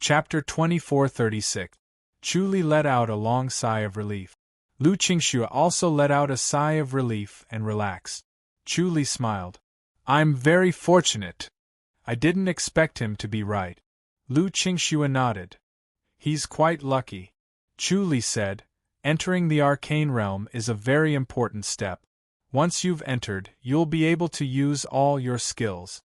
Chapter 2436. Chu Li let out a long sigh of relief. Lu Qingxue also let out a sigh of relief and relaxed. Chu Li smiled. I'm very fortunate. I didn't expect him to be right. Lu Qingxue nodded. He's quite lucky. Chu Li said, entering the arcane realm is a very important step. Once you've entered, you'll be able to use all your skills.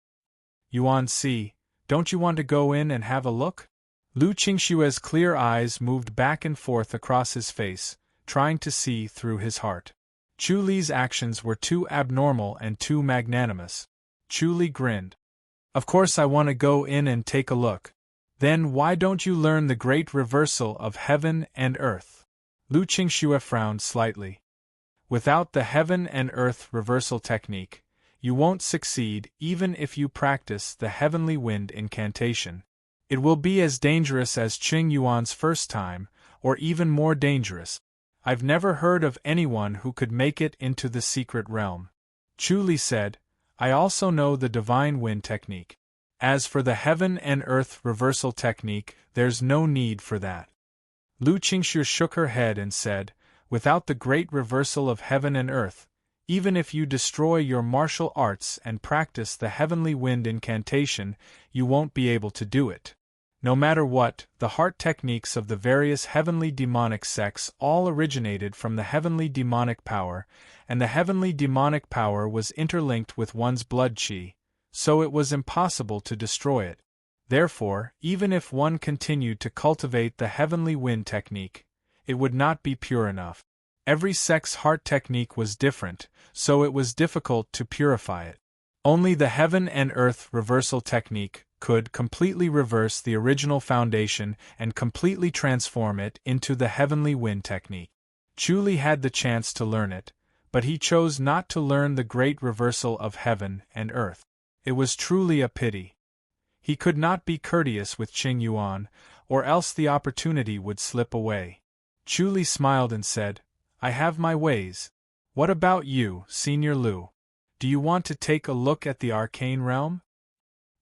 Yuan Si, don't you want to go in and have a look? Lu Qingxue's clear eyes moved back and forth across his face, trying to see through his heart. Chu Li's actions were too abnormal and too magnanimous. Chu Li grinned. Of course I want to go in and take a look. Then why don't you learn the great reversal of heaven and earth? Lu Qingxue frowned slightly. Without the heaven and earth reversal technique, you won't succeed even if you practice the heavenly wind incantation. It will be as dangerous as Qing Yuan's first time, or even more dangerous. I've never heard of anyone who could make it into the secret realm. Chu Li said, I also know the divine wind technique. As for the heaven and earth reversal technique, there's no need for that. Lu Qingxue shook her head and said, without the great reversal of heaven and earth, even if you destroy your martial arts and practice the heavenly wind incantation, you won't be able to do it. No matter what, the heart techniques of the various heavenly demonic sects all originated from the heavenly demonic power, and the heavenly demonic power was interlinked with one's blood qi, so it was impossible to destroy it. Therefore, even if one continued to cultivate the heavenly wind technique, it would not be pure enough. Every sect's heart technique was different, so it was difficult to purify it. Only the heaven and earth reversal technique could completely reverse the original foundation and completely transform it into the heavenly wind technique. Chu Li had the chance to learn it, but he chose not to learn the great reversal of heaven and earth. It was truly a pity. He could not be courteous with Qing Yuan, or else the opportunity would slip away. Chu Li smiled and said, I have my ways. What about you, Senior Lu? Do you want to take a look at the arcane realm?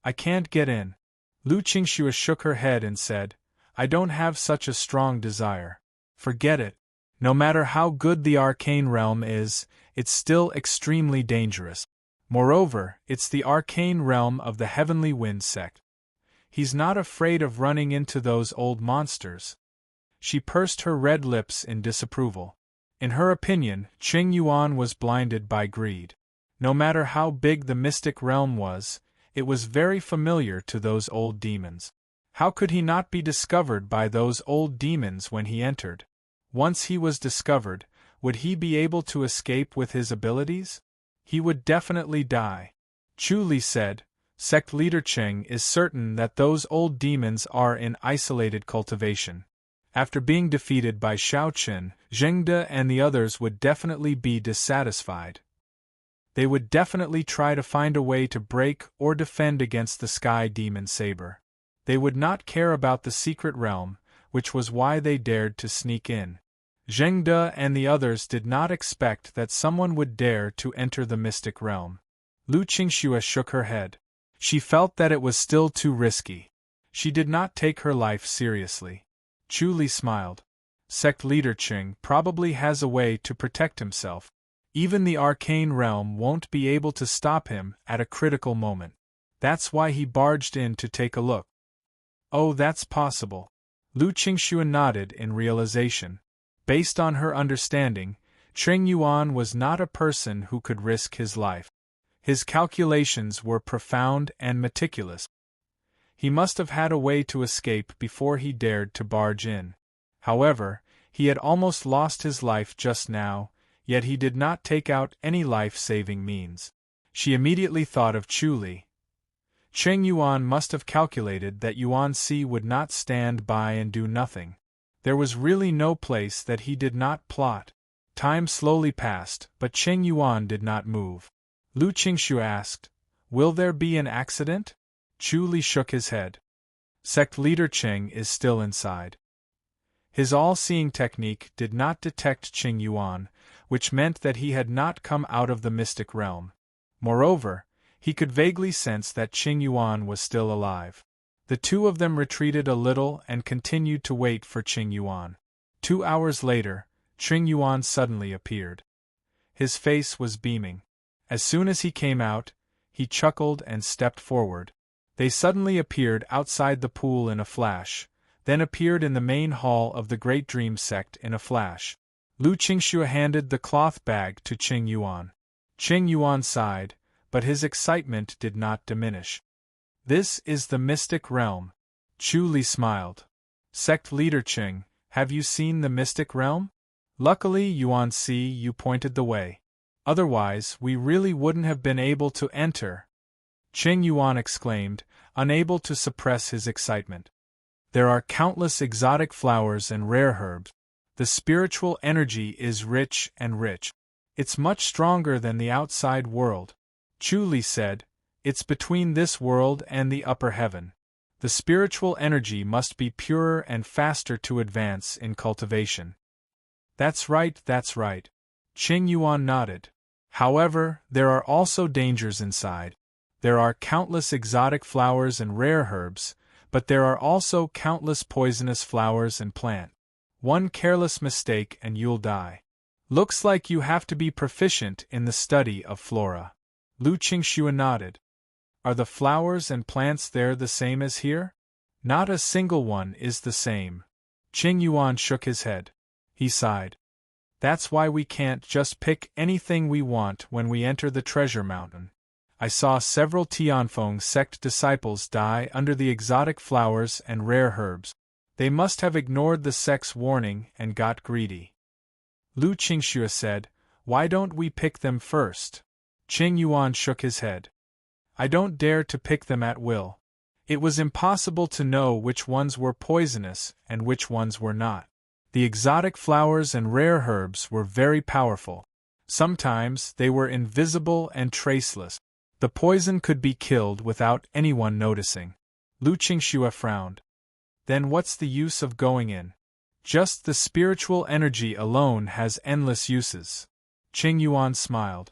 I can't get in. Lu Qingxue shook her head and said, I don't have such a strong desire. Forget it. No matter how good the arcane realm is, it's still extremely dangerous. Moreover, it's the arcane realm of the heavenly wind sect. He's not afraid of running into those old monsters. She pursed her red lips in disapproval. In her opinion, Qing Yuan was blinded by greed. No matter how big the mystic realm was, it was very familiar to those old demons. How could he not be discovered by those old demons when he entered? Once he was discovered, would he be able to escape with his abilities? He would definitely die. Chu Li said, Sect leader Qing is certain that those old demons are in isolated cultivation. After being defeated by Shaoqin, Zhengde and the others would definitely be dissatisfied. They would definitely try to find a way to break or defend against the Sky Demon Saber. They would not care about the secret realm, which was why they dared to sneak in. Zhengde and the others did not expect that someone would dare to enter the mystic realm. Lu Qingxue shook her head. She felt that it was still too risky. She did not take her life seriously. Chu Li smiled. Sect leader Qing probably has a way to protect himself. Even the arcane realm won't be able to stop him at a critical moment. That's why he barged in to take a look. Oh, that's possible. Lu Qingxue nodded in realization. Based on her understanding, Qing Yuan was not a person who could risk his life. His calculations were profound and meticulous. He must have had a way to escape before he dared to barge in. However, he had almost lost his life just now, yet he did not take out any life-saving means. She immediately thought of Chu Li. Qing Yuan must have calculated that Yuan Si would not stand by and do nothing. There was really no place that he did not plot. Time slowly passed, but Qing Yuan did not move. Lu Qingxue asked, Will there be an accident? Chu Li shook his head. Sect leader Qing is still inside. His all-seeing technique did not detect Qing Yuan, which meant that he had not come out of the mystic realm. Moreover, he could vaguely sense that Qing Yuan was still alive. The two of them retreated a little and continued to wait for Qing Yuan. 2 hours later, Qing Yuan suddenly appeared. His face was beaming. As soon as he came out, he chuckled and stepped forward. They suddenly appeared outside the pool in a flash, then appeared in the main hall of the Great Dream Sect in a flash. Lu Qingxue handed the cloth bag to Qing Yuan. Qing Yuan sighed, but his excitement did not diminish. This is the mystic realm. Chu Li smiled. Sect leader Qing, have you seen the mystic realm? Luckily Yuan Si you pointed the way. Otherwise we really wouldn't have been able to enter. Qing Yuan exclaimed, unable to suppress his excitement. There are countless exotic flowers and rare herbs. The spiritual energy is rich and rich. It's much stronger than the outside world. Chu Li said, it's between this world and the upper heaven. The spiritual energy must be purer and faster to advance in cultivation. That's right, that's right. Qing Yuan nodded. However, there are also dangers inside. There are countless exotic flowers and rare herbs, but there are also countless poisonous flowers and plants. One careless mistake and you'll die. Looks like you have to be proficient in the study of flora. Lu Qingxue nodded. Are the flowers and plants there the same as here? Not a single one is the same. Qing Yuan shook his head. He sighed. That's why we can't just pick anything we want when we enter the treasure mountain. I saw several Tianfeng sect disciples die under the exotic flowers and rare herbs. They must have ignored the sect's warning and got greedy. Lu Qingxue said, why don't we pick them first? Qing Yuan shook his head. I don't dare to pick them at will. It was impossible to know which ones were poisonous and which ones were not. The exotic flowers and rare herbs were very powerful. Sometimes they were invisible and traceless. The poison could be killed without anyone noticing. Lu Qingxue frowned. Then what's the use of going in? Just the spiritual energy alone has endless uses. Qing Yuan smiled.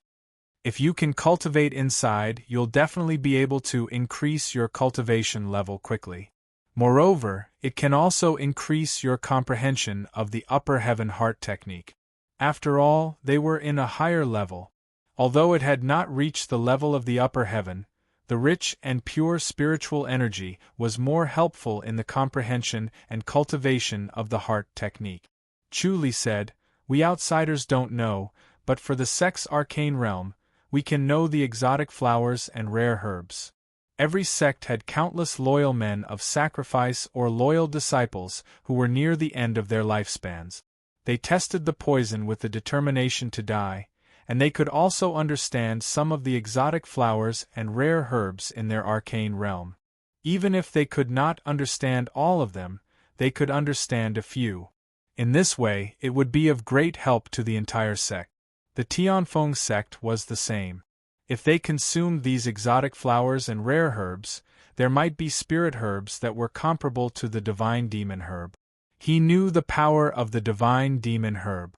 If you can cultivate inside, you'll definitely be able to increase your cultivation level quickly. Moreover, it can also increase your comprehension of the upper heaven heart technique. After all, they were in a higher level. Although it had not reached the level of the upper heaven, the rich and pure spiritual energy was more helpful in the comprehension and cultivation of the heart technique. Chu Li said, we outsiders don't know, but for the sect's arcane realm, we can know the exotic flowers and rare herbs. Every sect had countless loyal men of sacrifice or loyal disciples who were near the end of their lifespans. They tested the poison with the determination to die, and they could also understand some of the exotic flowers and rare herbs in their arcane realm. Even if they could not understand all of them, they could understand a few. In this way, it would be of great help to the entire sect. The Tianfeng sect was the same. If they consumed these exotic flowers and rare herbs, there might be spirit herbs that were comparable to the divine demon herb. He knew the power of the divine demon herb.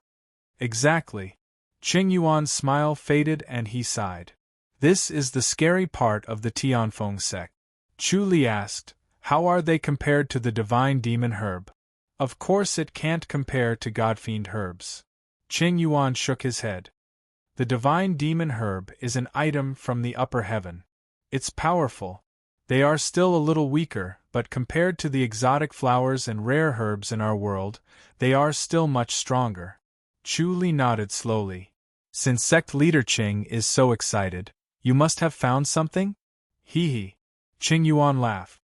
Exactly. Qing Yuan's smile faded and he sighed. This is the scary part of the Tianfeng sect. Chu Li asked, how are they compared to the divine demon herb? Of course it can't compare to godfiend herbs. Qing Yuan shook his head. The divine demon herb is an item from the upper heaven. It's powerful. They are still a little weaker, but compared to the exotic flowers and rare herbs in our world, they are still much stronger. Chu Li nodded slowly. Since sect leader Qing is so excited, you must have found something? Hee. Qing Yuan laughed.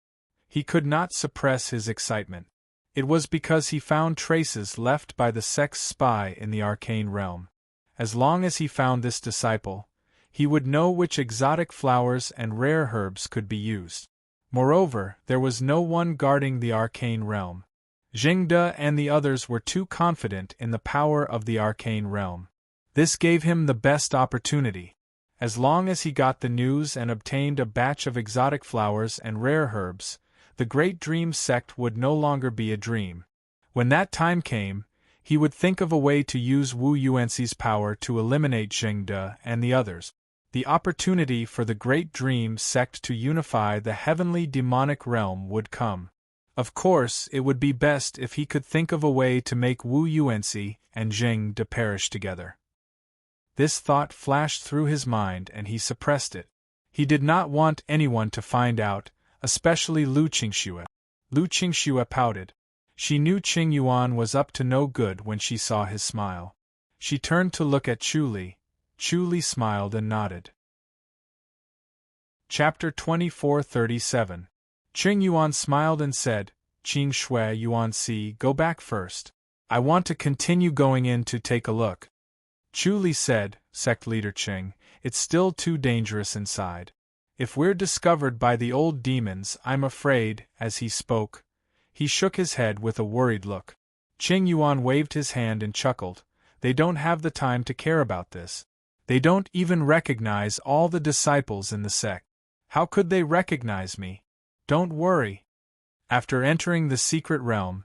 He could not suppress his excitement. It was because he found traces left by the sect's spy in the arcane realm. As long as he found this disciple, he would know which exotic flowers and rare herbs could be used. Moreover, there was no one guarding the arcane realm. Jingde and the others were too confident in the power of the arcane realm. This gave him the best opportunity. As long as he got the news and obtained a batch of exotic flowers and rare herbs, the Great Dream Sect would no longer be a dream. When that time came, he would think of a way to use Wu Yuanxi's power to eliminate Jingde and the others. The opportunity for the Great Dream sect to unify the heavenly demonic realm would come. Of course, it would be best if he could think of a way to make Wu Yuanci and Jing De perish together. This thought flashed through his mind and he suppressed it. He did not want anyone to find out, especially Lu Qingxue. Lu Qingxue pouted. She knew Qing Yuan was up to no good when she saw his smile. She turned to look at Chu Li. Chu Li smiled and nodded. Chapter 2437. Qing Yuan smiled and said, Qing Shui Yuanci, go back first. I want to continue going in to take a look. Chu Li said, Sect Leader Qing, it's still too dangerous inside. If we're discovered by the old demons, I'm afraid, as he spoke. He shook his head with a worried look. Qing Yuan waved his hand and chuckled. They don't have the time to care about this. They don't even recognize all the disciples in the sect. How could they recognize me? Don't worry. After entering the secret realm,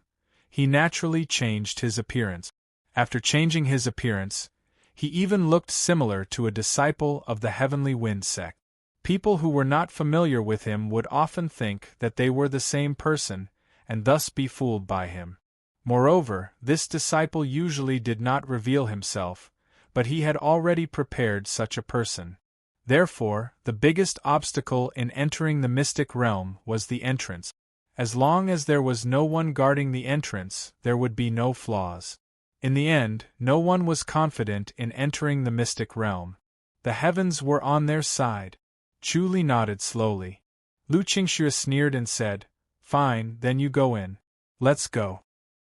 he naturally changed his appearance. After changing his appearance, he even looked similar to a disciple of the Heavenly Wind sect. People who were not familiar with him would often think that they were the same person, and thus be fooled by him. Moreover, this disciple usually did not reveal himself, but he had already prepared such a person. Therefore, the biggest obstacle in entering the mystic realm was the entrance. As long as there was no one guarding the entrance, there would be no flaws. In the end, no one was confident in entering the mystic realm. The heavens were on their side. Chu Li nodded slowly. Lu Qingxue sneered and said, Fine, then you go in. Let's go.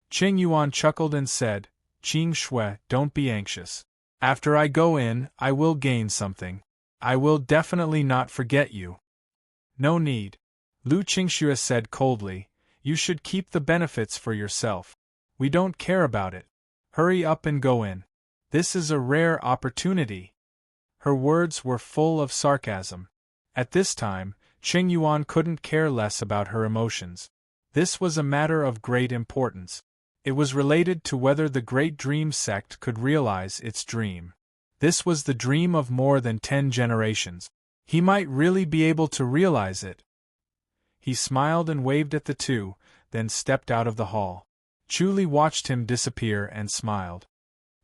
Qing Yuan chuckled and said, Qing Shui, don't be anxious. After I go in, I will gain something. I will definitely not forget you. No need. Lu Qingxue said coldly, You should keep the benefits for yourself. We don't care about it. Hurry up and go in. This is a rare opportunity. Her words were full of sarcasm. At this time, Qing Yuan couldn't care less about her emotions. This was a matter of great importance. It was related to whether the Great Dream sect could realize its dream. This was the dream of more than 10 generations. He might really be able to realize it. He smiled and waved at the two, then stepped out of the hall. Chu Li watched him disappear and smiled.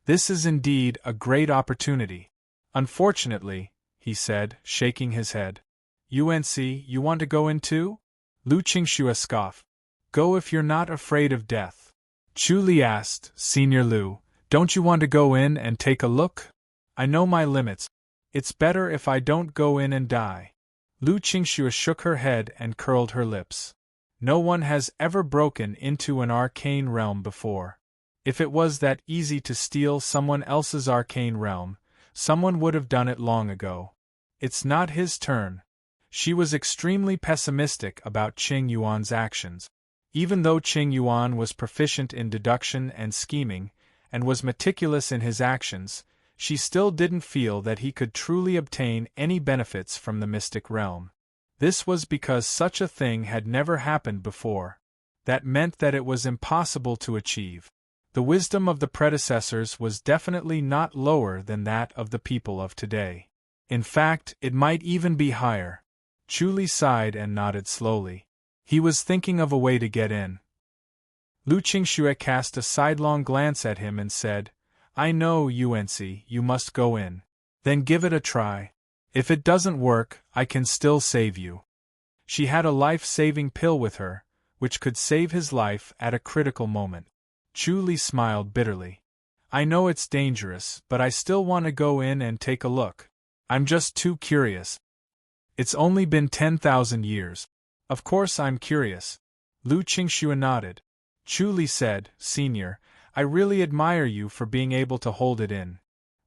This is indeed a great opportunity. Unfortunately, he said, shaking his head. Yuanci, you want to go in too? Lu Qingxue scoffed. Go if you're not afraid of death. Chu Li asked, Senior Lu, don't you want to go in and take a look? I know my limits. It's better if I don't go in and die. Lu Qingxue shook her head and curled her lips. No one has ever broken into an arcane realm before. If it was that easy to steal someone else's arcane realm, someone would have done it long ago. It's not his turn. She was extremely pessimistic about Qing Yuan's actions. Even though Qing Yuan was proficient in deduction and scheming, and was meticulous in his actions, she still didn't feel that he could truly obtain any benefits from the mystic realm. This was because such a thing had never happened before. That meant that it was impossible to achieve. The wisdom of the predecessors was definitely not lower than that of the people of today. In fact, it might even be higher. Chu Li sighed and nodded slowly. He was thinking of a way to get in. Lu Qingxue cast a sidelong glance at him and said, I know, Yuanci, you must go in. Then give it a try. If it doesn't work, I can still save you. She had a life-saving pill with her, which could save his life at a critical moment. Chu Li smiled bitterly. I know it's dangerous, but I still want to go in and take a look. I'm just too curious. It's only been 10,000 years. Of course I'm curious. Lu Qingxue nodded. Chu Li said, Senior, I really admire you for being able to hold it in.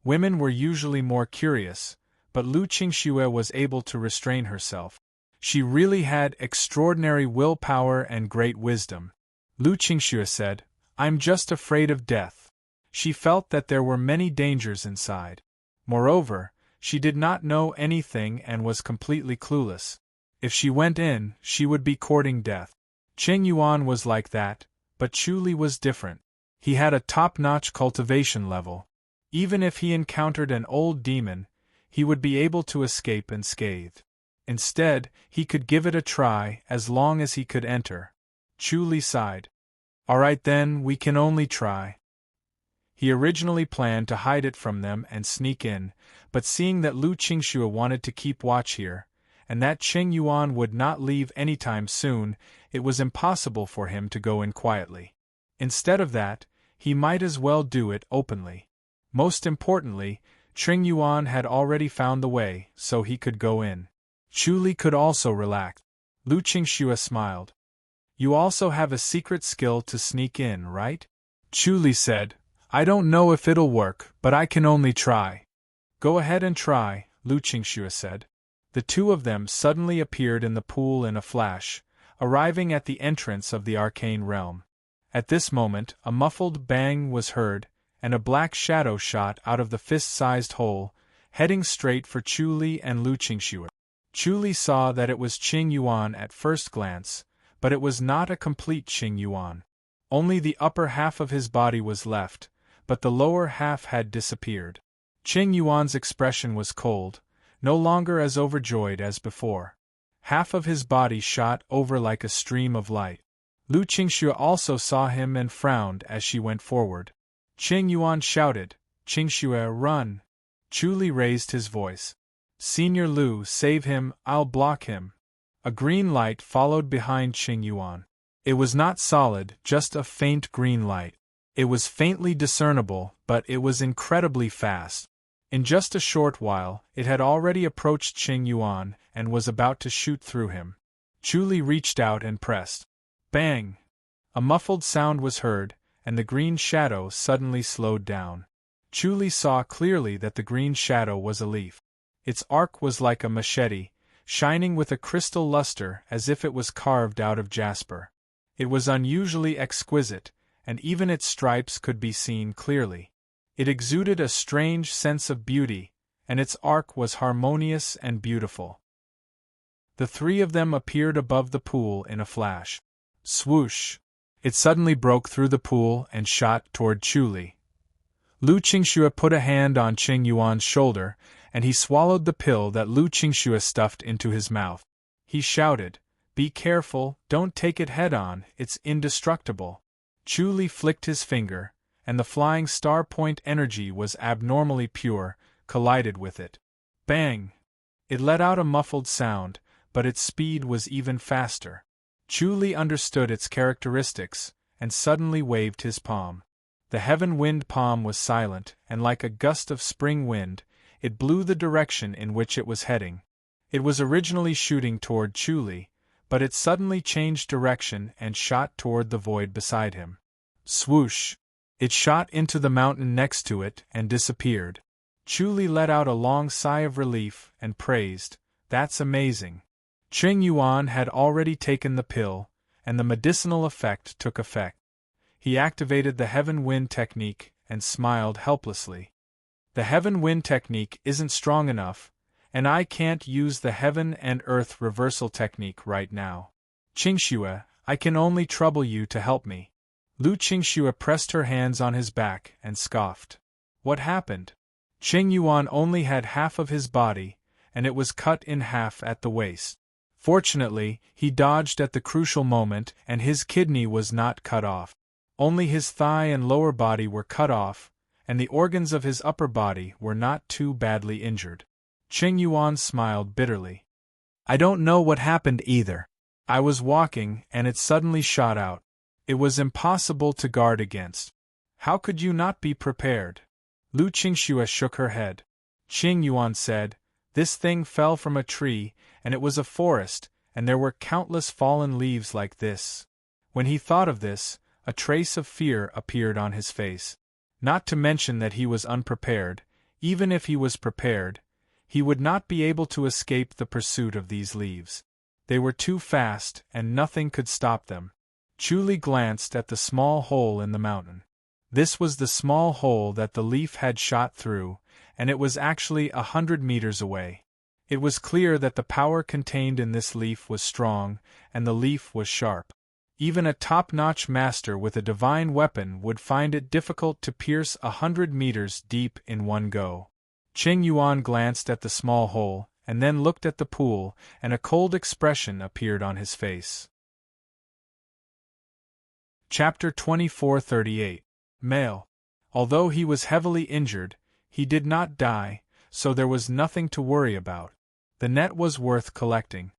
Women were usually more curious, but Lu Qingxue was able to restrain herself. She really had extraordinary willpower and great wisdom. Lu Qingxue said, I'm just afraid of death. She felt that there were many dangers inside. Moreover, she did not know anything and was completely clueless. If she went in, she would be courting death. Qing Yuan was like that, but Chu Li was different. He had a top-notch cultivation level. Even if he encountered an old demon, he would be able to escape unscathed. Instead, he could give it a try as long as he could enter. Chu Li sighed. All right then, we can only try. He originally planned to hide it from them and sneak in, but seeing that Lu Qingxue wanted to keep watch here, and that Qing Yuan would not leave anytime soon, it was impossible for him to go in quietly. Instead of that, he might as well do it openly. Most importantly, Qing Yuan had already found the way, so he could go in. Chu Li could also relax. Lu Qingxue smiled. You also have a secret skill to sneak in, right? Chu Li said, I don't know if it'll work, but I can only try. Go ahead and try, Lu Qingxue said. The two of them suddenly appeared in the pool in a flash, arriving at the entrance of the arcane realm. At this moment, a muffled bang was heard, and a black shadow shot out of the fist-sized hole, heading straight for Chu Li and Lu Qingxue. Chu Li saw that it was Qing Yuan at first glance, but it was not a complete Qing Yuan. Only the upper half of his body was left, but the lower half had disappeared. Qing Yuan's expression was cold, no longer as overjoyed as before. Half of his body shot over like a stream of light. Lu Qingxue also saw him and frowned as she went forward. Qing Yuan shouted, Qingxue, run! Chu Li raised his voice. Senior Lu, save him, I'll block him. A green light followed behind Qing Yuan. It was not solid, just a faint green light. It was faintly discernible, but it was incredibly fast. In just a short while, it had already approached Qing Yuan and was about to shoot through him. Chu Li reached out and pressed. Bang! A muffled sound was heard, and the green shadow suddenly slowed down. Chu Li saw clearly that the green shadow was a leaf. Its arc was like a machete, shining with a crystal luster as if it was carved out of jasper. It was unusually exquisite, and even its stripes could be seen clearly. It exuded a strange sense of beauty, and its arc was harmonious and beautiful. The three of them appeared above the pool in a flash. Swoosh! It suddenly broke through the pool and shot toward Chu Li. Lu Qingxue put a hand on Qing Yuan's shoulder, and he swallowed the pill that Lu Qingxue stuffed into his mouth. He shouted, Be careful, don't take it head-on, it's indestructible. Chu Li flicked his finger, and the flying star point energy was abnormally pure, collided with it. Bang! It let out a muffled sound, but its speed was even faster. Chu Li understood its characteristics, and suddenly waved his palm. The heaven-wind palm was silent, and like a gust of spring wind, it blew the direction in which it was heading. It was originally shooting toward Chu Li, but it suddenly changed direction and shot toward the void beside him. Swoosh! It shot into the mountain next to it and disappeared. Chu Li let out a long sigh of relief and praised, That's amazing. Qing Yuan had already taken the pill, and the medicinal effect took effect. He activated the heaven-wind technique and smiled helplessly. The heaven-wind technique isn't strong enough, and I can't use the heaven and earth reversal technique right now. Qingxue, I can only trouble you to help me. Lu Qingxue pressed her hands on his back and scoffed. What happened? Qing Yuan only had half of his body, and it was cut in half at the waist. Fortunately, he dodged at the crucial moment and his kidney was not cut off. Only his thigh and lower body were cut off, and the organs of his upper body were not too badly injured. Qing Yuan smiled bitterly. I don't know what happened either. I was walking and it suddenly shot out. It was impossible to guard against. How could you not be prepared? Lu Qingxue shook her head. Qing Yuan said, This thing fell from a tree, and it was a forest, and there were countless fallen leaves like this. When he thought of this, a trace of fear appeared on his face. Not to mention that he was unprepared. Even if he was prepared, he would not be able to escape the pursuit of these leaves. They were too fast, and nothing could stop them. Chu Li glanced at the small hole in the mountain. This was the small hole that the leaf had shot through, and it was actually 100 meters away. It was clear that the power contained in this leaf was strong, and the leaf was sharp. Even a top-notch master with a divine weapon would find it difficult to pierce 100 meters deep in one go. Qing Yuan glanced at the small hole, and then looked at the pool, and a cold expression appeared on his face. Chapter 2438. Male. Although he was heavily injured, he did not die, so there was nothing to worry about. The net was worth collecting.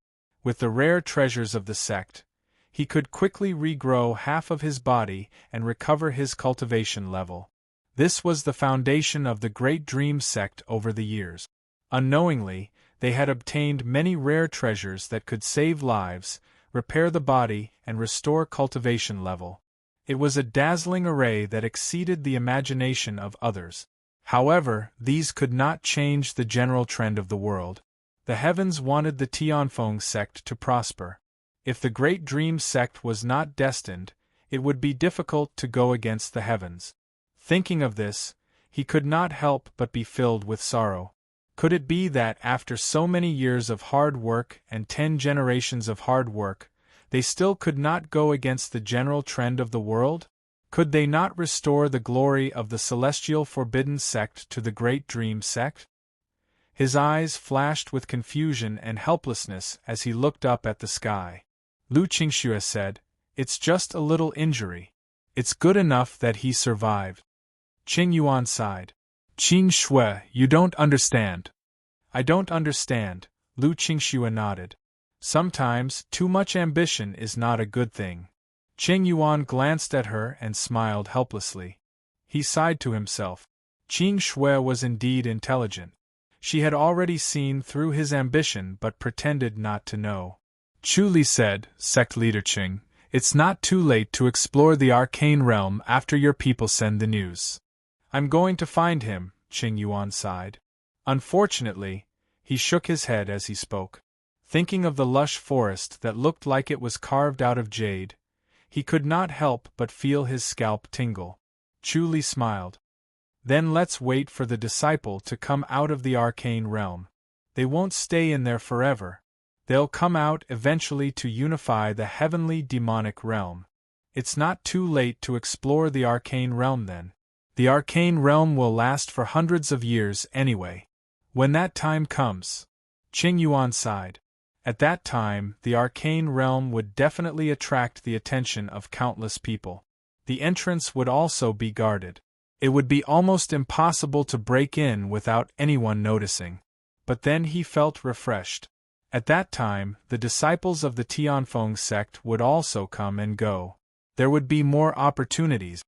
With the rare treasures of the sect, he could quickly regrow half of his body and recover his cultivation level. This was the foundation of the Great Dream sect over the years. Unknowingly, they had obtained many rare treasures that could save lives, repair the body, and restore cultivation level. It was a dazzling array that exceeded the imagination of others. However, these could not change the general trend of the world. The heavens wanted the Tianfeng sect to prosper. If the Great Dream sect was not destined, it would be difficult to go against the heavens. Thinking of this, he could not help but be filled with sorrow. Could it be that after so many years of hard work and 10 generations of hard work, they still could not go against the general trend of the world? Could they not restore the glory of the celestial forbidden sect to the Great Dream sect? His eyes flashed with confusion and helplessness as he looked up at the sky. Lu Qingxue said, "It's just a little injury. It's good enough that he survived." Qing Yuan sighed. "Qingxue, you don't understand." "I don't understand," Lu Qingxue nodded. "Sometimes, too much ambition is not a good thing." Qing Yuan glanced at her and smiled helplessly. He sighed to himself. Qingxue was indeed intelligent. She had already seen through his ambition but pretended not to know. Chu Li said, "Sect leader Qing, it's not too late to explore the arcane realm after your people send the news." "I'm going to find him," Qing Yuan sighed. Unfortunately, he shook his head as he spoke. Thinking of the lush forest that looked like it was carved out of jade, he could not help but feel his scalp tingle. Chu Li smiled. "Then let's wait for the disciple to come out of the arcane realm. They won't stay in there forever. They'll come out eventually to unify the heavenly demonic realm. It's not too late to explore the arcane realm then. The arcane realm will last for hundreds of years anyway. When that time comes." Qing Yuan sighed. At that time, the arcane realm would definitely attract the attention of countless people. The entrance would also be guarded. It would be almost impossible to break in without anyone noticing. But then he felt refreshed. At that time, the disciples of the Tianfeng sect would also come and go. There would be more opportunities.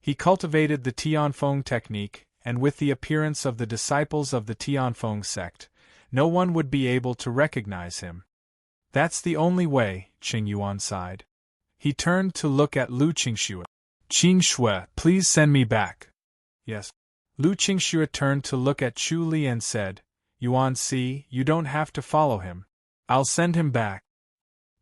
He cultivated the Tianfeng technique, and with the appearance of the disciples of the Tianfeng sect, no one would be able to recognize him. "That's the only way," Qing Yuan sighed. He turned to look at Lu Qingxue. "Qingxue, please send me back." "Yes." Lu Qingxue turned to look at Chu Li and said, "Yuan see, you don't have to follow him. I'll send him back."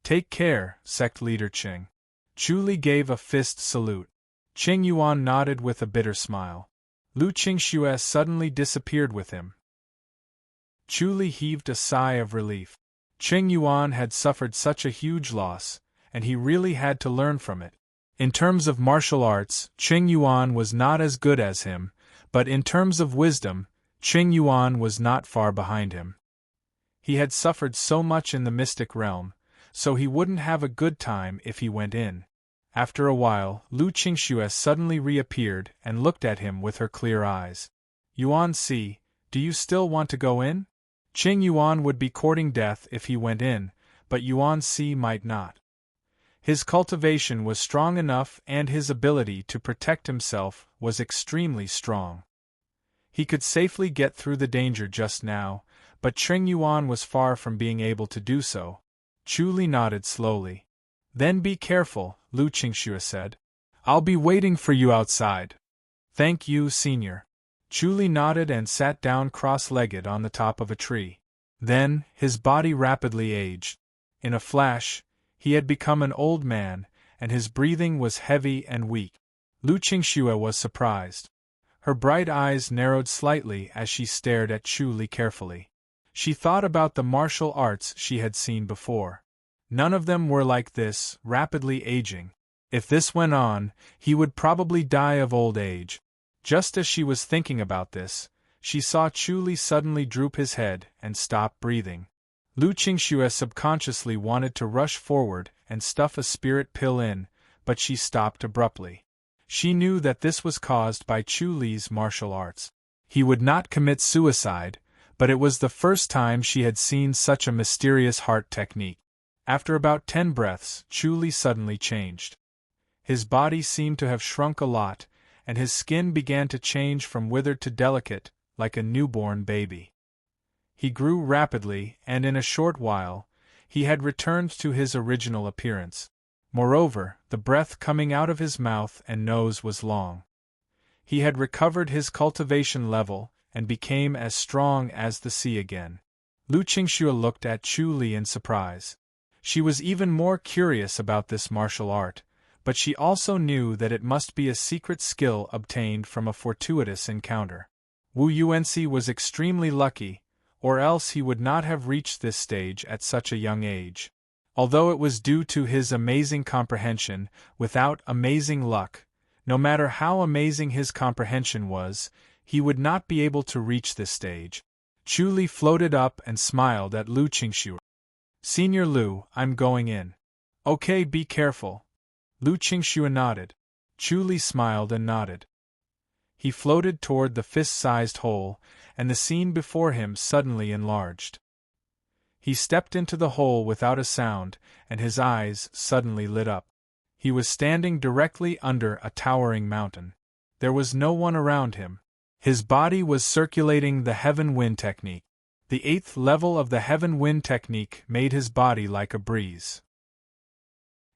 "Take care, sect leader Qing." Chu Li gave a fist salute. Qing Yuan nodded with a bitter smile. Lu Qingxue suddenly disappeared with him. Chu Li heaved a sigh of relief. Qing Yuan had suffered such a huge loss, and he really had to learn from it. In terms of martial arts, Qing Yuan was not as good as him, but in terms of wisdom, Qing Yuan was not far behind him. He had suffered so much in the mystic realm, so he wouldn't have a good time if he went in. After a while, Lu Qingxue suddenly reappeared and looked at him with her clear eyes. "Yuan see, do you still want to go in?" Qing Yuan would be courting death if he went in, but Yuan si might not. His cultivation was strong enough and his ability to protect himself was extremely strong. He could safely get through the danger just now, but Qing Yuan was far from being able to do so. Chu Li nodded slowly. "Then be careful," Lu Qingxue said. "I'll be waiting for you outside." "Thank you, senior." Chu Li nodded and sat down cross-legged on the top of a tree. Then, his body rapidly aged. In a flash, he had become an old man, and his breathing was heavy and weak. Lu Qingxue was surprised. Her bright eyes narrowed slightly as she stared at Chu Li carefully. She thought about the martial arts she had seen before. None of them were like this, rapidly aging. If this went on, he would probably die of old age. Just as she was thinking about this, she saw Chu Li suddenly droop his head and stop breathing. Lu Qingxue subconsciously wanted to rush forward and stuff a spirit pill in, but she stopped abruptly. She knew that this was caused by Chu Li's martial arts. He would not commit suicide, but it was the first time she had seen such a mysterious heart technique. After about 10 breaths, Chu Li suddenly changed. His body seemed to have shrunk a lot, and his skin began to change from withered to delicate, like a newborn baby. He grew rapidly, and in a short while, he had returned to his original appearance. Moreover, the breath coming out of his mouth and nose was long. He had recovered his cultivation level and became as strong as the sea again. Lu Qingxue looked at Chu Li in surprise. She was even more curious about this martial art, but she also knew that it must be a secret skill obtained from a fortuitous encounter. Wu Yuanxi was extremely lucky, or else he would not have reached this stage at such a young age. Although it was due to his amazing comprehension, without amazing luck, no matter how amazing his comprehension was, he would not be able to reach this stage. Chu Li floated up and smiled at Lu Qingxue. "Senior Lu, I'm going in." "Okay, be careful." Lu Qingxue nodded. Chu Li smiled and nodded. He floated toward the fist-sized hole, and the scene before him suddenly enlarged. He stepped into the hole without a sound, and his eyes suddenly lit up. He was standing directly under a towering mountain. There was no one around him. His body was circulating the heaven wind technique. The 8th level of the heaven wind technique made his body like a breeze.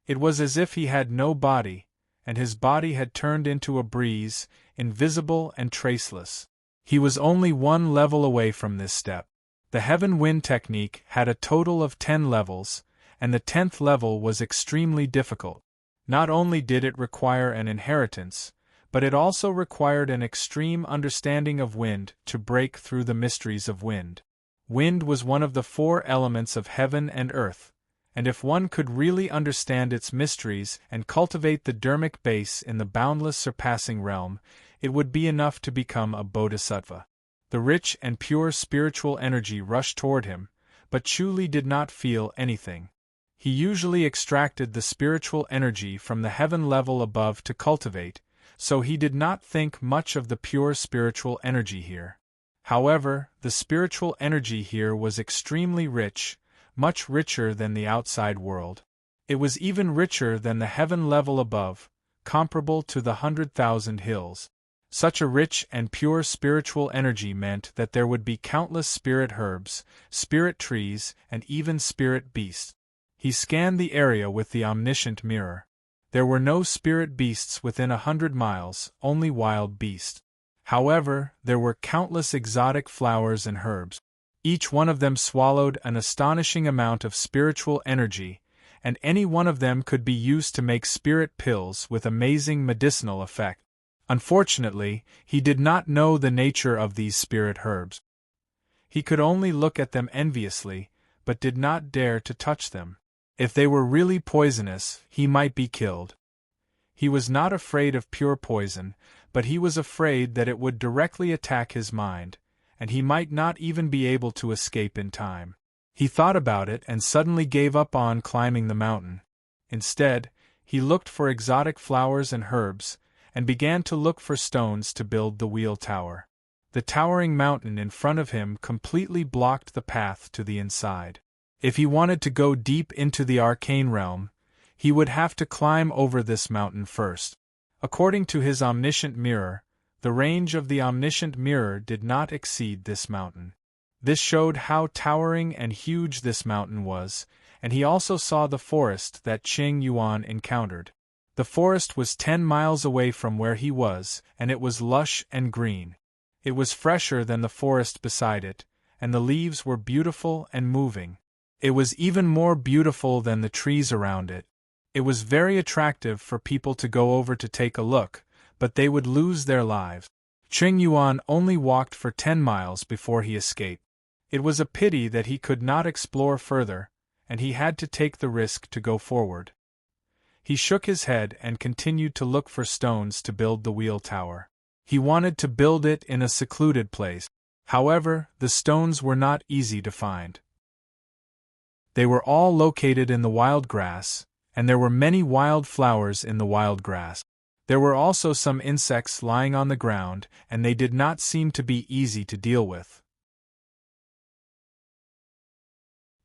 It was as if he had no body, and his body had turned into a breeze, invisible and traceless. He was only 1 level away from this step. The heaven wind technique had a total of 10 levels, and the 10th level was extremely difficult. Not only did it require an inheritance, but it also required an extreme understanding of wind to break through the mysteries of wind. Wind was one of the 4 elements of heaven and earth, and if one could really understand its mysteries and cultivate the dharmic base in the boundless surpassing realm, it would be enough to become a bodhisattva. The rich and pure spiritual energy rushed toward him, but Chu Li did not feel anything. He usually extracted the spiritual energy from the heaven level above to cultivate, so he did not think much of the pure spiritual energy here. However, the spiritual energy here was extremely rich, much richer than the outside world. It was even richer than the heaven level above, comparable to the 100,000 hills. Such a rich and pure spiritual energy meant that there would be countless spirit herbs, spirit trees, and even spirit beasts. He scanned the area with the omniscient mirror. There were no spirit beasts within 100 miles, only wild beasts. However, there were countless exotic flowers and herbs. Each one of them swallowed an astonishing amount of spiritual energy, and any one of them could be used to make spirit pills with amazing medicinal effect. Unfortunately, he did not know the nature of these spirit herbs. He could only look at them enviously, but did not dare to touch them. If they were really poisonous, he might be killed. He was not afraid of pure poison, but he was afraid that it would directly attack his mind, and he might not even be able to escape in time. He thought about it and suddenly gave up on climbing the mountain. Instead, he looked for exotic flowers and herbs, and began to look for stones to build the wheel tower. The towering mountain in front of him completely blocked the path to the inside. If he wanted to go deep into the arcane realm, he would have to climb over this mountain first. According to his omniscient mirror, the range of the omniscient mirror did not exceed this mountain. This showed how towering and huge this mountain was, and he also saw the forest that Qing Yuan encountered. The forest was 10 miles away from where he was, and it was lush and green. It was fresher than the forest beside it, and the leaves were beautiful and moving. It was even more beautiful than the trees around it. It was very attractive for people to go over to take a look, but they would lose their lives. Qing Yuan only walked for 10 miles before he escaped. It was a pity that he could not explore further, and he had to take the risk to go forward. He shook his head and continued to look for stones to build the wheel tower. He wanted to build it in a secluded place. However, the stones were not easy to find. They were all located in the wild grass, and there were many wild flowers in the wild grass. There were also some insects lying on the ground, and they did not seem to be easy to deal with.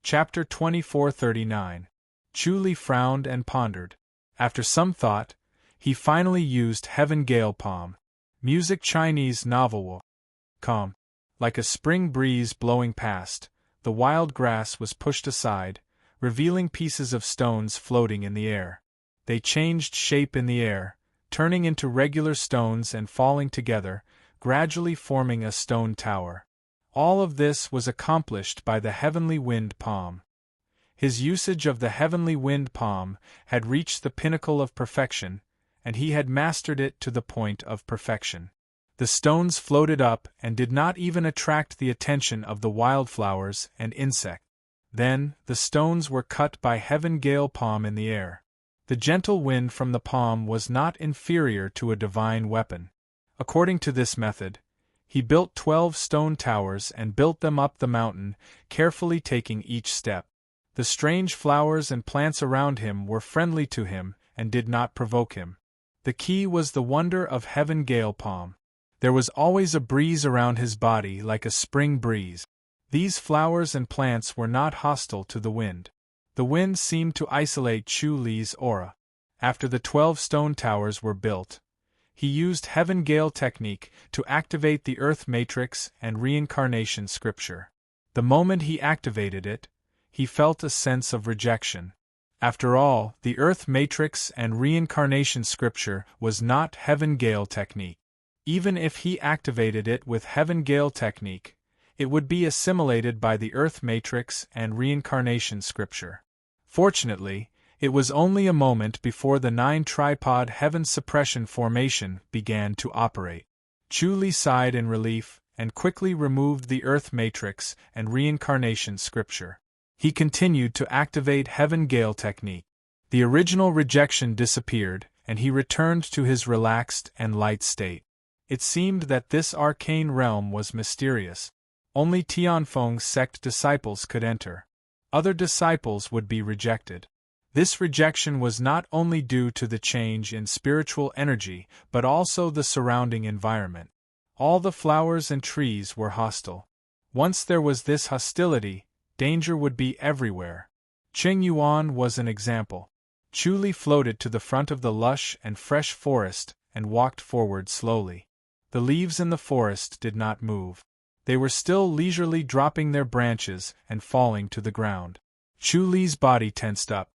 Chapter 2439. Chu Li frowned and pondered. After some thought, he finally used Heaven Gale Palm. Music Chinese novel. Calm. Like a spring breeze blowing past, the wild grass was pushed aside, revealing pieces of stones floating in the air. They changed shape in the air, turning into regular stones and falling together, gradually forming a stone tower. All of this was accomplished by the heavenly wind palm. His usage of the heavenly wind palm had reached the pinnacle of perfection, and he had mastered it to the point of perfection. The stones floated up and did not even attract the attention of the wildflowers and insects. Then, the stones were cut by Heaven Gale Palm in the air. The gentle wind from the palm was not inferior to a divine weapon. According to this method, he built 12 stone towers and built them up the mountain, carefully taking each step. The strange flowers and plants around him were friendly to him and did not provoke him. The key was the wonder of Heaven Gale Palm. There was always a breeze around his body like a spring breeze. These flowers and plants were not hostile to the wind. The wind seemed to isolate Chu Li's aura. After the 12 stone towers were built, he used Heaven Gale technique to activate the Earth Matrix and Reincarnation Scripture. The moment he activated it, he felt a sense of rejection. After all, the Earth Matrix and Reincarnation Scripture was not Heaven Gale technique. Even if he activated it with Heaven Gale technique, it would be assimilated by the Earth Matrix and Reincarnation Scripture. Fortunately, it was only a moment before the 9-tripod Heaven Suppression formation began to operate. Chu Li sighed in relief and quickly removed the Earth Matrix and Reincarnation Scripture. He continued to activate Heaven Gale technique. The original rejection disappeared, and he returned to his relaxed and light state. It seemed that this arcane realm was mysterious. Only Tianfeng's sect disciples could enter. Other disciples would be rejected. This rejection was not only due to the change in spiritual energy, but also the surrounding environment. All the flowers and trees were hostile. Once there was this hostility, danger would be everywhere. Qing Yuan was an example. Chu Li floated to the front of the lush and fresh forest and walked forward slowly. The leaves in the forest did not move. They were still leisurely dropping their branches and falling to the ground. Chu Li's body tensed up.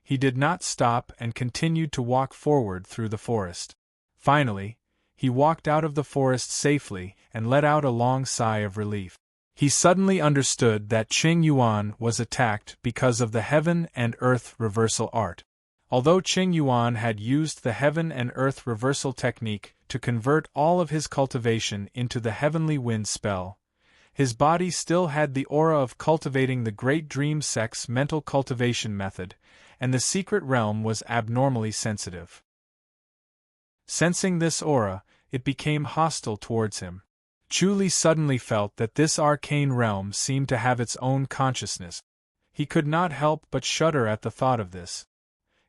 He did not stop and continued to walk forward through the forest. Finally, he walked out of the forest safely and let out a long sigh of relief. He suddenly understood that Qing Yuan was attacked because of the heaven and earth reversal art. Although Qing Yuan had used the heaven and earth reversal technique to convert all of his cultivation into the heavenly wind spell, his body still had the aura of cultivating the Great Dream Sex mental cultivation method, and the secret realm was abnormally sensitive. Sensing this aura, it became hostile towards him. Chu Li suddenly felt that this arcane realm seemed to have its own consciousness. He could not help but shudder at the thought of this.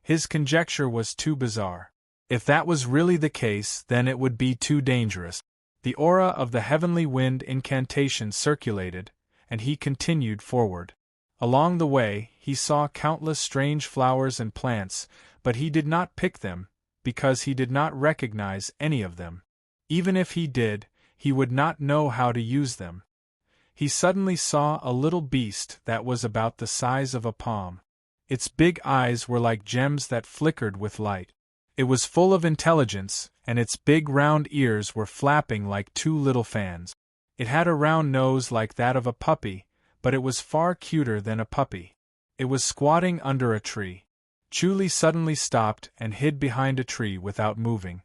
His conjecture was too bizarre. If that was really the case, then it would be too dangerous. The aura of the heavenly wind incantation circulated, and he continued forward. Along the way, he saw countless strange flowers and plants, but he did not pick them, because he did not recognize any of them. Even if he did, he would not know how to use them. He suddenly saw a little beast that was about the size of a palm. Its big eyes were like gems that flickered with light. It was full of intelligence, and its big round ears were flapping like 2 little fans. It had a round nose like that of a puppy, but it was far cuter than a puppy. It was squatting under a tree. Chu Li suddenly stopped and hid behind a tree without moving.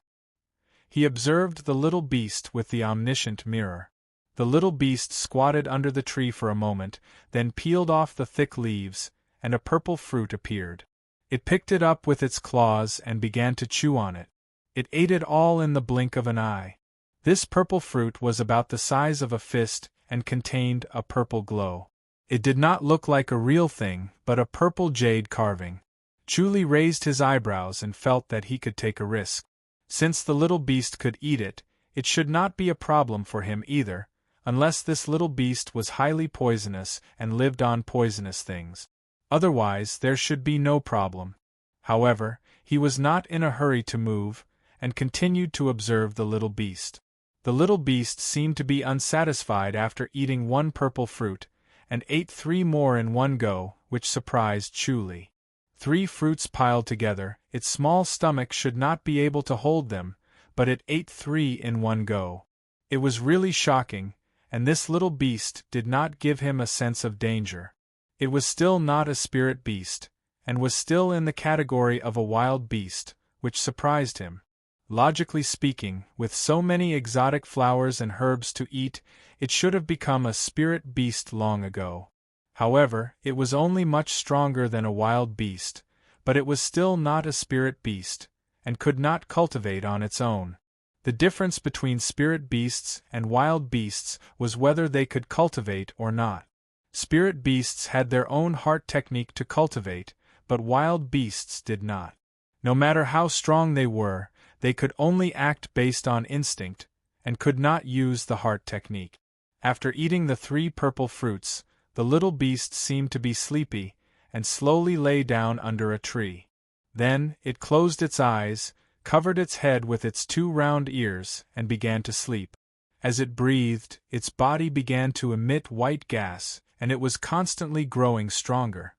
He observed the little beast with the omniscient mirror. The little beast squatted under the tree for a moment, then peeled off the thick leaves, and a purple fruit appeared. It picked it up with its claws and began to chew on it. It ate it all in the blink of an eye. This purple fruit was about the size of a fist and contained a purple glow. It did not look like a real thing, but a purple jade carving. Chuli raised his eyebrows and felt that he could take a risk. Since the little beast could eat it, it should not be a problem for him either, unless this little beast was highly poisonous and lived on poisonous things. Otherwise, there should be no problem. However, he was not in a hurry to move, and continued to observe the little beast. The little beast seemed to be unsatisfied after eating one purple fruit, and ate 3 more in one go, which surprised Chuli. 3 fruits piled together, its small stomach should not be able to hold them, but it ate 3 in one go. It was really shocking, and this little beast did not give him a sense of danger. It was still not a spirit beast, and was still in the category of a wild beast, which surprised him. Logically speaking, with so many exotic flowers and herbs to eat, it should have become a spirit beast long ago. However, it was only much stronger than a wild beast, but it was still not a spirit beast, and could not cultivate on its own. The difference between spirit beasts and wild beasts was whether they could cultivate or not. Spirit beasts had their own heart technique to cultivate, but wild beasts did not. No matter how strong they were, they could only act based on instinct, and could not use the heart technique. After eating the 3 purple fruits, the little beast seemed to be sleepy, and slowly lay down under a tree. Then, it closed its eyes, covered its head with its 2 round ears, and began to sleep. As it breathed, its body began to emit white gas, and it was constantly growing stronger.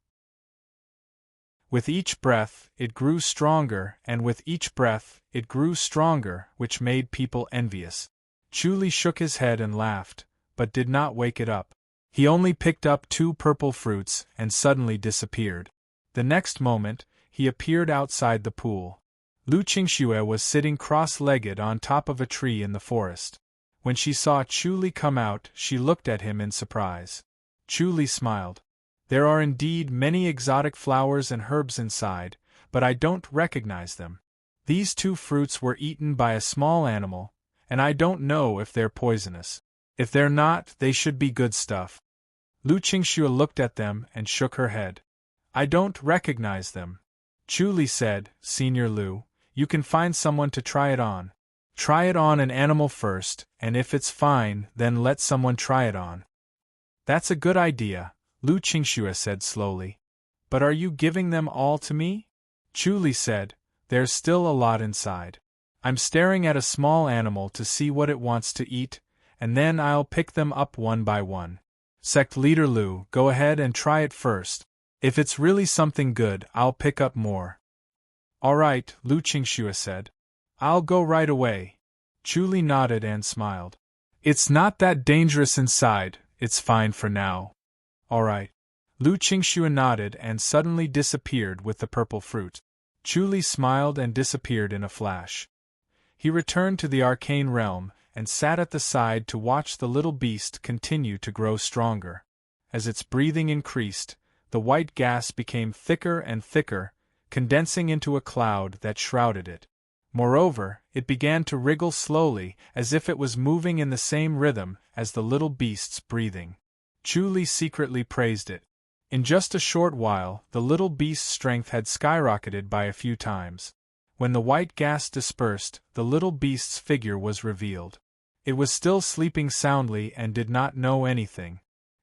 With each breath, it grew stronger, and with each breath, it grew stronger, which made people envious. Chuli shook his head and laughed, but did not wake it up. He only picked up 2 purple fruits and suddenly disappeared. The next moment, he appeared outside the pool. Lu Qingxue was sitting cross-legged on top of a tree in the forest. When she saw Chuli come out, she looked at him in surprise. Chuli smiled. There are indeed many exotic flowers and herbs inside, but I don't recognize them. These 2 fruits were eaten by a small animal, and I don't know if they're poisonous. If they're not, they should be good stuff. Lu Qingxue looked at them and shook her head. I don't recognize them. Chuli said, Senior Lu, you can find someone to try it on. Try it on an animal first, and if it's fine, then let someone try it on. That's a good idea, Lu Qingxue said slowly. But are you giving them all to me? Chuli said, there's still a lot inside. I'm staring at a small animal to see what it wants to eat, and then I'll pick them up one by one. Sect Leader Lu, go ahead and try it first. If it's really something good, I'll pick up more. All right, Lu Qingxue said. I'll go right away. Chuli nodded and smiled. It's not that dangerous inside, it's fine for now. All right. Lu Qingxue nodded and suddenly disappeared with the purple fruit. Chuli smiled and disappeared in a flash. He returned to the arcane realm and sat at the side to watch the little beast continue to grow stronger. As its breathing increased, the white gas became thicker and thicker, condensing into a cloud that shrouded it. Moreover, it began to wriggle slowly, as if it was moving in the same rhythm as the little beast's breathing. Chuli secretly praised it. In just a short while, the little beast's strength had skyrocketed by a few times. When the white gas dispersed, the little beast's figure was revealed. It was still sleeping soundly and did not know anything.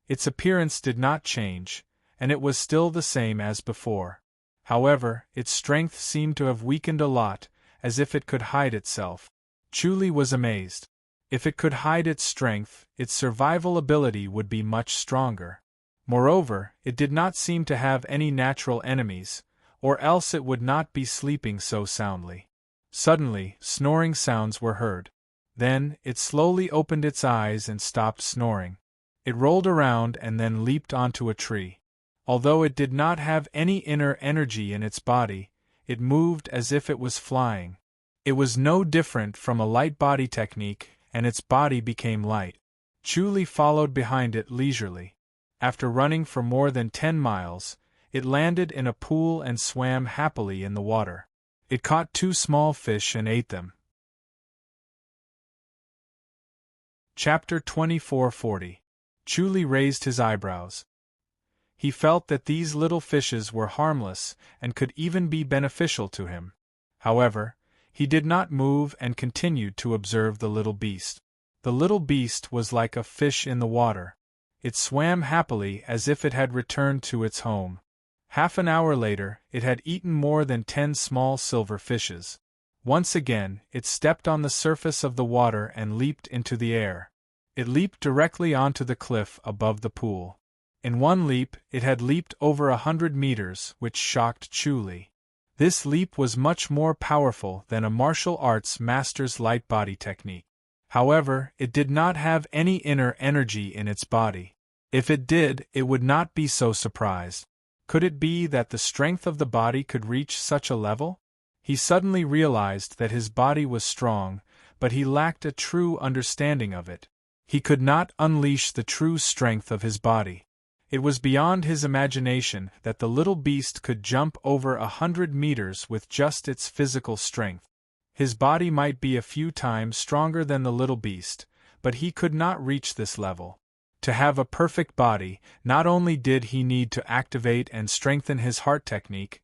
Its appearance did not change, and it was still the same as before. However, its strength seemed to have weakened a lot, as if it could hide itself. Chuli was amazed. If it could hide its strength, its survival ability would be much stronger. Moreover, it did not seem to have any natural enemies, or else it would not be sleeping so soundly. Suddenly, snoring sounds were heard. Then, it slowly opened its eyes and stopped snoring. It rolled around and then leaped onto a tree. Although it did not have any inner energy in its body, it moved as if it was flying. It was no different from a light body technique, and its body became light. Chuli followed behind it leisurely. After running for more than 10 miles, it landed in a pool and swam happily in the water. It caught 2 small fish and ate them. Chapter 2440. Chu Li raised his eyebrows. He felt that these little fishes were harmless and could even be beneficial to him. However, he did not move and continued to observe the little beast. The little beast was like a fish in the water. It swam happily as if it had returned to its home. Half an hour later, it had eaten more than 10 small silver fishes. Once again, it stepped on the surface of the water and leaped into the air. It leaped directly onto the cliff above the pool. In one leap, it had leaped over 100 meters, which shocked Chu Li. This leap was much more powerful than a martial arts master's light body technique. However, it did not have any inner energy in its body. If it did, it would not be so surprised. Could it be that the strength of the body could reach such a level? He suddenly realized that his body was strong, but he lacked a true understanding of it. He could not unleash the true strength of his body. It was beyond his imagination that the little beast could jump over 100 meters with just its physical strength. His body might be a few times stronger than the little beast, but he could not reach this level. To have a perfect body, not only did he need to activate and strengthen his heart technique,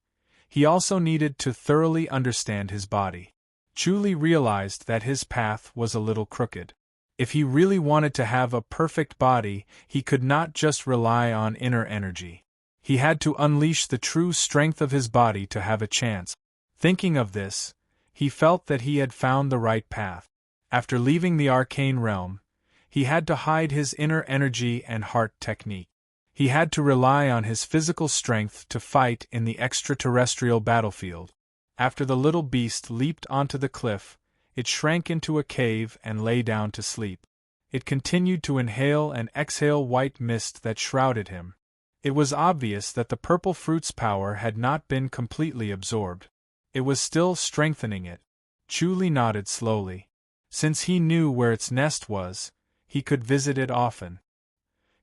he also needed to thoroughly understand his body. Chu Li realized that his path was a little crooked. If he really wanted to have a perfect body, he could not just rely on inner energy. He had to unleash the true strength of his body to have a chance. Thinking of this, he felt that he had found the right path. After leaving the arcane realm, he had to hide his inner energy and heart technique. He had to rely on his physical strength to fight in the extraterrestrial battlefield. After the little beast leaped onto the cliff, it shrank into a cave and lay down to sleep. It continued to inhale and exhale white mist that shrouded him. It was obvious that the purple fruit's power had not been completely absorbed. It was still strengthening it. Chu Li nodded slowly. Since he knew where its nest was, he could visit it often.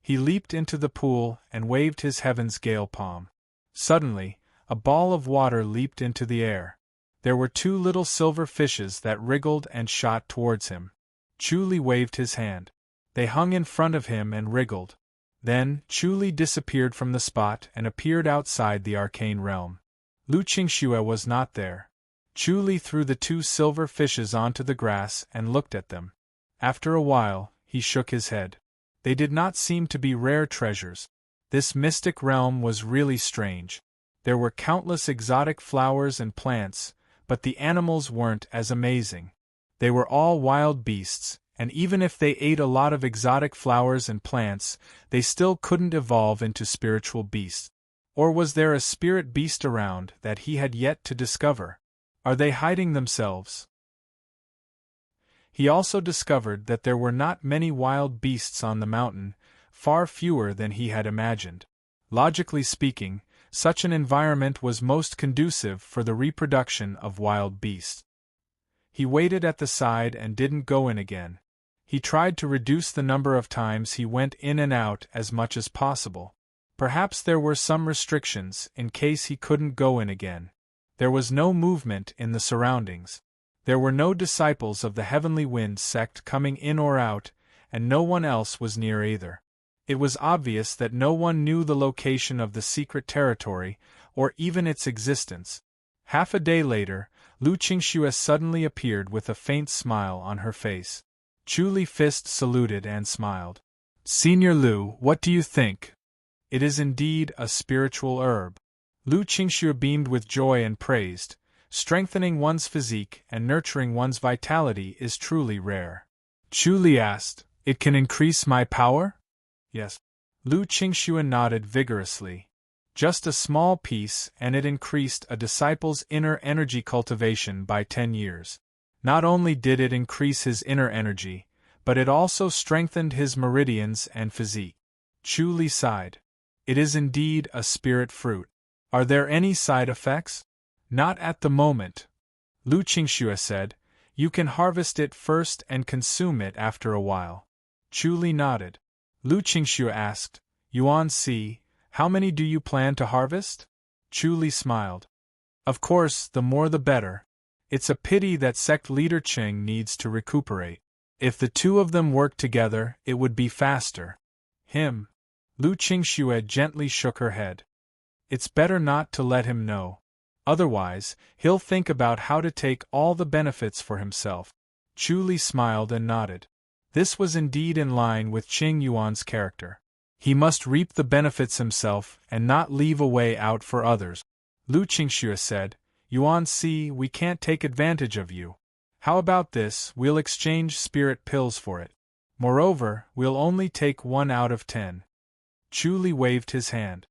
He leaped into the pool and waved his heaven's gale palm. Suddenly, a ball of water leaped into the air. There were 2 little silver fishes that wriggled and shot towards him. Chu Li waved his hand. They hung in front of him and wriggled. Then, Chu Li disappeared from the spot and appeared outside the arcane realm. Lu Qingxue was not there. Chu Li threw the 2 silver fishes onto the grass and looked at them. After a while, he shook his head. They did not seem to be rare treasures. This mystic realm was really strange. There were countless exotic flowers and plants, but the animals weren't as amazing. They were all wild beasts, and even if they ate a lot of exotic flowers and plants, they still couldn't evolve into spiritual beasts. Or was there a spirit beast around that he had yet to discover? Are they hiding themselves? He also discovered that there were not many wild beasts on the mountain, far fewer than he had imagined. Logically speaking, such an environment was most conducive for the reproduction of wild beasts. He waited at the side and didn't go in again. He tried to reduce the number of times he went in and out as much as possible. Perhaps there were some restrictions in case he couldn't go in again. There was no movement in the surroundings. There were no disciples of the Heavenly Wind sect coming in or out, and no one else was near either. It was obvious that no one knew the location of the secret territory, or even its existence. Half a day later, Lu Qingxue suddenly appeared with a faint smile on her face. Chu Li Fist saluted and smiled. "Senior Lu, what do you think? It is indeed a spiritual herb." Lu Qingxue beamed with joy and praised, "Strengthening one's physique and nurturing one's vitality is truly rare." Chu Li asked, "It can increase my power?" "Yes." Lu Qingxue nodded vigorously. "Just a small piece and it increased a disciple's inner energy cultivation by 10 years. Not only did it increase his inner energy, but it also strengthened his meridians and physique." Chu Li sighed. "It is indeed a spirit fruit. Are there any side effects?" "Not at the moment," Lu Qingxue said. "You can harvest it first and consume it after a while." Chu Li nodded. Lu Qingxue asked, "Yuan Si, how many do you plan to harvest?" Chu Li smiled. "Of course, the more the better. It's a pity that sect leader Qing needs to recuperate. If the 2 of them worked together, it would be faster." Him. Lu Qingxue gently shook her head. It's better not to let him know. Otherwise, he'll think about how to take all the benefits for himself. Chu Li smiled and nodded. This was indeed in line with Qing Yuan's character. He must reap the benefits himself and not leave a way out for others. Lu Qingxue said, Yuan, see, we can't take advantage of you. How about this, we'll exchange spirit pills for it. Moreover, we'll only take 1 out of 10. Chu Li waved his hand.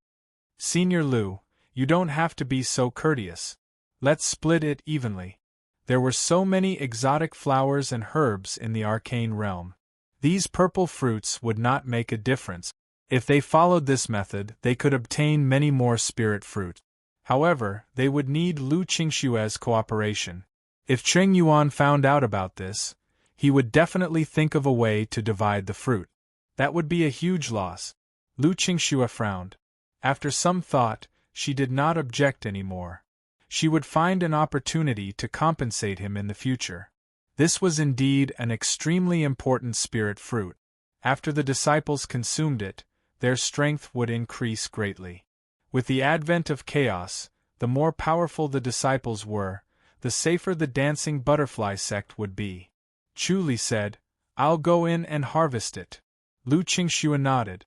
Senior Lu, you don't have to be so courteous. Let's split it evenly. There were so many exotic flowers and herbs in the arcane realm. These purple fruits would not make a difference. If they followed this method, they could obtain many more spirit fruit. However, they would need Lu Qingxue's cooperation. If Qing Yuan found out about this, he would definitely think of a way to divide the fruit. That would be a huge loss. Lu Qingxue frowned. After some thought, she did not object anymore. She would find an opportunity to compensate him in the future. This was indeed an extremely important spirit fruit. After the disciples consumed it, their strength would increase greatly. With the advent of chaos, the more powerful the disciples were, the safer the dancing butterfly sect would be. Chu Li said, I'll go in and harvest it. Lu Qingxue nodded.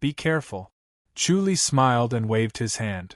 Be careful. Chu Li smiled and waved his hand.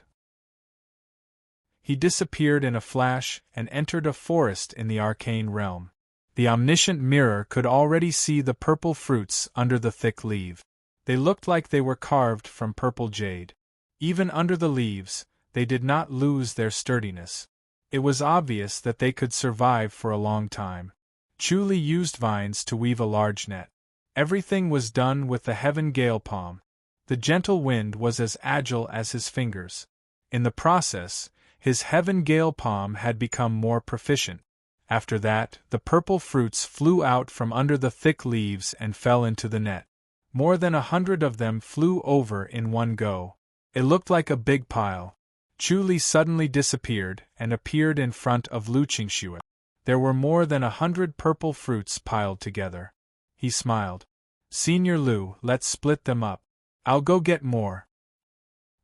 He disappeared in a flash and entered a forest in the arcane realm. The omniscient mirror could already see the purple fruits under the thick leaf. They looked like they were carved from purple jade. Even under the leaves, they did not lose their sturdiness. It was obvious that they could survive for a long time. Chu Li used vines to weave a large net. Everything was done with the heaven gale palm. The gentle wind was as agile as his fingers. In the process, his heaven gale palm had become more proficient. After that, the purple fruits flew out from under the thick leaves and fell into the net. More than 100 of them flew over in one go. It looked like a big pile. Chu Li suddenly disappeared and appeared in front of Lu Qingxue. There were more than 100 purple fruits piled together. He smiled. Senior Lu, let's split them up. I'll go get more.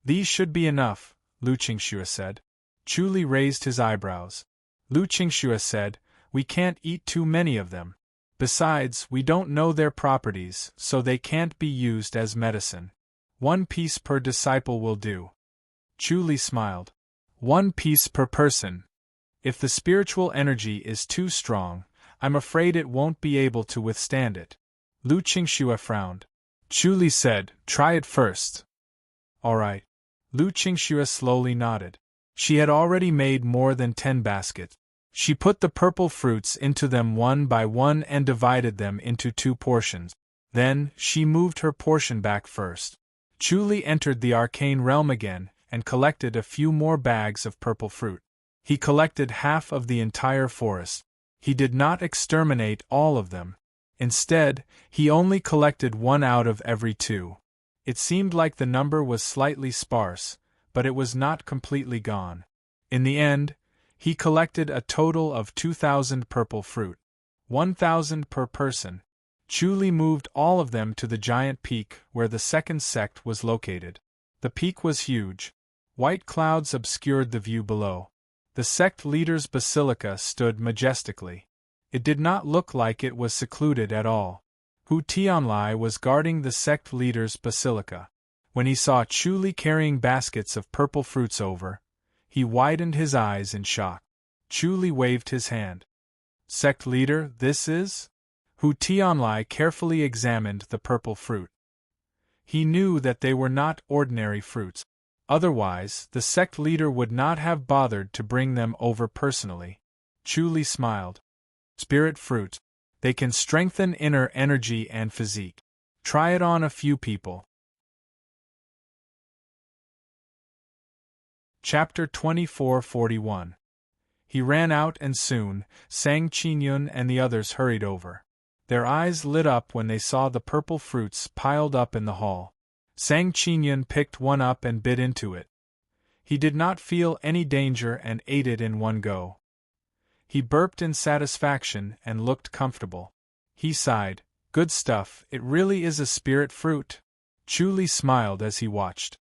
These should be enough, Lu Qingxue said. Chu Li raised his eyebrows. Lu Qingxue said, we can't eat too many of them. Besides, we don't know their properties, so they can't be used as medicine. 1 piece per disciple will do. Chu Li smiled. 1 piece per person. If the spiritual energy is too strong, I'm afraid it won't be able to withstand it. Lu Qingxue frowned. Chu Li said, try it first. All right. Lu Qingxue slowly nodded. She had already made more than 10 baskets. She put the purple fruits into them one by one and divided them into 2 portions. Then, she moved her portion back first. Chu Li entered the arcane realm again and collected a few more bags of purple fruit. He collected half of the entire forest. He did not exterminate all of them. Instead, he only collected 1 out of every 2. It seemed like the number was slightly sparse, but it was not completely gone. In the end, he collected a total of 2,000 purple fruit. 1,000 per person. Chu Li moved all of them to the giant peak where the second sect was located. The peak was huge. White clouds obscured the view below. The sect leader's basilica stood majestically. It did not look like it was secluded at all. Hu Tianlai was guarding the sect leader's basilica. When he saw Chu Li carrying baskets of purple fruits over, he widened his eyes in shock. Chu Li waved his hand. Sect leader, this is? Hu Tianlai carefully examined the purple fruit. He knew that they were not ordinary fruits. Otherwise, the sect leader would not have bothered to bring them over personally. Chu Li smiled. Spirit fruit. They can strengthen inner energy and physique. Try it on a few people. Chapter 2441. He ran out and soon, Sang Qingyun and the others hurried over. Their eyes lit up when they saw the purple fruits piled up in the hall. Sang Qingyun picked one up and bit into it. He did not feel any danger and ate it in one go. He burped in satisfaction and looked comfortable. He sighed, good stuff, it really is a spirit fruit. Chu Li smiled as he watched.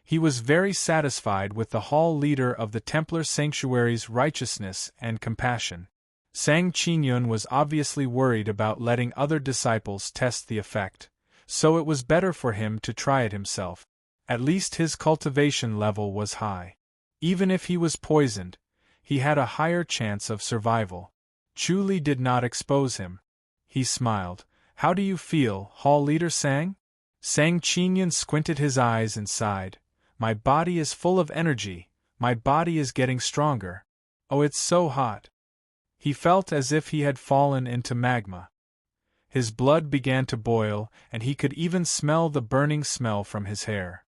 He was very satisfied with the hall leader of the Templar Sanctuary's righteousness and compassion. Sang Qingyun was obviously worried about letting other disciples test the effect, so it was better for him to try it himself. At least his cultivation level was high. Even if he was poisoned, he had a higher chance of survival. Chu Li did not expose him. He smiled. How do you feel, hall leader Sang? Sang Qingyun squinted his eyes and sighed. My body is full of energy, my body is getting stronger. Oh, it's so hot. He felt as if he had fallen into magma. His blood began to boil, and he could even smell the burning smell from his hair.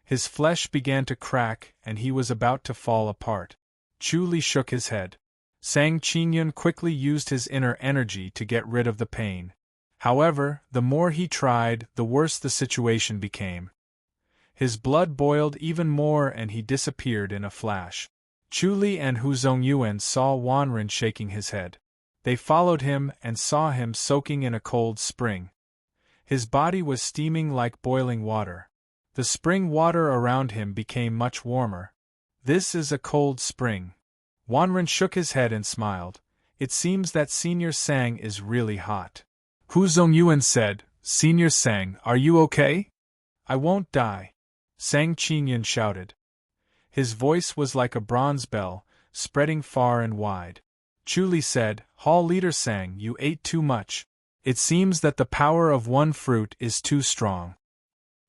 His flesh began to crack, and he was about to fall apart. Chu Li shook his head. Sang Qingyun quickly used his inner energy to get rid of the pain. However, the more he tried, the worse the situation became. His blood boiled even more and he disappeared in a flash. Chu Li and Hu Zongyuan saw Wanren shaking his head. They followed him and saw him soaking in a cold spring. His body was steaming like boiling water. The spring water around him became much warmer. This is a cold spring. Wanren shook his head and smiled. It seems that Senior Sang is really hot. Hu Zongyuan said, Senior Sang, are you okay? I won't die. Sang Qingyun shouted. His voice was like a bronze bell, spreading far and wide. Chu Li said, Hall leader Sang, you ate too much. It seems that the power of one fruit is too strong.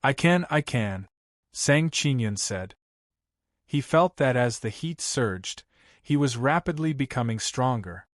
I can. Sang Qingyun said. He felt that as the heat surged, he was rapidly becoming stronger.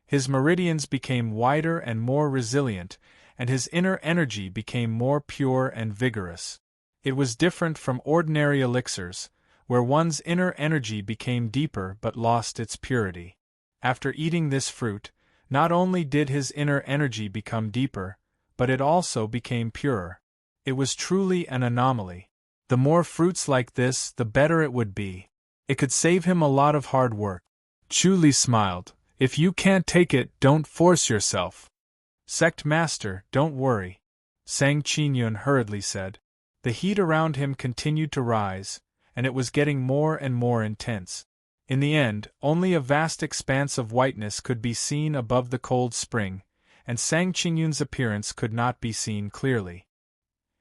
His meridians became wider and more resilient, and his inner energy became more pure and vigorous. It was different from ordinary elixirs, where one's inner energy became deeper but lost its purity. After eating this fruit, not only did his inner energy become deeper, but it also became purer. It was truly an anomaly. The more fruits like this, the better it would be. It could save him a lot of hard work. Chu Li smiled. If you can't take it, don't force yourself. Sect Master, don't worry. Sang Qingyun hurriedly said. The heat around him continued to rise, and it was getting more and more intense. In the end, only a vast expanse of whiteness could be seen above the cold spring, and Sang Qingyun's appearance could not be seen clearly.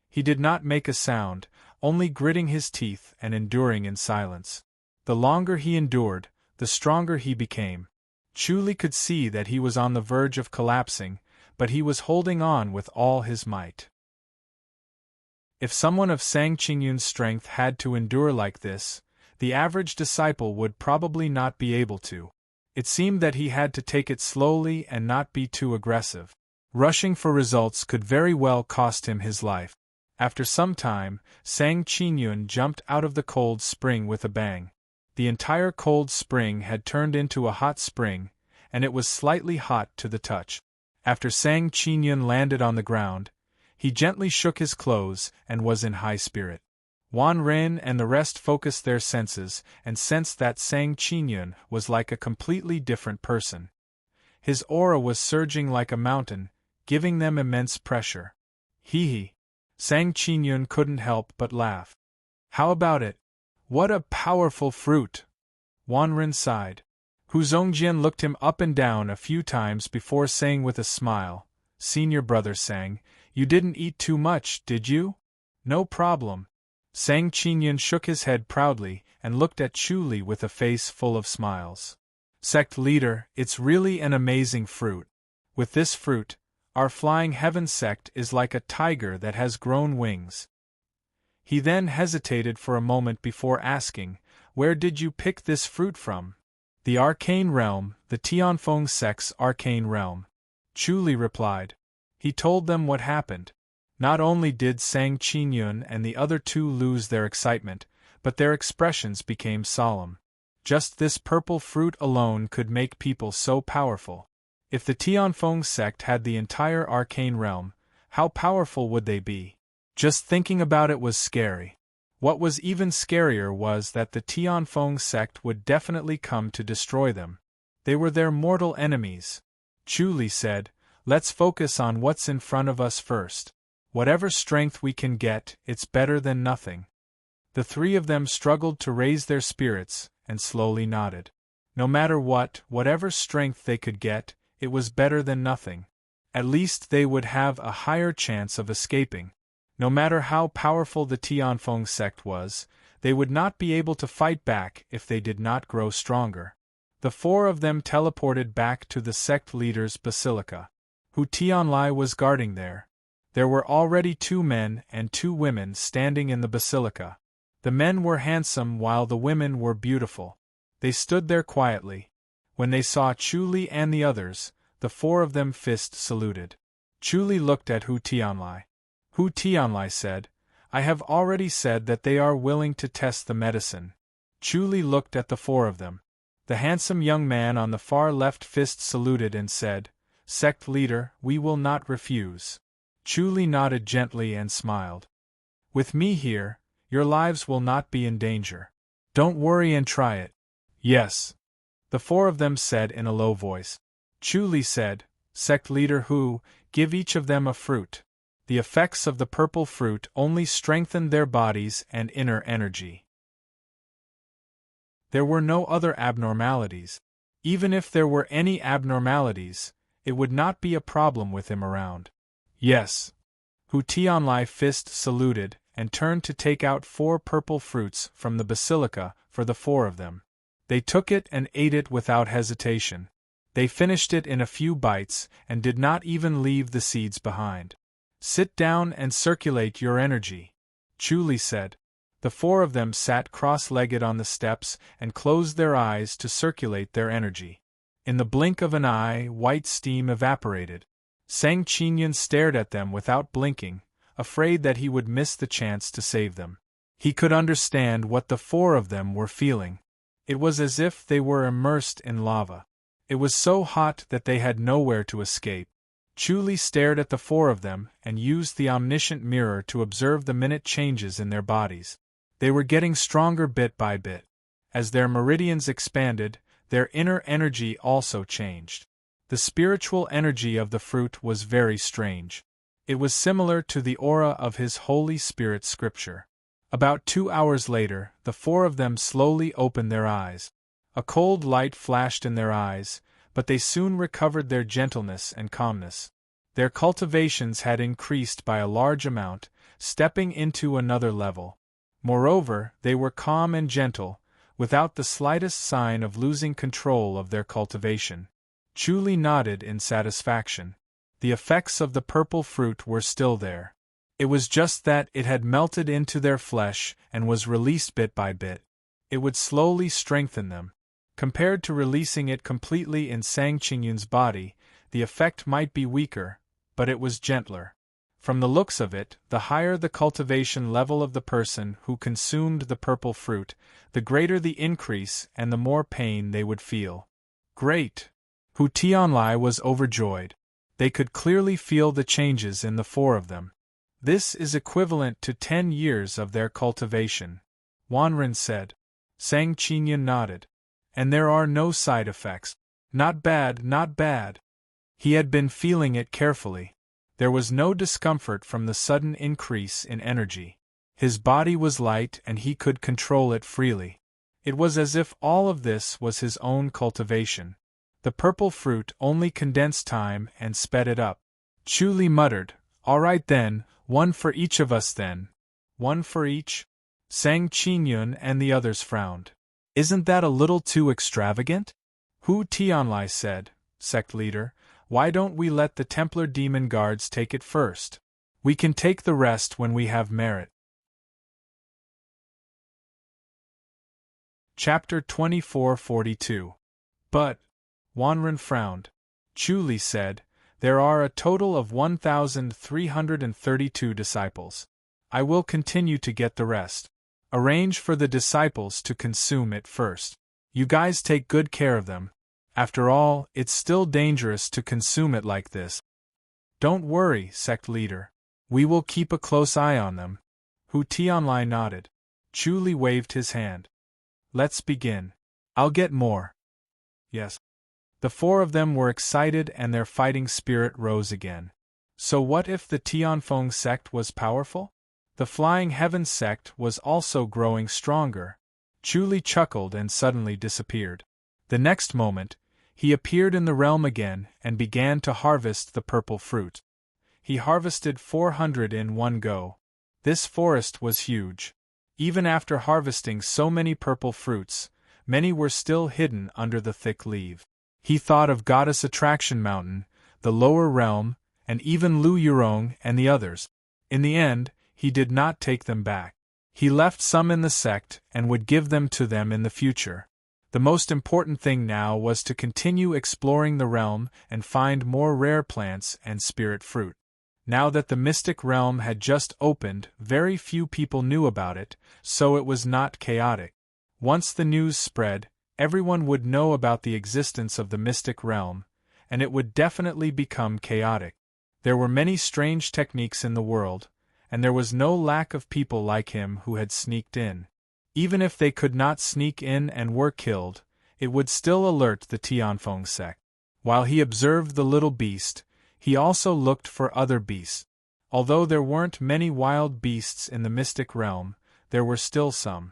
He did not make a sound, only gritting his teeth and enduring in silence. The longer he endured, the stronger he became. Chu Li could see that he was on the verge of collapsing, but he was holding on with all his might. If someone of Sang Qingyun's strength had to endure like this, the average disciple would probably not be able to. It seemed that he had to take it slowly and not be too aggressive. Rushing for results could very well cost him his life. After some time, Sang Qingyun jumped out of the cold spring with a bang. The entire cold spring had turned into a hot spring, and it was slightly hot to the touch. After Sang Qingyun landed on the ground, he gently shook his clothes and was in high spirit. Wanren and the rest focused their senses and sensed that Sang Qingyun was like a completely different person. His aura was surging like a mountain, giving them immense pressure. Hee. Sang Qingyun couldn't help but laugh. How about it? What a powerful fruit! Wanren sighed. Hu Zongjian looked him up and down a few times before saying with a smile, Senior brother Sang, you didn't eat too much, did you? No problem. Sang Qingyun shook his head proudly and looked at Chu Li with a face full of smiles. Sect leader, it's really an amazing fruit. With this fruit, our Flying Heaven sect is like a tiger that has grown wings. He then hesitated for a moment before asking, Where did you pick this fruit from? The Arcane Realm, the Tianfeng sect's Arcane Realm. Chu Li replied. He told them what happened. Not only did Sang Qingyun and the other two lose their excitement, but their expressions became solemn. Just this purple fruit alone could make people so powerful. If the Tianfeng sect had the entire Arcane Realm, how powerful would they be? Just thinking about it was scary. What was even scarier was that the Tianfeng sect would definitely come to destroy them. They were their mortal enemies. Chu Li said, Let's focus on what's in front of us first. Whatever strength we can get, it's better than nothing. The three of them struggled to raise their spirits, and slowly nodded. No matter whatever strength they could get, it was better than nothing. At least they would have a higher chance of escaping. No matter how powerful the Tianfeng sect was, they would not be able to fight back if they did not grow stronger. The four of them teleported back to the sect leader's basilica. Hu Tianlai was guarding there. There were already 2 men and 2 women standing in the basilica. The men were handsome while the women were beautiful. They stood there quietly. When they saw Chu Li and the others, the 4 of them fist saluted. Chu Li looked at Hu Tianlai. Hu Tianlai said, "I have already said that they are willing to test the medicine." Chu Li looked at the 4 of them. The handsome young man on the far left fist saluted and said, "Sect leader, we will not refuse." Chu Li nodded gently and smiled. "With me here, your lives will not be in danger. Don't worry and try it." "Yes," the 4 of them said in a low voice. Chu Li said, "Sect leader Hu, give each of them a fruit." The effects of the purple fruit only strengthened their bodies and inner energy. There were no other abnormalities. Even if there were any abnormalities, it would not be a problem with him around. "Yes." Hu Tianlai fist saluted and turned to take out 4 purple fruits from the basilica for the 4 of them. They took it and ate it without hesitation. They finished it in a few bites and did not even leave the seeds behind. "Sit down and circulate your energy," Chu Li said. The 4 of them sat cross-legged on the steps and closed their eyes to circulate their energy. In the blink of an eye, white steam evaporated. Sang Qingyun stared at them without blinking, afraid that he would miss the chance to save them. He could understand what the 4 of them were feeling. It was as if they were immersed in lava. It was so hot that they had nowhere to escape. Chu Li stared at the 4 of them and used the omniscient mirror to observe the minute changes in their bodies. They were getting stronger bit by bit. As their meridians expanded, their inner energy also changed. The spiritual energy of the fruit was very strange. It was similar to the aura of his Holy Spirit scripture. About 2 hours later, the 4 of them slowly opened their eyes. A cold light flashed in their eyes, but they soon recovered their gentleness and calmness. Their cultivations had increased by a large amount, stepping into another level. Moreover, they were calm and gentle, without the slightest sign of losing control of their cultivation. Chu Li nodded in satisfaction. The effects of the purple fruit were still there. It was just that it had melted into their flesh and was released bit by bit. It would slowly strengthen them. Compared to releasing it completely in Sang Qingyun's body, the effect might be weaker, but it was gentler. From the looks of it, the higher the cultivation level of the person who consumed the purple fruit, the greater the increase and the more pain they would feel. Great! Hu Tianlai was overjoyed. They could clearly feel the changes in the 4 of them. This is equivalent to 10 years of their cultivation, Wanren said. Sang Qingyun nodded. And there are no side effects. Not bad, not bad. He had been feeling it carefully. There was no discomfort from the sudden increase in energy. His body was light and he could control it freely. It was as if all of this was his own cultivation. The purple fruit only condensed time and sped it up. Chu Li muttered, "All right then, 1 for each of us then." "1 for each?" Sang Qingyun and the others frowned. "Isn't that a little too extravagant?" Hu Tianlai said, "Sect leader, why don't we let the Templar demon guards take it first? We can take the rest when we have merit." Chapter 2442. But, Wanren frowned. Chu Li said, "There are a total of 1,332 disciples. I will continue to get the rest. Arrange for the disciples to consume it first. You guys take good care of them. After all, it's still dangerous to consume it like this." "Don't worry, sect leader. We will keep a close eye on them." Hu Tianlai nodded. Chu Li waved his hand. "Let's begin. I'll get more." "Yes." The 4 of them were excited and their fighting spirit rose again. So what if the Tianfeng sect was powerful? The Flying Heaven sect was also growing stronger. Chu Li chuckled and suddenly disappeared. The next moment, he appeared in the realm again and began to harvest the purple fruit. He harvested 400 in one go. This forest was huge. Even after harvesting so many purple fruits, many were still hidden under the thick leaf. He thought of Goddess Attraction Mountain, the lower realm, and even Lu Yurong and the others. In the end, he did not take them back. He left some in the sect and would give them to them in the future. The most important thing now was to continue exploring the realm and find more rare plants and spirit fruit. Now that the mystic realm had just opened, very few people knew about it, so it was not chaotic. Once the news spread, everyone would know about the existence of the mystic realm, and it would definitely become chaotic. There were many strange techniques in the world, and there was no lack of people like him who had sneaked in. Even if they could not sneak in and were killed, it would still alert the Tianfeng sect. While he observed the little beast, he also looked for other beasts. Although there weren't many wild beasts in the mystic realm, there were still some.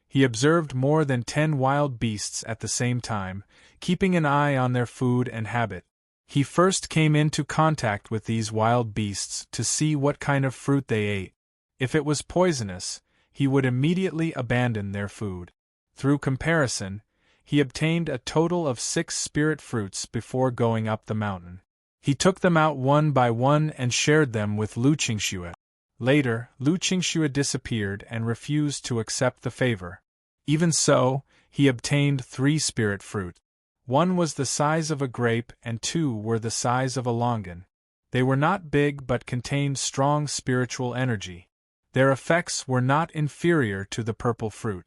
He observed more than 10 wild beasts at the same time, keeping an eye on their food and habit. He first came into contact with these wild beasts to see what kind of fruit they ate. If it was poisonous, he would immediately abandon their food. Through comparison, he obtained a total of 6 spirit fruits before going up the mountain. He took them out one by one and shared them with Lu Qingxue. Later, Lu Qingxue disappeared and refused to accept the favor. Even so, he obtained 3 spirit fruit. 1 was the size of a grape and 2 were the size of a longan. They were not big but contained strong spiritual energy. Their effects were not inferior to the purple fruit.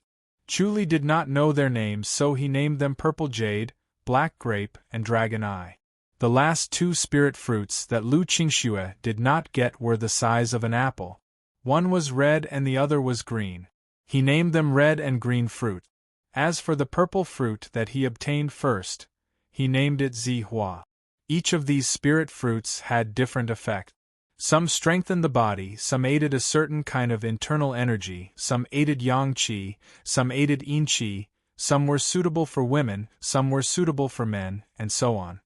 Chu Li did not know their names, so he named them Purple Jade, Black Grape, and Dragon Eye. The last 2 spirit fruits that Lu Qingxue did not get were the size of an apple. One was red and the other was green. He named them Red and Green Fruit. As for the purple fruit that he obtained first, he named it Zihua. Each of these spirit fruits had different effect. Some strengthened the body, some aided a certain kind of internal energy, some aided yang qi, some aided yin qi, some were suitable for women, some were suitable for men, and so on.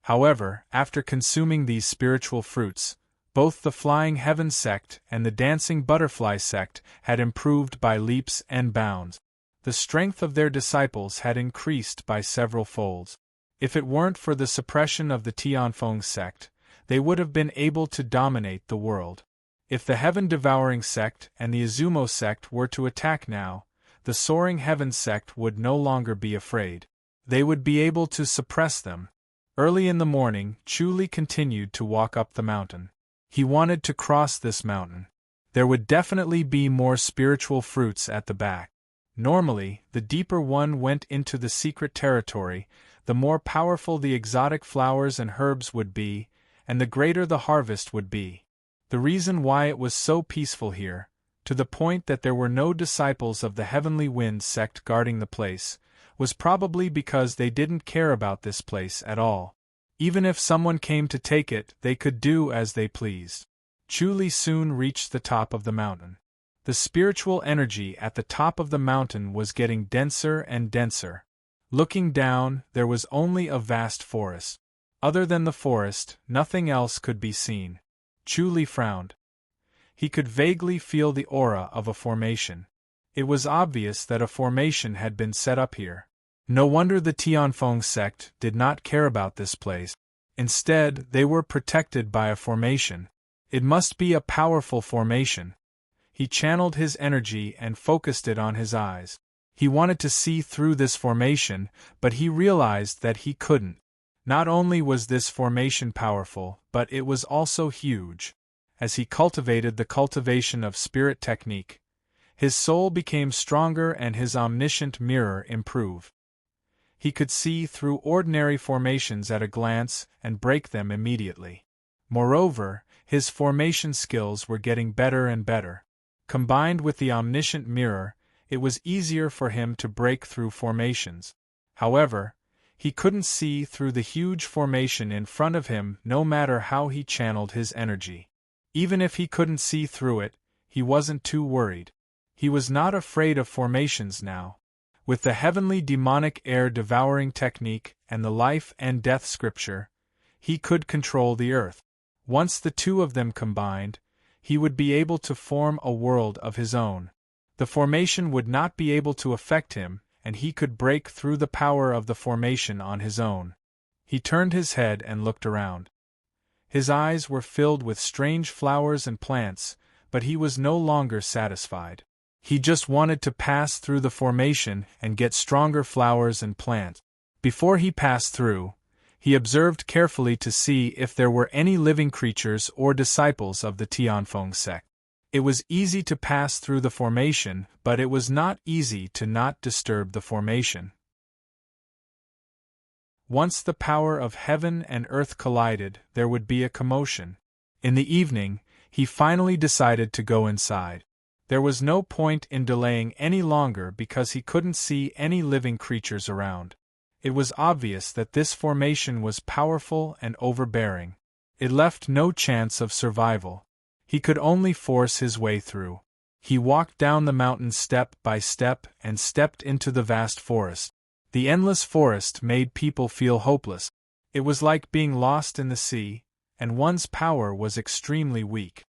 However, after consuming these spiritual fruits, both the Flying Heaven sect and the Dancing Butterfly sect had improved by leaps and bounds. The strength of their disciples had increased by several folds. If it weren't for the suppression of the Tianfeng sect, they would have been able to dominate the world. If the Heaven-devouring sect and the Izumo sect were to attack now, the Soaring Heaven sect would no longer be afraid. They would be able to suppress them. Early in the morning, Chu Li continued to walk up the mountain. He wanted to cross this mountain. There would definitely be more spiritual fruits at the back. Normally, the deeper one went into the secret territory, the more powerful the exotic flowers and herbs would be, and the greater the harvest would be. The reason why it was so peaceful here, to the point that there were no disciples of the Heavenly Wind sect guarding the place, was probably because they didn't care about this place at all. Even if someone came to take it, they could do as they pleased. Chu Li soon reached the top of the mountain. The spiritual energy at the top of the mountain was getting denser and denser. Looking down, there was only a vast forest. Other than the forest, nothing else could be seen. Chu Li frowned. He could vaguely feel the aura of a formation. It was obvious that a formation had been set up here. No wonder the Tianfeng sect did not care about this place. Instead, they were protected by a formation. It must be a powerful formation. He channeled his energy and focused it on his eyes. He wanted to see through this formation, but he realized that he couldn't. Not only was this formation powerful, but it was also huge. As he cultivated the cultivation of spirit technique, his soul became stronger and his omniscient mirror improved. He could see through ordinary formations at a glance and break them immediately. Moreover, his formation skills were getting better and better. Combined with the omniscient mirror, it was easier for him to break through formations. However, He couldn't see through the huge formation in front of him no matter how he channeled his energy. Even if he couldn't see through it, he wasn't too worried. He was not afraid of formations now. With the heavenly demonic air-devouring technique and the life and death scripture, he could control the earth. Once the two of them combined, he would be able to form a world of his own. The formation would not be able to affect him, and he could break through the power of the formation on his own. He turned his head and looked around. His eyes were filled with strange flowers and plants, but he was no longer satisfied. He just wanted to pass through the formation and get stronger flowers and plants. Before he passed through, he observed carefully to see if there were any living creatures or disciples of the Tianfeng sect. It was easy to pass through the formation, but it was not easy to not disturb the formation. Once the power of heaven and earth collided, there would be a commotion. In the evening, he finally decided to go inside. There was no point in delaying any longer because he couldn't see any living creatures around. It was obvious that this formation was powerful and overbearing. It left no chance of survival. He could only force his way through. He walked down the mountain step by step and stepped into the vast forest. The endless forest made people feel hopeless. It was like being lost in the sea, and one's power was extremely weak.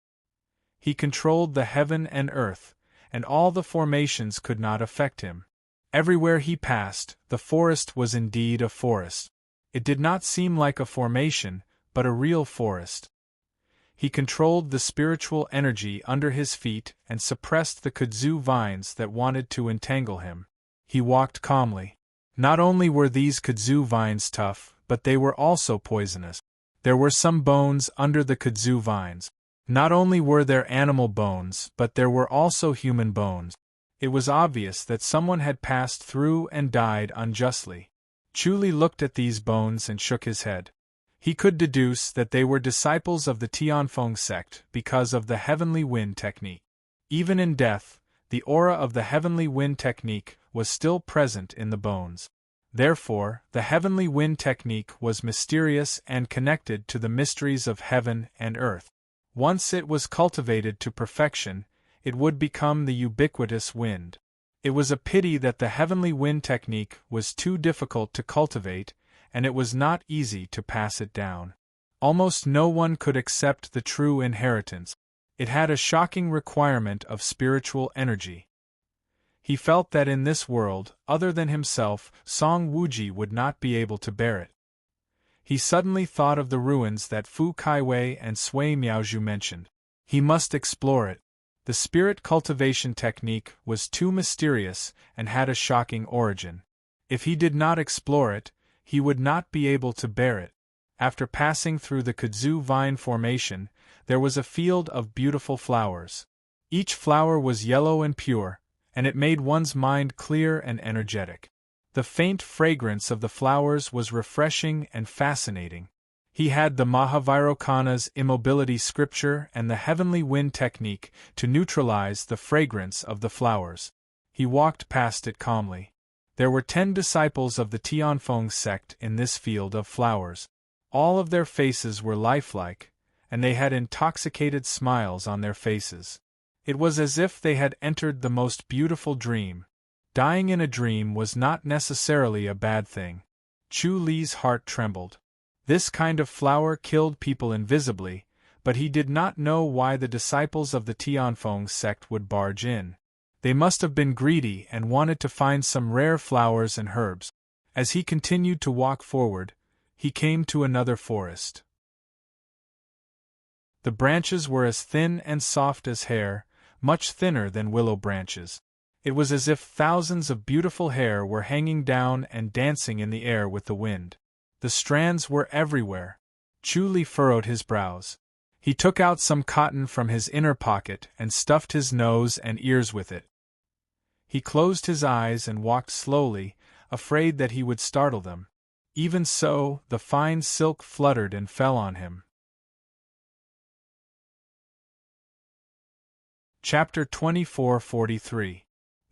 He controlled the heaven and earth, and all the formations could not affect him. Everywhere he passed, the forest was indeed a forest. It did not seem like a formation, but a real forest. He controlled the spiritual energy under his feet and suppressed the kudzu vines that wanted to entangle him. He walked calmly. Not only were these kudzu vines tough, but they were also poisonous. There were some bones under the kudzu vines. Not only were there animal bones, but there were also human bones. It was obvious that someone had passed through and died unjustly. Chuli looked at these bones and shook his head. He could deduce that they were disciples of the Tianfeng sect because of the heavenly wind technique. Even in death, the aura of the heavenly wind technique was still present in the bones. Therefore, the heavenly wind technique was mysterious and connected to the mysteries of heaven and earth. Once it was cultivated to perfection, it would become the ubiquitous wind. It was a pity that the heavenly wind technique was too difficult to cultivate, and it was not easy to pass it down. Almost no one could accept the true inheritance. It had a shocking requirement of spiritual energy. He felt that in this world, other than himself, Song Wuji would not be able to bear it. He suddenly thought of the ruins that Fu Kaiwei and Sui Miaozhu mentioned. He must explore it. The spirit cultivation technique was too mysterious and had a shocking origin. If he did not explore it, he would not be able to bear it. After passing through the kudzu vine formation, there was a field of beautiful flowers. Each flower was yellow and pure, and it made one's mind clear and energetic. The faint fragrance of the flowers was refreshing and fascinating. He had the Mahavairokkana's immobility scripture and the heavenly wind technique to neutralize the fragrance of the flowers. He walked past it calmly. There were 10 disciples of the Tianfeng sect in this field of flowers. All of their faces were lifelike, and they had intoxicated smiles on their faces. It was as if they had entered the most beautiful dream. Dying in a dream was not necessarily a bad thing. Chu Li's heart trembled. This kind of flower killed people invisibly, but he did not know why the disciples of the Tianfeng sect would barge in. They must have been greedy and wanted to find some rare flowers and herbs. As he continued to walk forward, he came to another forest. The branches were as thin and soft as hair, much thinner than willow branches. It was as if thousands of beautiful hair were hanging down and dancing in the air with the wind. The strands were everywhere. Chu Li furrowed his brows. He took out some cotton from his inner pocket and stuffed his nose and ears with it. He closed his eyes and walked slowly, afraid that he would startle them. Even so, the fine silk fluttered and fell on him. Chapter 24:43.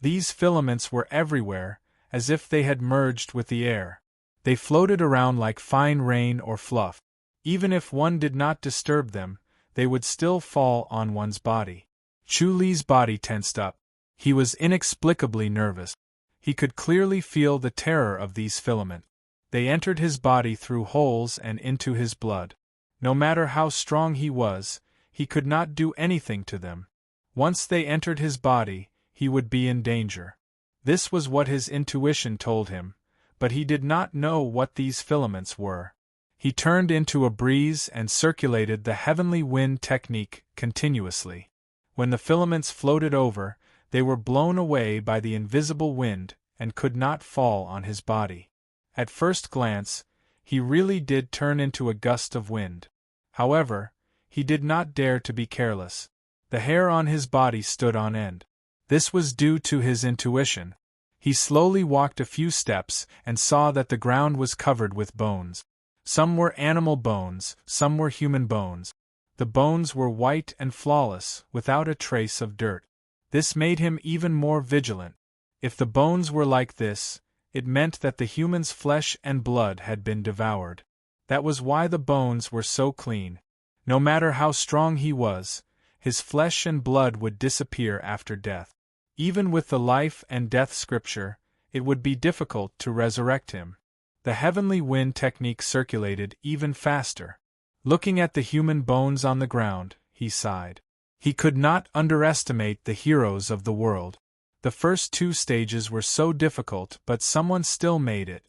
These filaments were everywhere, as if they had merged with the air. They floated around like fine rain or fluff. Even if one did not disturb them, they would still fall on one's body. Chu Li's body tensed up. He was inexplicably nervous. He could clearly feel the terror of these filaments. They entered his body through holes and into his blood. No matter how strong he was, he could not do anything to them. Once they entered his body, he would be in danger. This was what his intuition told him, but he did not know what these filaments were. He turned into a breeze and circulated the heavenly wind technique continuously. When the filaments floated over, they were blown away by the invisible wind and could not fall on his body. At first glance, he really did turn into a gust of wind. However, he did not dare to be careless. The hair on his body stood on end. This was due to his intuition. He slowly walked a few steps and saw that the ground was covered with bones. Some were animal bones, some were human bones. The bones were white and flawless, without a trace of dirt. This made him even more vigilant. If the bones were like this, it meant that the human's flesh and blood had been devoured. That was why the bones were so clean. No matter how strong he was, his flesh and blood would disappear after death. Even with the life and death scripture, it would be difficult to resurrect him. The heavenly wind technique circulated even faster. Looking at the human bones on the ground, he sighed. He could not underestimate the heroes of the world. The first 2 stages were so difficult, but someone still made it.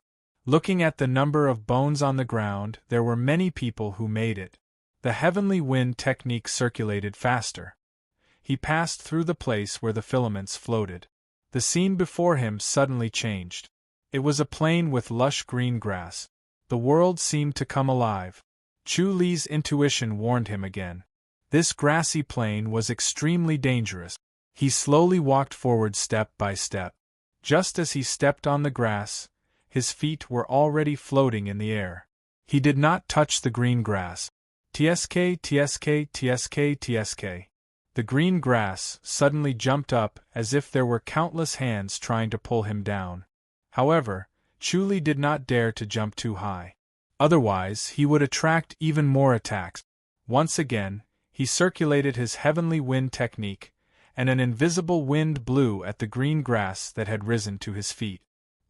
Looking at the number of bones on the ground, there were many people who made it. The heavenly wind technique circulated faster. He passed through the place where the filaments floated. The scene before him suddenly changed. It was a plain with lush green grass. The world seemed to come alive. Chu Li's intuition warned him again. This grassy plain was extremely dangerous. He slowly walked forward step by step. Just as he stepped on the grass, his feet were already floating in the air. He did not touch the green grass. Tsk, tsk, tsk, tsk. The green grass suddenly jumped up as if there were countless hands trying to pull him down. However, Chu Li did not dare to jump too high. Otherwise, he would attract even more attacks. Once again, he circulated his heavenly wind technique, and an invisible wind blew at the green grass that had risen to his feet.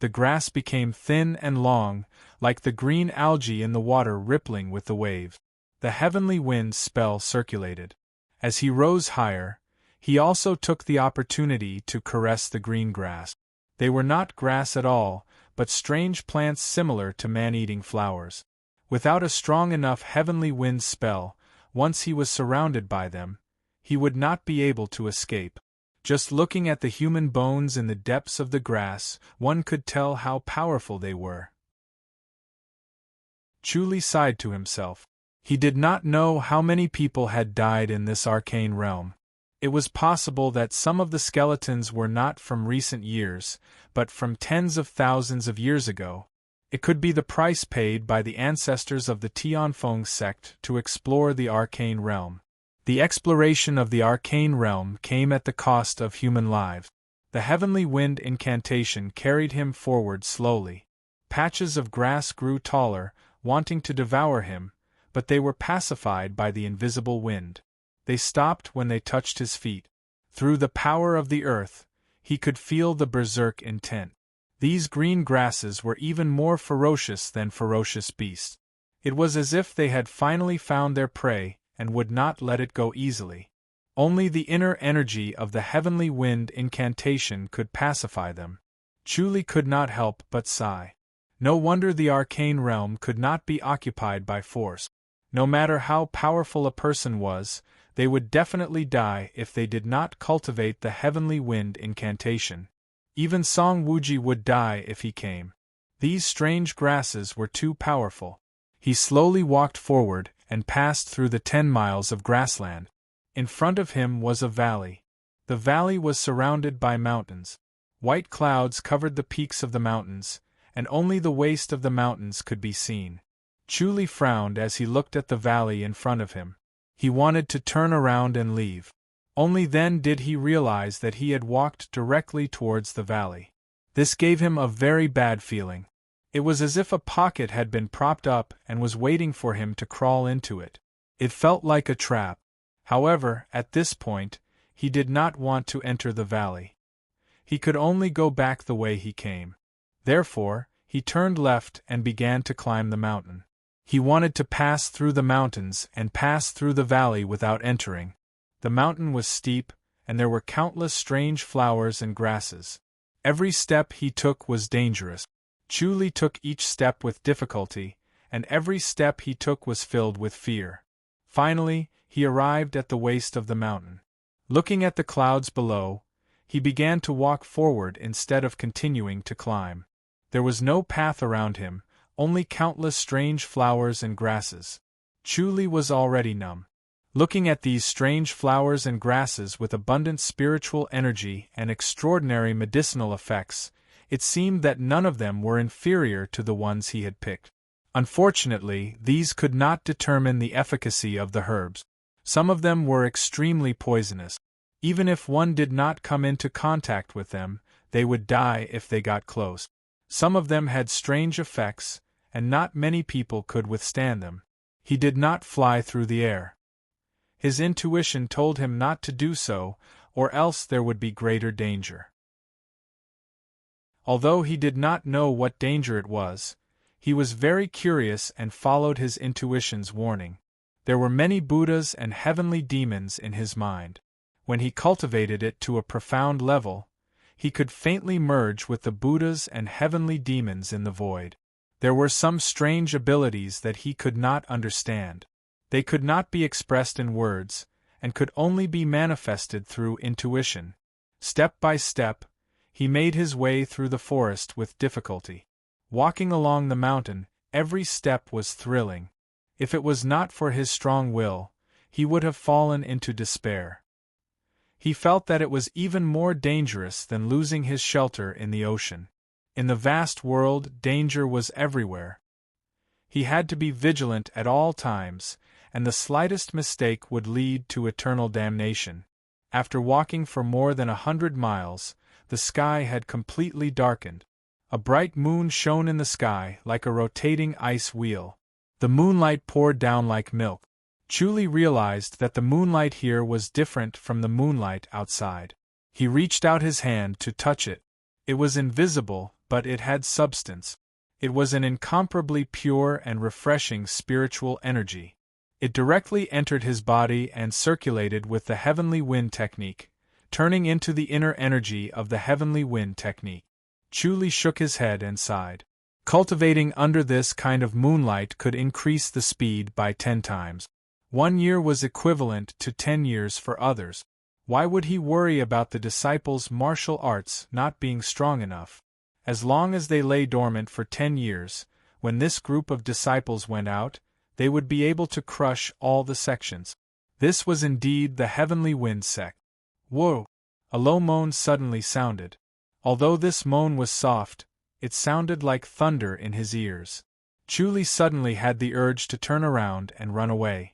The grass became thin and long, like the green algae in the water rippling with the waves. The heavenly wind spell circulated. As he rose higher, he also took the opportunity to caress the green grass. They were not grass at all, but strange plants similar to man-eating flowers. Without a strong enough heavenly wind spell, once he was surrounded by them, he would not be able to escape. Just looking at the human bones in the depths of the grass, one could tell how powerful they were. Chu Li sighed to himself. He did not know how many people had died in this arcane realm. It was possible that some of the skeletons were not from recent years, but from tens of thousands of years ago. It could be the price paid by the ancestors of the Tianfeng sect to explore the arcane realm. The exploration of the arcane realm came at the cost of human lives. The heavenly wind incantation carried him forward slowly. Patches of grass grew taller, wanting to devour him, but they were pacified by the invisible wind. They stopped when they touched his feet. Through the power of the earth, he could feel the berserk intent. These green grasses were even more ferocious than ferocious beasts. It was as if they had finally found their prey and would not let it go easily. Only the inner energy of the heavenly wind incantation could pacify them. Chu Li could not help but sigh. No wonder the arcane realm could not be occupied by force. No matter how powerful a person was, they would definitely die if they did not cultivate the heavenly wind incantation. Even Song Wuji would die if he came. These strange grasses were too powerful. He slowly walked forward and passed through the 10 miles of grassland. In front of him was a valley. The valley was surrounded by mountains. White clouds covered the peaks of the mountains, and only the waist of the mountains could be seen. Chu Li frowned as he looked at the valley in front of him. He wanted to turn around and leave. Only then did he realize that he had walked directly towards the valley. This gave him a very bad feeling. It was as if a pocket had been propped up and was waiting for him to crawl into it. It felt like a trap. However, at this point, he did not want to enter the valley. He could only go back the way he came. Therefore, he turned left and began to climb the mountain. He wanted to pass through the mountains and pass through the valley without entering. The mountain was steep, and there were countless strange flowers and grasses. Every step he took was dangerous. Chu took each step with difficulty, and every step he took was filled with fear. Finally, he arrived at the waist of the mountain. Looking at the clouds below, he began to walk forward instead of continuing to climb. There was no path around him, only countless strange flowers and grasses. Chu was already numb. Looking at these strange flowers and grasses with abundant spiritual energy and extraordinary medicinal effects, it seemed that none of them were inferior to the ones he had picked. Unfortunately, these could not determine the efficacy of the herbs. Some of them were extremely poisonous. Even if one did not come into contact with them, they would die if they got close. Some of them had strange effects, and not many people could withstand them. He did not fly through the air. His intuition told him not to do so, or else there would be greater danger. Although he did not know what danger it was, he was very curious and followed his intuition's warning. There were many Buddhas and heavenly demons in his mind. When he cultivated it to a profound level, he could faintly merge with the Buddhas and heavenly demons in the void. There were some strange abilities that he could not understand. They could not be expressed in words, and could only be manifested through intuition. Step by step, he made his way through the forest with difficulty. Walking along the mountain, every step was thrilling. If it was not for his strong will, he would have fallen into despair. He felt that it was even more dangerous than losing his shelter in the ocean. In the vast world, danger was everywhere. He had to be vigilant at all times, and the slightest mistake would lead to eternal damnation. After walking for more than 100 miles, the sky had completely darkened. A bright moon shone in the sky like a rotating ice wheel. The moonlight poured down like milk. Chu realized that the moonlight here was different from the moonlight outside. He reached out his hand to touch it. It was invisible, but it had substance. It was an incomparably pure and refreshing spiritual energy. It directly entered his body and circulated with the heavenly wind technique, turning into the inner energy of the heavenly wind technique. Chu shook his head and sighed. Cultivating under this kind of moonlight could increase the speed by 10 times. 1 year was equivalent to 10 years for others. Why would he worry about the disciples' martial arts not being strong enough? As long as they lay dormant for 10 years, when this group of disciples went out, they would be able to crush all the sections. This was indeed the heavenly wind sect. Whoa! A low moan suddenly sounded. Although this moan was soft, it sounded like thunder in his ears. Chu suddenly had the urge to turn around and run away.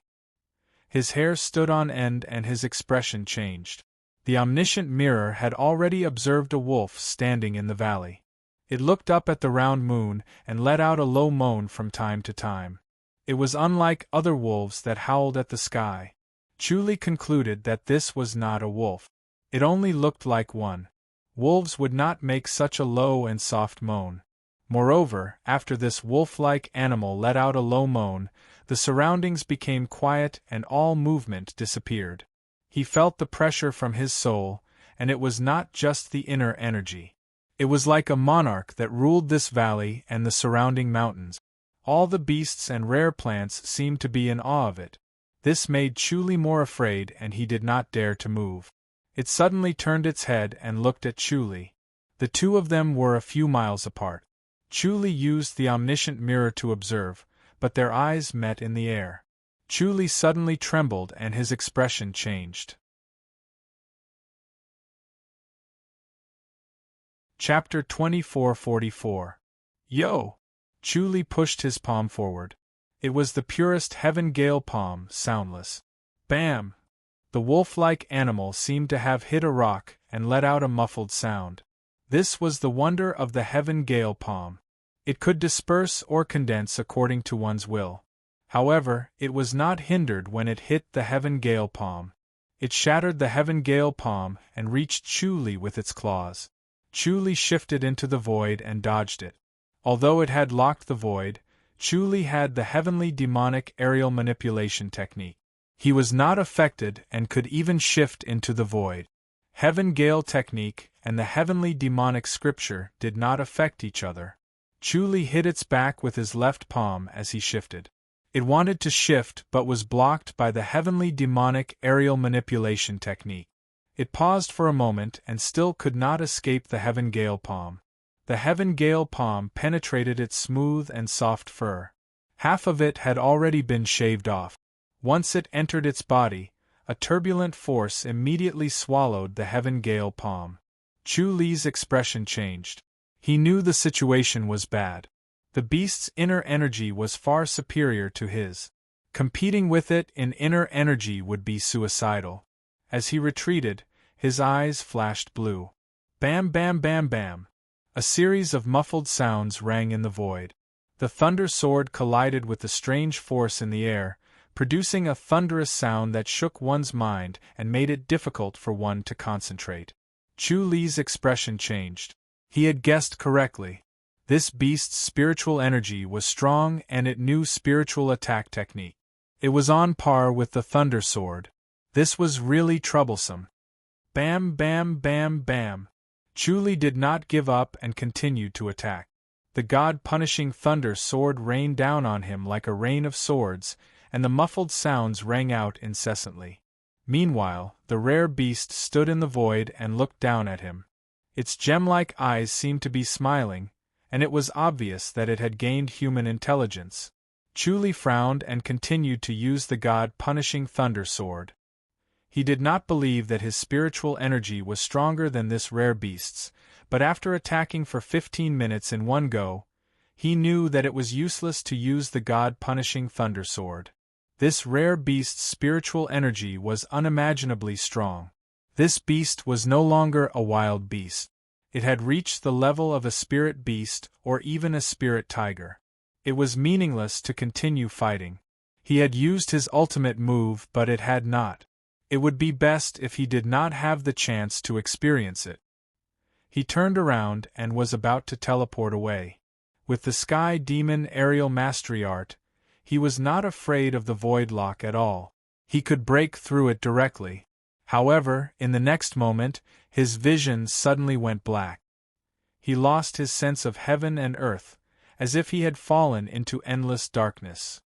His hair stood on end and his expression changed. The omniscient mirror had already observed a wolf standing in the valley. It looked up at the round moon and let out a low moan from time to time. It was unlike other wolves that howled at the sky. Chu concluded that this was not a wolf. It only looked like one. Wolves would not make such a low and soft moan. Moreover, after this wolf-like animal let out a low moan, the surroundings became quiet and all movement disappeared. He felt the pressure from his soul, and it was not just the inner energy. It was like a monarch that ruled this valley and the surrounding mountains. All the beasts and rare plants seemed to be in awe of it. This made Chu more afraid and he did not dare to move. It suddenly turned its head and looked at Chu. The two of them were a few miles apart. Chu used the omniscient mirror to observe, but their eyes met in the air. Chu suddenly trembled and his expression changed. Chapter 2444. Yo! Chu pushed his palm forward. It was the purest heaven gale palm, soundless. Bam! The wolf-like animal seemed to have hit a rock and let out a muffled sound. This was the wonder of the heaven gale palm. It could disperse or condense according to one's will. However, it was not hindered when it hit the heaven gale palm. It shattered the heaven gale palm and reached Chu Li with its claws. Chu Li shifted into the void and dodged it. Although it had locked the void, Chu Li had the heavenly demonic aerial manipulation technique. He was not affected and could even shift into the void. Heaven gale technique and the heavenly demonic scripture did not affect each other. Chu Li hit its back with his left palm as he shifted. It wanted to shift but was blocked by the heavenly demonic aerial manipulation technique. It paused for a moment and still could not escape the heaven gale palm. The heaven gale palm penetrated its smooth and soft fur. Half of it had already been shaved off. Once it entered its body, a turbulent force immediately swallowed the heaven gale palm. Chu Li's expression changed. He knew the situation was bad. The beast's inner energy was far superior to his. Competing with it in inner energy would be suicidal. As he retreated, his eyes flashed blue. Bam, bam, bam, bam. A series of muffled sounds rang in the void. The thunder sword collided with the strange force in the air, producing a thunderous sound that shook one's mind and made it difficult for one to concentrate. Chu Li's expression changed. He had guessed correctly. This beast's spiritual energy was strong and it knew spiritual attack technique. It was on par with the thunder sword. This was really troublesome. Bam, bam, bam, bam. Chu Li did not give up and continued to attack. The god-punishing thunder sword rained down on him like a rain of swords, and the muffled sounds rang out incessantly. Meanwhile, the rare beast stood in the void and looked down at him. Its gem-like eyes seemed to be smiling, and it was obvious that it had gained human intelligence. Chu Li frowned and continued to use the god-punishing thunder sword. He did not believe that his spiritual energy was stronger than this rare beast's, but after attacking for 15 minutes in one go, he knew that it was useless to use the god-punishing thunder sword. This rare beast's spiritual energy was unimaginably strong. This beast was no longer a wild beast. It had reached the level of a spirit beast or even a spirit tiger. It was meaningless to continue fighting. He had used his ultimate move, but it had not. It would be best if he did not have the chance to experience it. He turned around and was about to teleport away. With the Sky Demon aerial mastery art, he was not afraid of the void lock at all. He could break through it directly. However, in the next moment, his vision suddenly went black. He lost his sense of heaven and earth, as if he had fallen into endless darkness.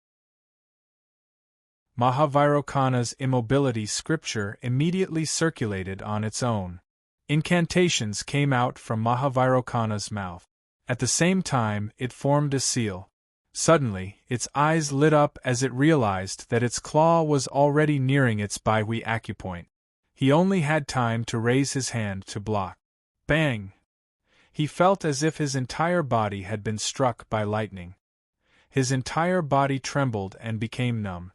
Mahavairocana's immobility scripture immediately circulated on its own. Incantations came out from Mahavairocana's mouth. At the same time, it formed a seal. Suddenly, its eyes lit up as it realized that its claw was already nearing its Baihui acupoint. He only had time to raise his hand to block. Bang! He felt as if his entire body had been struck by lightning. His entire body trembled and became numb.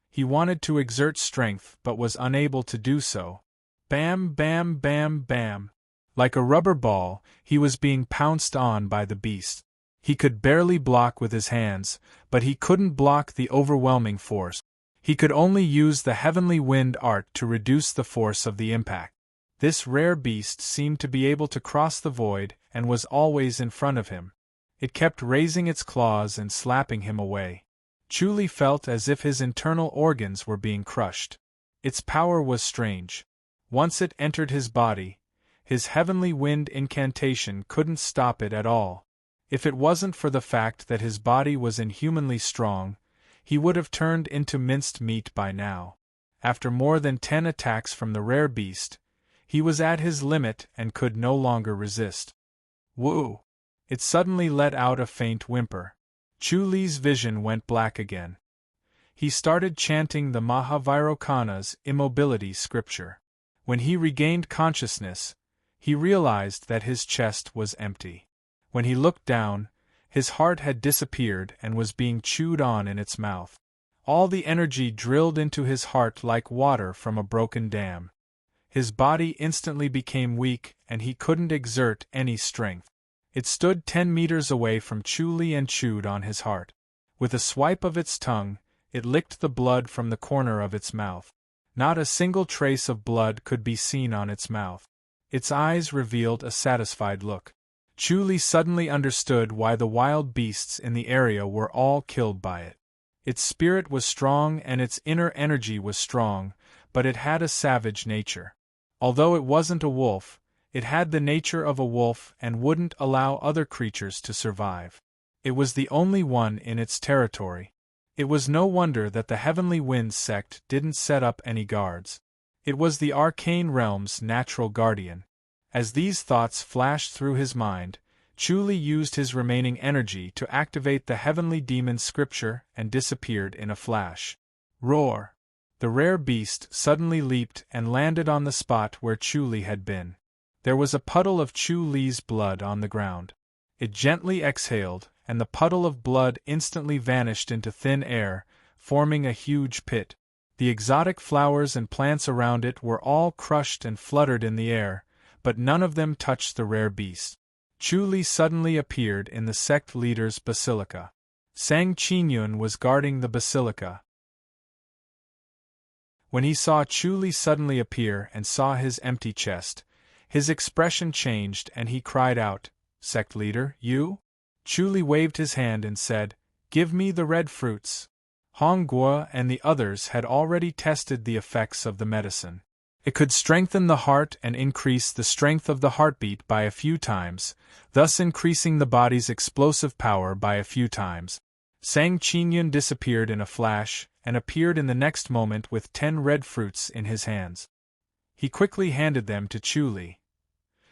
He wanted to exert strength but was unable to do so. Bam, bam, bam, bam. Like a rubber ball, he was being pounced on by the beast. He could barely block with his hands, but he couldn't block the overwhelming force. He could only use the heavenly wind art to reduce the force of the impact. This rare beast seemed to be able to cross the void and was always in front of him. It kept raising its claws and slapping him away. Chu Li felt as if his internal organs were being crushed. Its power was strange. Once it entered his body, his heavenly wind incantation couldn't stop it at all. If it wasn't for the fact that his body was inhumanly strong, he would have turned into minced meat by now. After more than 10 attacks from the rare beast, he was at his limit and could no longer resist. Woo! It suddenly let out a faint whimper. Chu Li's vision went black again. He started chanting the Mahavairocana's immobility scripture. When he regained consciousness, he realized that his chest was empty. When he looked down, his heart had disappeared and was being chewed on in its mouth. All the energy drilled into his heart like water from a broken dam. His body instantly became weak and he couldn't exert any strength. It stood 10 meters away from Chu Li and chewed on his heart. With a swipe of its tongue, it licked the blood from the corner of its mouth. Not a single trace of blood could be seen on its mouth. Its eyes revealed a satisfied look. Chu Li suddenly understood why the wild beasts in the area were all killed by it. Its spirit was strong and its inner energy was strong, but it had a savage nature. Although it wasn't a wolf, it had the nature of a wolf and wouldn't allow other creatures to survive. It was the only one in its territory. It was no wonder that the Heavenly Winds sect didn't set up any guards. It was the arcane realm's natural guardian. As these thoughts flashed through his mind, Chu Li used his remaining energy to activate the heavenly demon scripture and disappeared in a flash. Roar! The rare beast suddenly leaped and landed on the spot where Chu Li had been. There was a puddle of Chu Li's blood on the ground. It gently exhaled, and the puddle of blood instantly vanished into thin air, forming a huge pit. The exotic flowers and plants around it were all crushed and fluttered in the air, but none of them touched the rare beast. Chu Li suddenly appeared in the sect leader's basilica. Sang Qingyun was guarding the basilica. When he saw Chu Li suddenly appear and saw his empty chest, his expression changed and he cried out, "Sect leader, you?" Chu Li waved his hand and said, "Give me the red fruits." Hong Guo and the others had already tested the effects of the medicine. It could strengthen the heart and increase the strength of the heartbeat by a few times, thus increasing the body's explosive power by a few times. Sang Qingyun disappeared in a flash, and appeared in the next moment with 10 red fruits in his hands. He quickly handed them to Chu Li.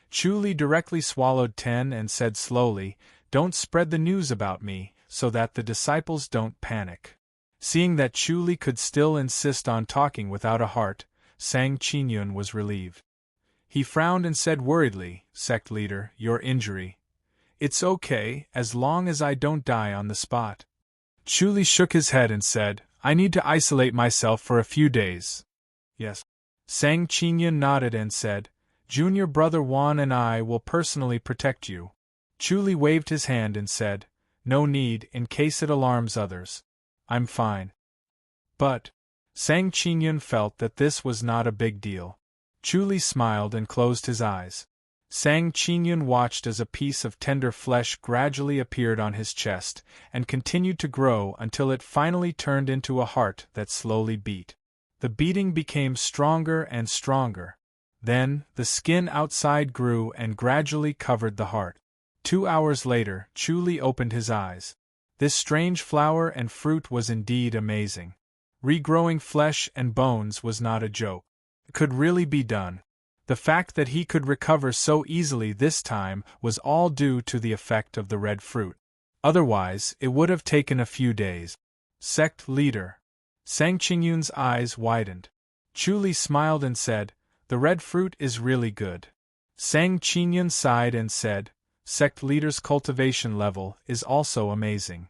Chu Li directly swallowed 10 and said slowly, "Don't spread the news about me, so that the disciples don't panic." Seeing that Chu Li could still insist on talking without a heart, Sang Qingyun was relieved. He frowned and said worriedly, "Sect leader, your injury. It's okay, as long as I don't die on the spot." Chu Li shook his head and said, "I need to isolate myself for a few days." "Yes." Sang Qingyun nodded and said, "Junior brother Wan and I will personally protect you." Chu Li waved his hand and said, "No need, in case it alarms others. I'm fine." But Sang Qingyun felt that this was not a big deal. Chu Li smiled and closed his eyes. Sang Qingyun watched as a piece of tender flesh gradually appeared on his chest, and continued to grow until it finally turned into a heart that slowly beat. The beating became stronger and stronger. Then, the skin outside grew and gradually covered the heart. 2 hours later, Chu Li opened his eyes. This strange flower and fruit was indeed amazing. Regrowing flesh and bones was not a joke. It could really be done. The fact that he could recover so easily this time was all due to the effect of the red fruit. Otherwise, it would have taken a few days. Sect leader. Sang Qingyun's eyes widened. Chu Li smiled and said, "The red fruit is really good." Sang Qingyun sighed and said, "Sect leader's cultivation level is also amazing.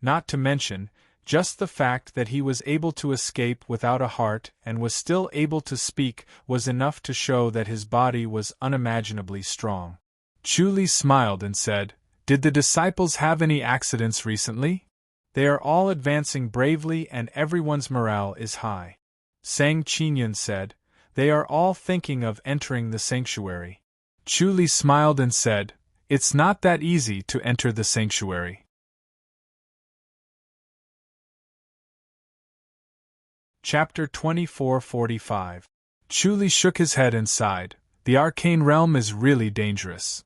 Not to mention, just the fact that he was able to escape without a heart and was still able to speak was enough to show that his body was unimaginably strong." Chu Li smiled and said, "Did the disciples have any accidents recently? They are all advancing bravely and everyone's morale is high." Sang Qingyun said, "They are all thinking of entering the sanctuary." Chu Li smiled and said, "It's not that easy to enter the sanctuary." Chapter 2445. Chu Li shook his head and sighed. The arcane realm is really dangerous.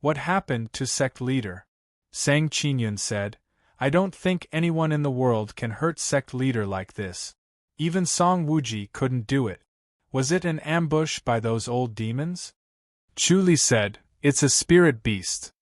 "What happened to sect leader?" Sang Qingyun said, "I don't think anyone in the world can hurt sect leader like this. Even Song Wuji couldn't do it. Was it an ambush by those old demons?" Chu Li said, "It's a spirit beast."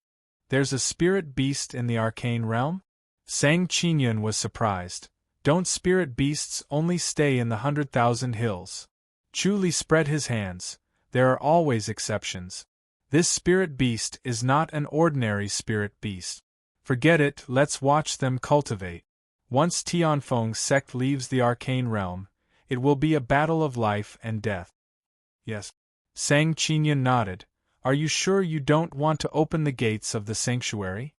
"There's a spirit beast in the arcane realm?" Sang Qingyun was surprised. "Don't spirit beasts only stay in the 100,000 hills?" Chu Li spread his hands. "There are always exceptions. This spirit beast is not an ordinary spirit beast. Forget it, let's watch them cultivate. Once Tianfeng's sect leaves the arcane realm, it will be a battle of life and death." "Yes." Sang Qingyun nodded. Are you sure you don't want to open the gates of the sanctuary?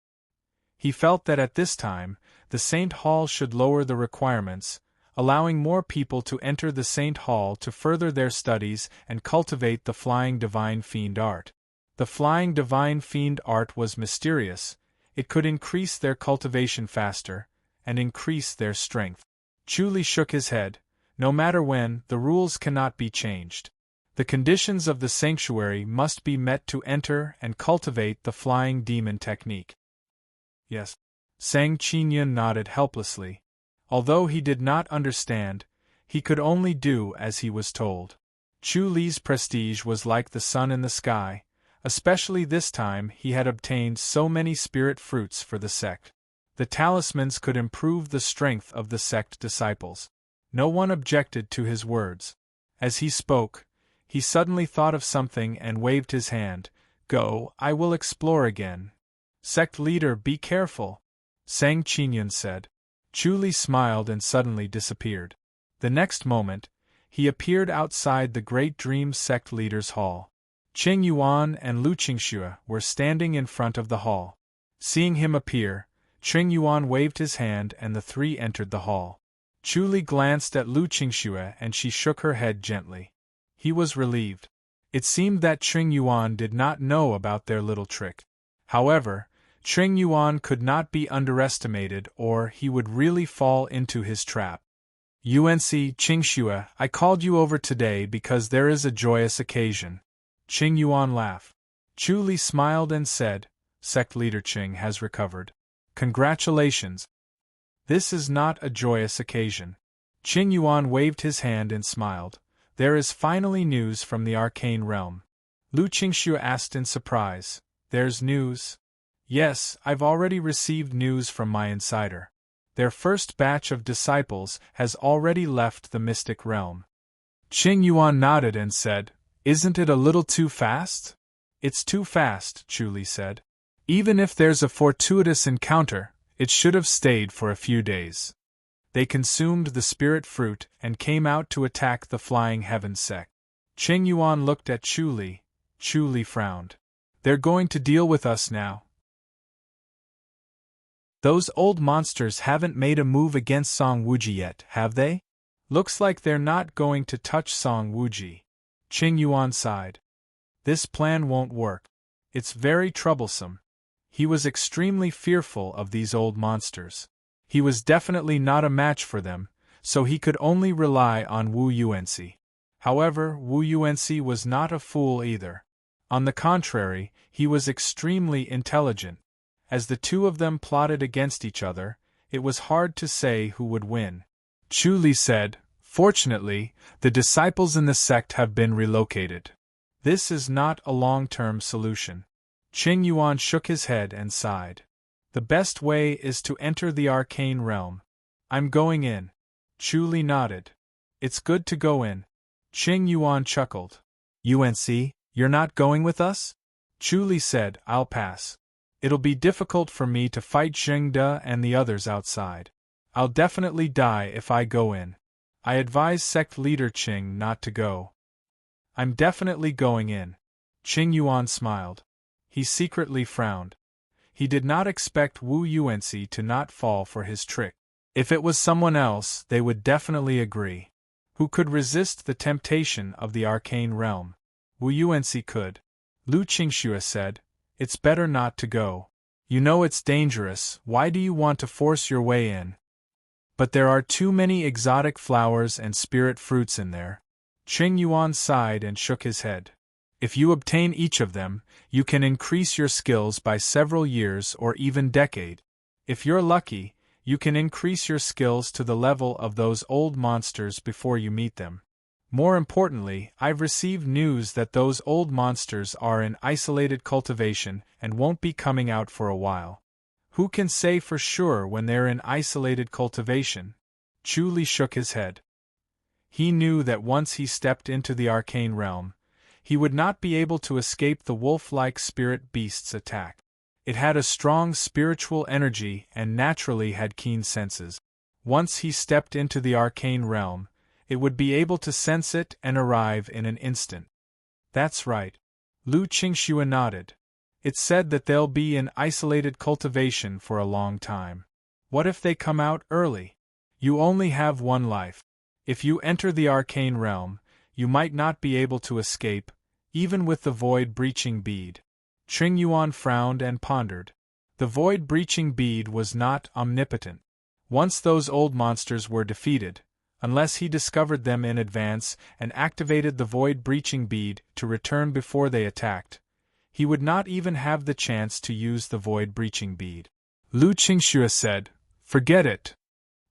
He felt that at this time, the Saint Hall should lower the requirements, allowing more people to enter the Saint Hall to further their studies and cultivate the Flying Divine Fiend art. The Flying Divine Fiend art was mysterious. It could increase their cultivation faster, and increase their strength. Chu shook his head. No matter when, the rules cannot be changed. The conditions of the sanctuary must be met to enter and cultivate the flying demon technique. Yes. Sang Qingyun nodded helplessly. Although he did not understand, he could only do as he was told. Chu Li's prestige was like the sun in the sky, especially this time he had obtained so many spirit fruits for the sect. The talismans could improve the strength of the sect disciples. No one objected to his words. As he spoke, he suddenly thought of something and waved his hand. Go, I will explore again. Sect leader, be careful, Sang Qingyun said. Chu Li smiled and suddenly disappeared. The next moment, he appeared outside the Great Dream Sect Leaders' Hall. Qing Yuan and Lu Qingxue were standing in front of the hall. Seeing him appear, Qing Yuan waved his hand and the three entered the hall. Chu Li glanced at Lu Qingxue and she shook her head gently. He was relieved. It seemed that Qing Yuan did not know about their little trick. However, Qing Yuan could not be underestimated or he would really fall into his trap. UNC Qingxue, I called you over today because there is a joyous occasion. Qing Yuan laughed. Chu Li smiled and said, Sect leader Qing has recovered. Congratulations. This is not a joyous occasion. Qing Yuan waved his hand and smiled. There is finally news from the arcane realm. Lu Qingxue asked in surprise. There's news? Yes, I've already received news from my insider. Their first batch of disciples has already left the mystic realm. Qing Yuan nodded and said, Isn't it a little too fast? It's too fast, Chu Li said. Even if there's a fortuitous encounter, it should have stayed for a few days. They consumed the spirit fruit and came out to attack the Flying Heaven sect. Qing Yuan looked at Chu Li. Chu Li frowned. They're going to deal with us now. Those old monsters haven't made a move against Song Wuji yet, have they? Looks like they're not going to touch Song Wuji. Qing Yuan sighed. This plan won't work. It's very troublesome. He was extremely fearful of these old monsters. He was definitely not a match for them, so he could only rely on Wu Yuanci. However, Wu Yuanci was not a fool either. On the contrary, he was extremely intelligent. As the two of them plotted against each other, it was hard to say who would win. Chu Li said, Fortunately, the disciples in the sect have been relocated. This is not a long-term solution. Qing Yuan shook his head and sighed. The best way is to enter the arcane realm. I'm going in. Chu Li nodded. It's good to go in. Qing Yuan chuckled. UNC, you're not going with us? Chu Li said, I'll pass. It'll be difficult for me to fight Zheng De and the others outside. I'll definitely die if I go in. I advise sect leader Qing not to go. I'm definitely going in. Qing Yuan smiled. He secretly frowned. He did not expect Wu Yuanci to not fall for his trick. If it was someone else, they would definitely agree. Who could resist the temptation of the arcane realm? Wu Yuanci could. Lu Qingxue said, It's better not to go. You know it's dangerous, why do you want to force your way in? But there are too many exotic flowers and spirit fruits in there. Qing Yuan sighed and shook his head. If you obtain each of them, you can increase your skills by several years or even decade. If you're lucky, you can increase your skills to the level of those old monsters before you meet them. More importantly, I've received news that those old monsters are in isolated cultivation and won't be coming out for a while. Who can say for sure when they're in isolated cultivation? Chu Li shook his head. He knew that once he stepped into the arcane realm, he would not be able to escape the wolf-like spirit beast's attack. It had a strong spiritual energy and naturally had keen senses. Once he stepped into the arcane realm, it would be able to sense it and arrive in an instant. That's right. Lu Qingxue nodded. It's said that they'll be in isolated cultivation for a long time. What if they come out early? You only have one life. If you enter the arcane realm, you might not be able to escape, even with the void-breaching bead. Qing Yuan frowned and pondered. The void-breaching bead was not omnipotent. Once those old monsters were defeated, unless he discovered them in advance and activated the void-breaching bead to return before they attacked, he would not even have the chance to use the void-breaching bead. Lu Qingxue said, "Forget it."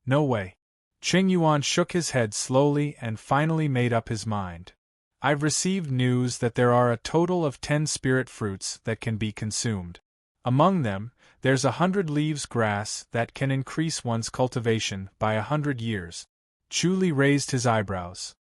"No way." Qing Yuan shook his head slowly and finally made up his mind. "I've received news that there are a total of 10 spirit fruits that can be consumed. Among them, there's 100 leaves grass that can increase one's cultivation by 100 years. Chu Li raised his eyebrows.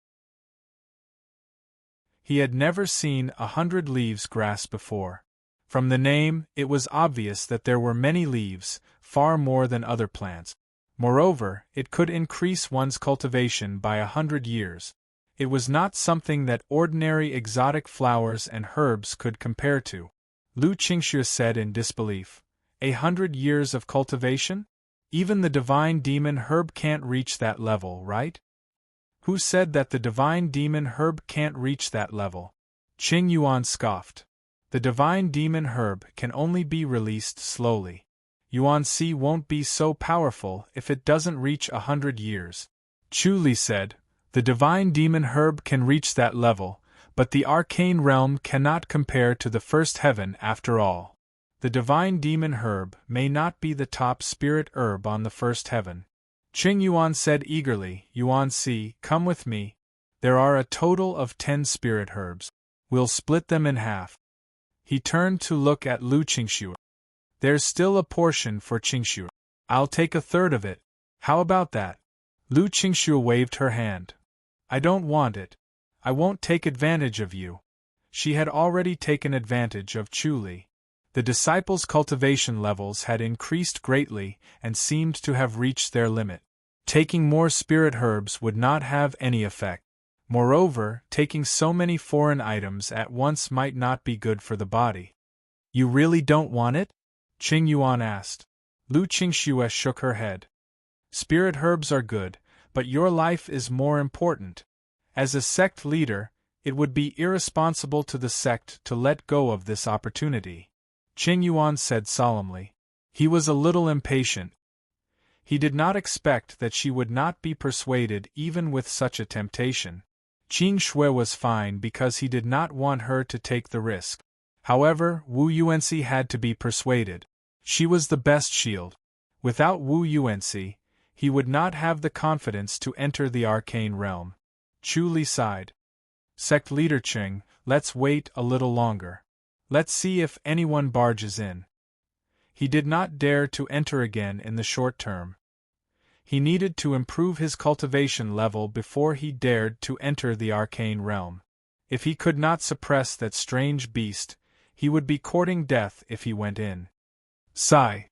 He had never seen 100 leaves grass before. From the name, it was obvious that there were many leaves, far more than other plants. Moreover, it could increase one's cultivation by 100 years. It was not something that ordinary exotic flowers and herbs could compare to. Lu Qingxue said in disbelief, 100 years of cultivation? Even the divine demon herb can't reach that level, right? Who said that the divine demon herb can't reach that level? Qing Yuan scoffed. The divine demon herb can only be released slowly. Yuan Si won't be so powerful if it doesn't reach 100 years. Chu Li said, the divine demon herb can reach that level, but the arcane realm cannot compare to the first heaven after all. The divine demon herb may not be the top spirit herb on the first heaven. Qing Yuan said eagerly, Yuan Si, come with me. There are a total of 10 spirit herbs. We'll split them in half. He turned to look at Lu Qingxue. There's still a portion for Qingxue. I'll take a third of it. How about that? Lu Qingxue waved her hand. I don't want it. I won't take advantage of you. She had already taken advantage of Chu Li. The disciples' cultivation levels had increased greatly and seemed to have reached their limit. Taking more spirit herbs would not have any effect. Moreover, taking so many foreign items at once might not be good for the body. You really don't want it? Qing Yuan asked. Lu Qingxue shook her head. Spirit herbs are good, but your life is more important. As a sect leader, it would be irresponsible to the sect to let go of this opportunity. Qing Yuan said solemnly. He was a little impatient. He did not expect that she would not be persuaded even with such a temptation. Qing Shui was fine because he did not want her to take the risk. However, Wu Yuanxi had to be persuaded. She was the best shield. Without Wu Yuanxi, he would not have the confidence to enter the arcane realm. Chu Li sighed. Sect leader Qing, let's wait a little longer. Let's see if anyone barges in. He did not dare to enter again in the short term. He needed to improve his cultivation level before he dared to enter the arcane realm. If he could not suppress that strange beast, he would be courting death if he went in. Sigh.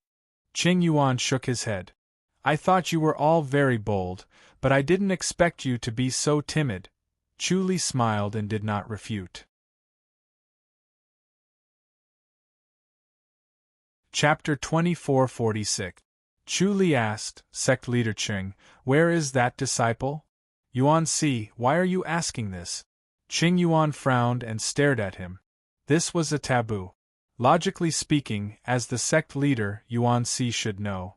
Qing Yuan shook his head. I thought you were all very bold, but I didn't expect you to be so timid. Chu Li smiled and did not refute. Chapter 2446. Chu Li asked, Sect leader Qing, where is that disciple? Yuan Si, why are you asking this? Qing Yuan frowned and stared at him. This was a taboo. Logically speaking, as the sect leader, Yuan Si should know.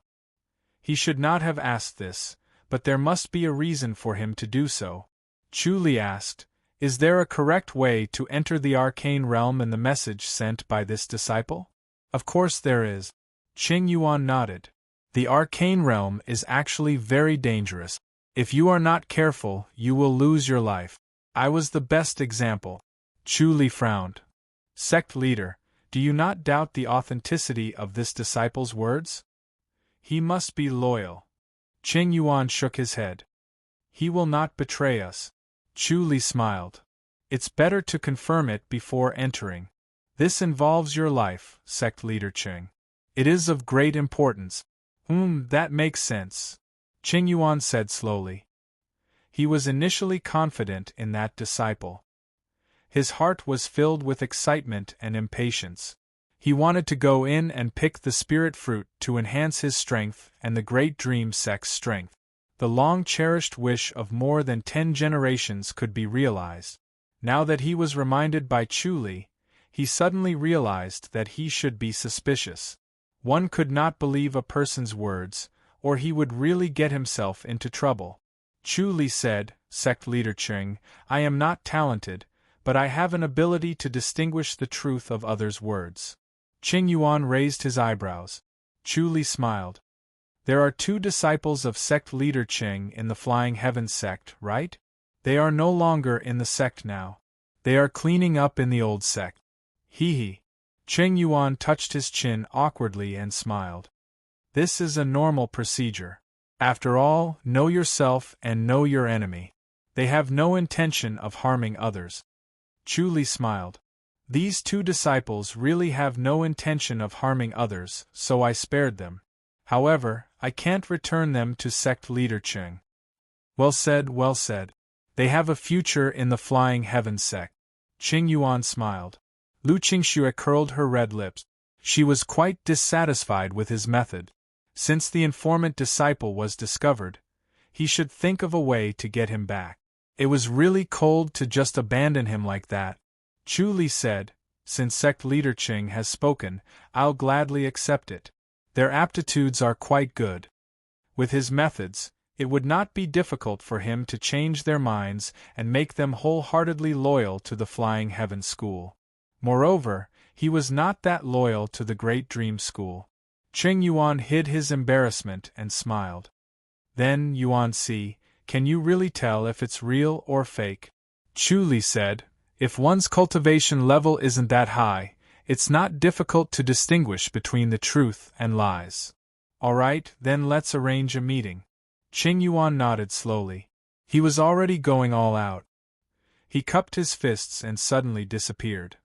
He should not have asked this, but there must be a reason for him to do so. Chu Li asked, is there a correct way to enter the arcane realm in the message sent by this disciple? Of course there is. Qing Yuan nodded. The arcane realm is actually very dangerous. If you are not careful, you will lose your life. I was the best example. Chu Li frowned. Sect leader, do you not doubt the authenticity of this disciple's words? He must be loyal. Qing Yuan shook his head. He will not betray us. Chu Li smiled. It's better to confirm it before entering. This involves your life, sect leader Qing. It is of great importance. That makes sense. Qing Yuan said slowly. He was initially confident in that disciple. His heart was filled with excitement and impatience. He wanted to go in and pick the spirit fruit to enhance his strength and the great dream sect's strength. The long-cherished wish of more than 10 generations could be realized. Now that he was reminded by Chu, he suddenly realized that he should be suspicious. One could not believe a person's words, or he would really get himself into trouble. Chu said, "Sect leader Cheng, I am not talented, but I have an ability to distinguish the truth of others' words." Qing Yuan raised his eyebrows. Chu smiled. "There are 2 disciples of sect leader Cheng in the Flying Heavens sect, right? They are no longer in the sect now. They are cleaning up in the old sect." He. Qing Yuan touched his chin awkwardly and smiled. "This is a normal procedure. After all, know yourself and know your enemy. They have no intention of harming others." Chu smiled. "These 2 disciples really have no intention of harming others, so I spared them. However, I can't return them to sect leader Cheng." Well said, well said. They have a future in the Flying Heavens sect." Qing Yuan smiled. Lu Qingxue curled her red lips. She was quite dissatisfied with his method. Since the informant disciple was discovered, he should think of a way to get him back. It was really cold to just abandon him like that. Chu said, "Since sect leader Qing has spoken, I'll gladly accept it. Their aptitudes are quite good. With his methods, it would not be difficult for him to change their minds and make them wholeheartedly loyal to the Flying Heaven School. Moreover, he was not that loyal to the Great Dream School." Qing Yuan hid his embarrassment and smiled. "Then, Yuan Si, can you really tell if it's real or fake?" Chu said, "If one's cultivation level isn't that high, it's not difficult to distinguish between the truth and lies." "All right, then let's arrange a meeting." Qing Yuan nodded slowly. He was already going all out. He cupped his fists and suddenly disappeared.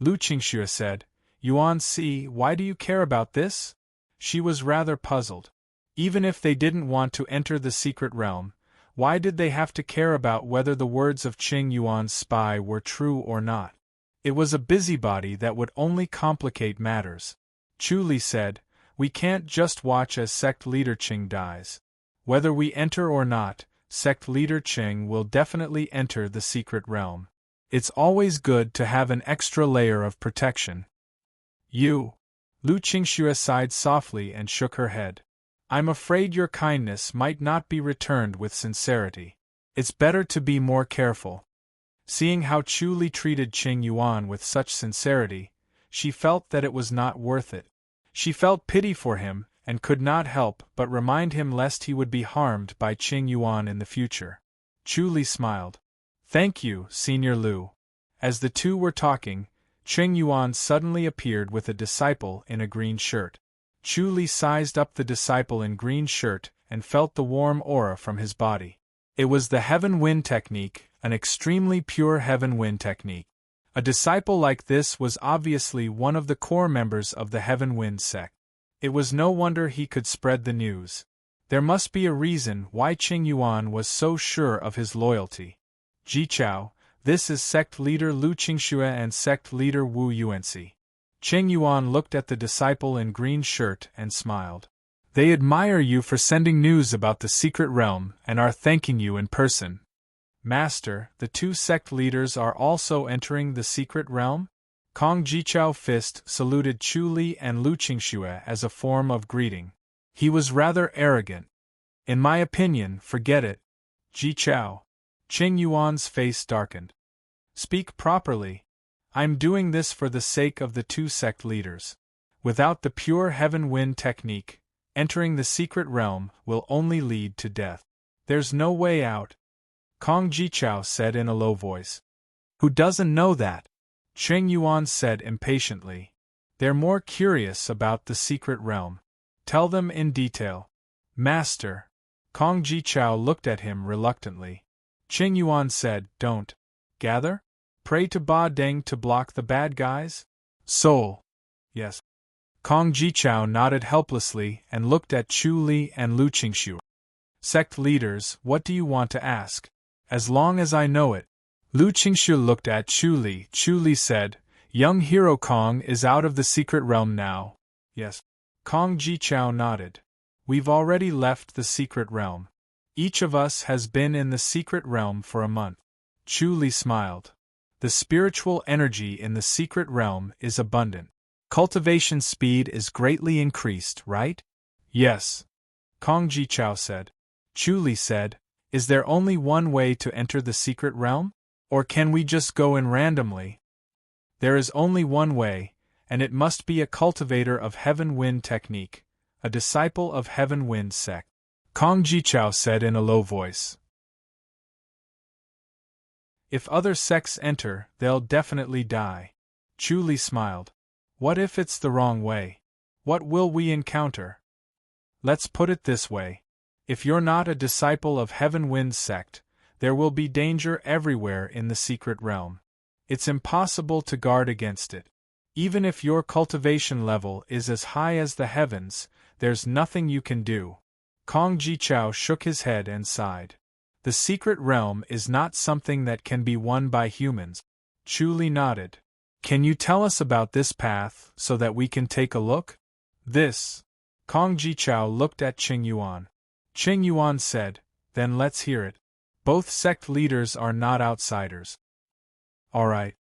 Lu Qingxue said, "Yuan Si, why do you care about this?" She was rather puzzled. Even if they didn't want to enter the secret realm, why did they have to care about whether the words of Qing Yuan's spy were true or not? It was a busybody that would only complicate matters. Chu said, "We can't just watch as sect leader Qing dies. Whether we enter or not, sect leader Qing will definitely enter the secret realm. It's always good to have an extra layer of protection." "You." Lu Qingxue sighed softly and shook her head. "I'm afraid your kindness might not be returned with sincerity. It's better to be more careful." Seeing how Chu treated Qing Yuan with such sincerity, she felt that it was not worth it. She felt pity for him, and could not help but remind him lest he would be harmed by Qing Yuan in the future. Chu smiled. "Thank you, Senior Lu." As the 2 were talking, Qing Yuan suddenly appeared with a disciple in a green shirt. Chu sized up the disciple in green shirt and felt the warm aura from his body. It was the Heaven Wind technique, an extremely pure Heaven Wind technique. A disciple like this was obviously one of the core members of the Heaven Wind sect. It was no wonder he could spread the news. There must be a reason why Qing Yuan was so sure of his loyalty. "Ji Chao, this is sect leader Lu Qingxue and sect leader Wu Yuanxi." Qing Yuan looked at the disciple in green shirt and smiled. "They admire you for sending news about the secret realm and are thanking you in person." "Master, the 2 sect leaders are also entering the secret realm?" Kong Jichao Fist saluted Chu and Lu Qingxue as a form of greeting. He was rather arrogant. "In my opinion, forget it. Jichao." Qing Yuan's face darkened. "Speak properly. I'm doing this for the sake of the 2 sect leaders. Without the pure Heaven Wind technique, entering the secret realm will only lead to death. There's no way out," Kong Jichao said in a low voice. "Who doesn't know that?" Qing Yuan said impatiently. "They're more curious about the secret realm. Tell them in detail." "Master." Kong Jichao looked at him reluctantly. Qing Yuan said, "Don't gather? Pray to Ba Deng to block the bad guys?" "Soul." "Yes." Kong Jichao nodded helplessly and looked at Chu and Lu Qingxue. "Sect leaders, what do you want to ask?" "As long as I know it, Lu Qingshu looked at Chu Li. Chu Li said, young hero Kong is out of the secret realm now. Yes. Kong Jichao nodded. We've already left the secret realm. Each of us has been in the secret realm for a month. Chu Li smiled. The spiritual energy in the secret realm is abundant. Cultivation speed is greatly increased, right? Yes. Kong Jichao said. Chu Li said, is there only one way to enter the secret realm? Or can we just go in randomly? There is only one way, and it must be a cultivator of Heaven Wind technique, a disciple of Heaven Wind sect. Kong Jichao said in a low voice. If other sects enter, they'll definitely die. Chu Li smiled. What if it's the wrong way? What will we encounter? Let's put it this way. If you're not a disciple of Heaven Wind sect, there will be danger everywhere in the secret realm. It's impossible to guard against it. Even if your cultivation level is as high as the heavens, there's nothing you can do. Kong Jichao shook his head and sighed. The secret realm is not something that can be won by humans. Chu Li nodded. Can you tell us about this path so that we can take a look? This. Kong Jichao looked at Qing Yuan. Qing Yuan said, then let's hear it. Both sect leaders are not outsiders. Alright.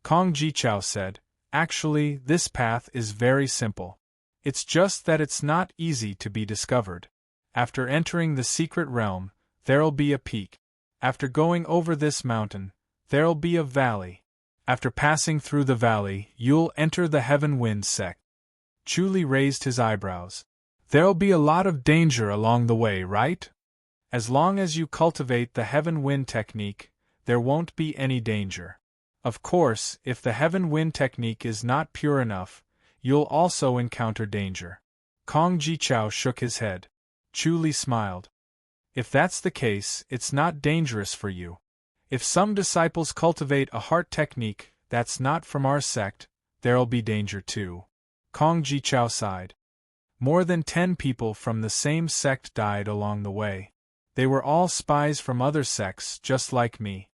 Kong Jichao said, actually, this path is very simple. It's just that it's not easy to be discovered. After entering the secret realm, there'll be a peak. After going over this mountain, there'll be a valley. After passing through the valley, you'll enter the Heaven Wind sect. Chu Li raised his eyebrows. There'll be a lot of danger along the way, right? As long as you cultivate the Heaven Wind technique, there won't be any danger. Of course, if the Heaven Wind technique is not pure enough, you'll also encounter danger. Kong Jichao shook his head. Chu Li smiled. If that's the case, it's not dangerous for you. If some disciples cultivate a heart technique that's not from our sect, there'll be danger too. Kong Jichao sighed. More than 10 people from the same sect died along the way. They were all spies from other sects just like me.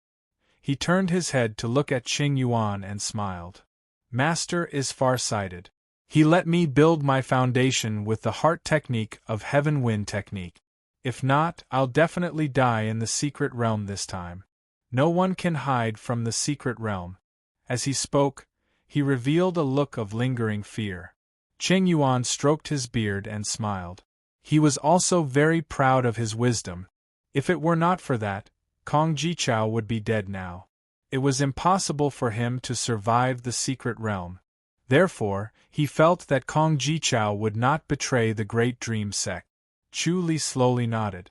He turned his head to look at Qing Yuan and smiled. Master is far-sighted. He let me build my foundation with the heart technique of Heaven Wind technique. If not, I'll definitely die in the secret realm this time. No one can hide from the secret realm. As he spoke, he revealed a look of lingering fear. Qing Yuan stroked his beard and smiled. He was also very proud of his wisdom. If it were not for that, Kong Jichao would be dead now. It was impossible for him to survive the secret realm. Therefore, he felt that Kong Jichao would not betray the Great Dream sect. Chu Li slowly nodded.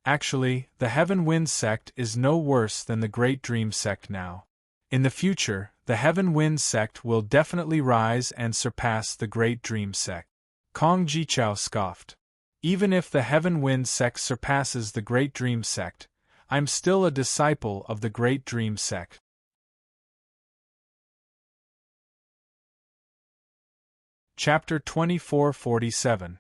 Actually, the Heaven Wind sect is no worse than the Great Dream sect now. In the future, the Heaven Wind sect will definitely rise and surpass the Great Dream sect. Kong Jichao scoffed. Even if the Heaven Wind sect surpasses the Great Dream sect, I'm still a disciple of the Great Dream sect. Chapter 2447.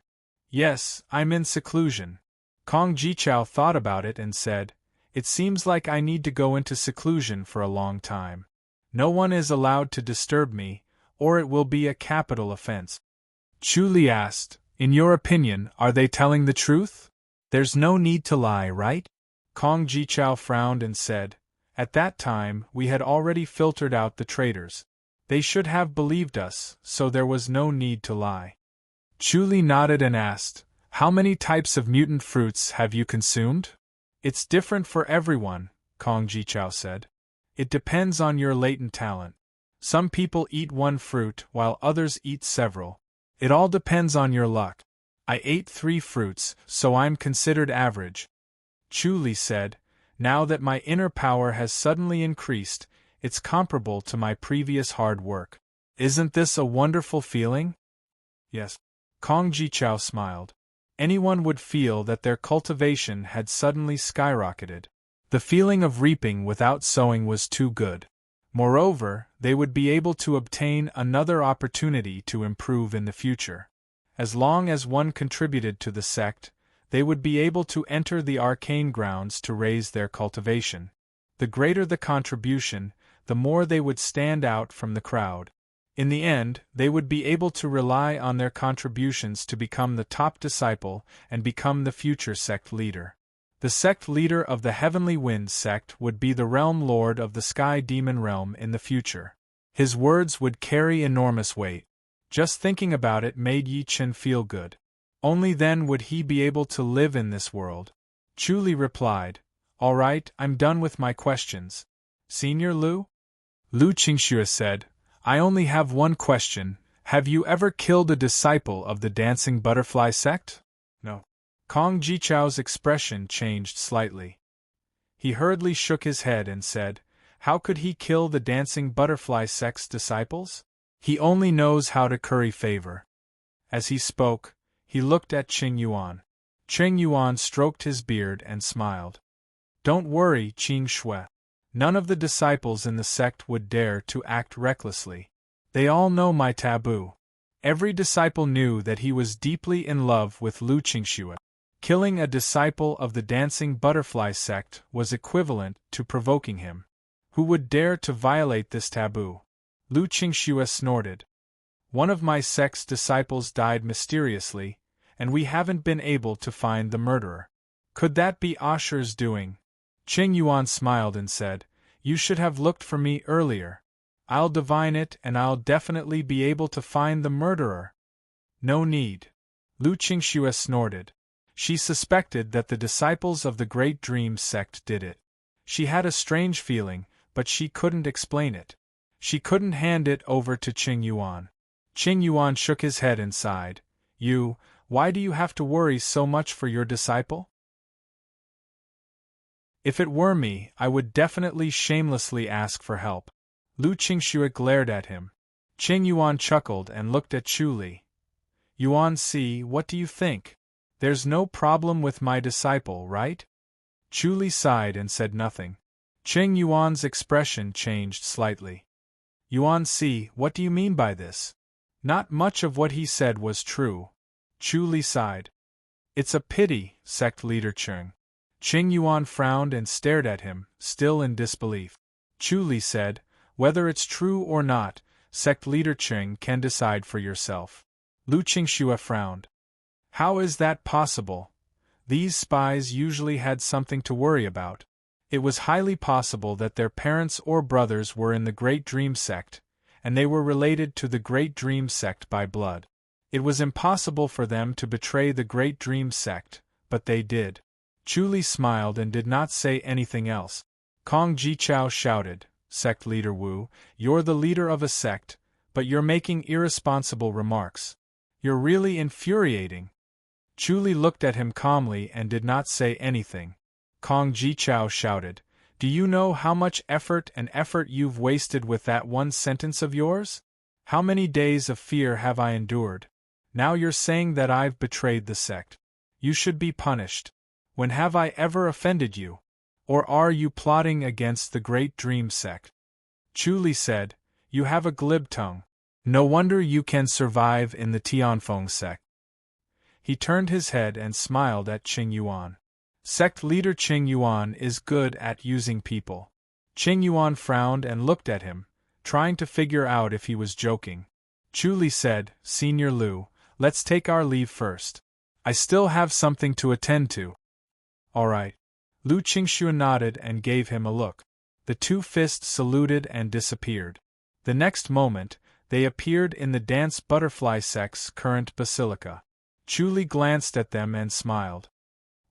Yes, I'm in seclusion. Kong Jichao thought about it and said, it seems like I need to go into seclusion for a long time. No one is allowed to disturb me, or it will be a capital offense. Chu Li asked, in your opinion, are they telling the truth? There's no need to lie, right? Kong Jichao frowned and said, at that time, we had already filtered out the traitors. They should have believed us, so there was no need to lie. Chu Li nodded and asked, how many types of mutant fruits have you consumed? It's different for everyone, Kong Jichao said. It depends on your latent talent. Some people eat one fruit while others eat several. It all depends on your luck. I ate 3 fruits, so I'm considered average. Chu Li said, now that my inner power has suddenly increased, it's comparable to my previous hard work. Isn't this a wonderful feeling? Yes. Kong Jichao smiled. Anyone would feel that their cultivation had suddenly skyrocketed. The feeling of reaping without sowing was too good. Moreover, they would be able to obtain another opportunity to improve in the future. As long as one contributed to the sect, they would be able to enter the arcane grounds to raise their cultivation. The greater the contribution, the more they would stand out from the crowd. In the end, they would be able to rely on their contributions to become the top disciple and become the future sect leader. The sect leader of the Heavenly Winds sect would be the realm lord of the Sky Demon realm in the future. His words would carry enormous weight. Just thinking about it made Yi Chen feel good. Only then would he be able to live in this world. Chu Li replied, "All right, I'm done with my questions. Senior Lu?" Lu Qingxue said, "I only have one question. Have you ever killed a disciple of the Dancing Butterfly sect?" "No." Kong Jichao's expression changed slightly. He hurriedly shook his head and said, "How could he kill the Dancing Butterfly sect's disciples? He only knows how to curry favor." As he spoke, he looked at Qing Yuan. Qing Yuan stroked his beard and smiled. "Don't worry, Qing Shui. None of the disciples in the sect would dare to act recklessly. They all know my taboo." Every disciple knew that he was deeply in love with Lu Qingxue. Killing a disciple of the Dancing Butterfly sect was equivalent to provoking him. Who would dare to violate this taboo? Lu Qingxue snorted. "One of my sect's disciples died mysteriously, and we haven't been able to find the murderer. Could that be Asher's doing?" Qing Yuan smiled and said, "You should have looked for me earlier. I'll divine it and I'll definitely be able to find the murderer." "No need." Lu Qingxue snorted. She suspected that the disciples of the Great Dream sect did it. She had a strange feeling, but she couldn't explain it. She couldn't hand it over to Qing Yuan. Qing Yuan shook his head and sighed. Why do you have to worry so much for your disciple?" "If it were me, I would definitely shamelessly ask for help." Lu Qingxue glared at him. Qing Yuan chuckled and looked at Chu Li. "Yuan Si, what do you think? There's no problem with my disciple, right?" Chu Li sighed and said nothing. Qing Yuan's expression changed slightly. "Yuan Si, what do you mean by this?" Not much of what he said was true. Chu Li sighed. "It's a pity, sect leader Qing." Qing Yuan frowned and stared at him, still in disbelief. Chu Li said, "Whether it's true or not, sect leader Qing can decide for yourself." Lu Qingxue frowned. "How is that possible? These spies usually had something to worry about. It was highly possible that their parents or brothers were in the Great Dream sect, and they were related to the Great Dream sect by blood. It was impossible for them to betray the Great Dream sect, but they did." Chu Li smiled and did not say anything else. Kong Jichao shouted, "Sect leader Wu, you're the leader of a sect, but you're making irresponsible remarks. You're really infuriating." Chu Li looked at him calmly and did not say anything. Kong Jichao shouted, "Do you know how much effort you've wasted with that one sentence of yours? How many days of fear have I endured? Now you're saying that I've betrayed the sect. You should be punished. When have I ever offended you? Or are you plotting against the Great Dream sect?" Chu Li said, "You have a glib tongue. No wonder you can survive in the Tianfeng sect." He turned his head and smiled at Qing Yuan. Sect leader Qing Yuan is good at using people. Qing Yuan frowned and looked at him, trying to figure out if he was joking. Chu Li said, "Senior Lu, let's take our leave first. I still have something to attend to." "All right." Lu Qingxue nodded and gave him a look. The two fists saluted and disappeared. The next moment, they appeared in the Dance Butterfly sect's current basilica. Chu Li glanced at them and smiled.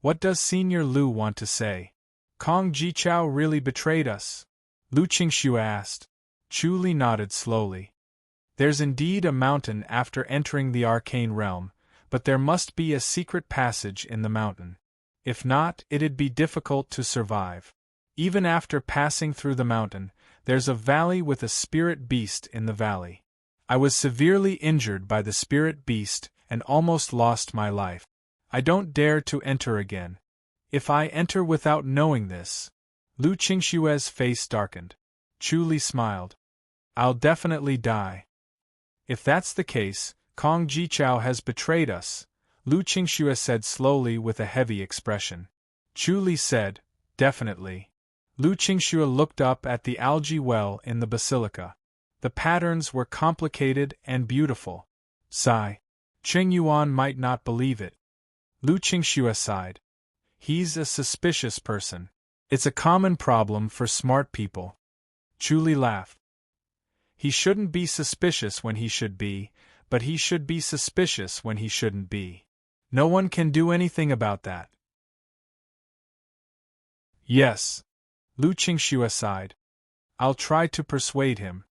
"What does Senior Lu want to say? Kong Jichao really betrayed us?" Lu Qingxue asked. Chu Li nodded slowly. "There's indeed a mountain after entering the arcane realm, but there must be a secret passage in the mountain. If not, it'd be difficult to survive. Even after passing through the mountain, there's a valley with a spirit beast in the valley. I was severely injured by the spirit beast and almost lost my life. I don't dare to enter again. If I enter without knowing this..." Lu Qingxue's face darkened. Chu Li smiled. "I'll definitely die." "If that's the case, Kong Jichao has betrayed us," Lu Qingxue said slowly with a heavy expression. Chu Li said, "Definitely." Lu Qingxue looked up at the algae well in the basilica. The patterns were complicated and beautiful. Sigh. Qing Yuan might not believe it. Lu Qingxue sighed. He's a suspicious person. It's a common problem for smart people. Chu Li laughed. He shouldn't be suspicious when he should be, but he should be suspicious when he shouldn't be. No one can do anything about that. Yes. Lu Qingxue sighed. I'll try to persuade him.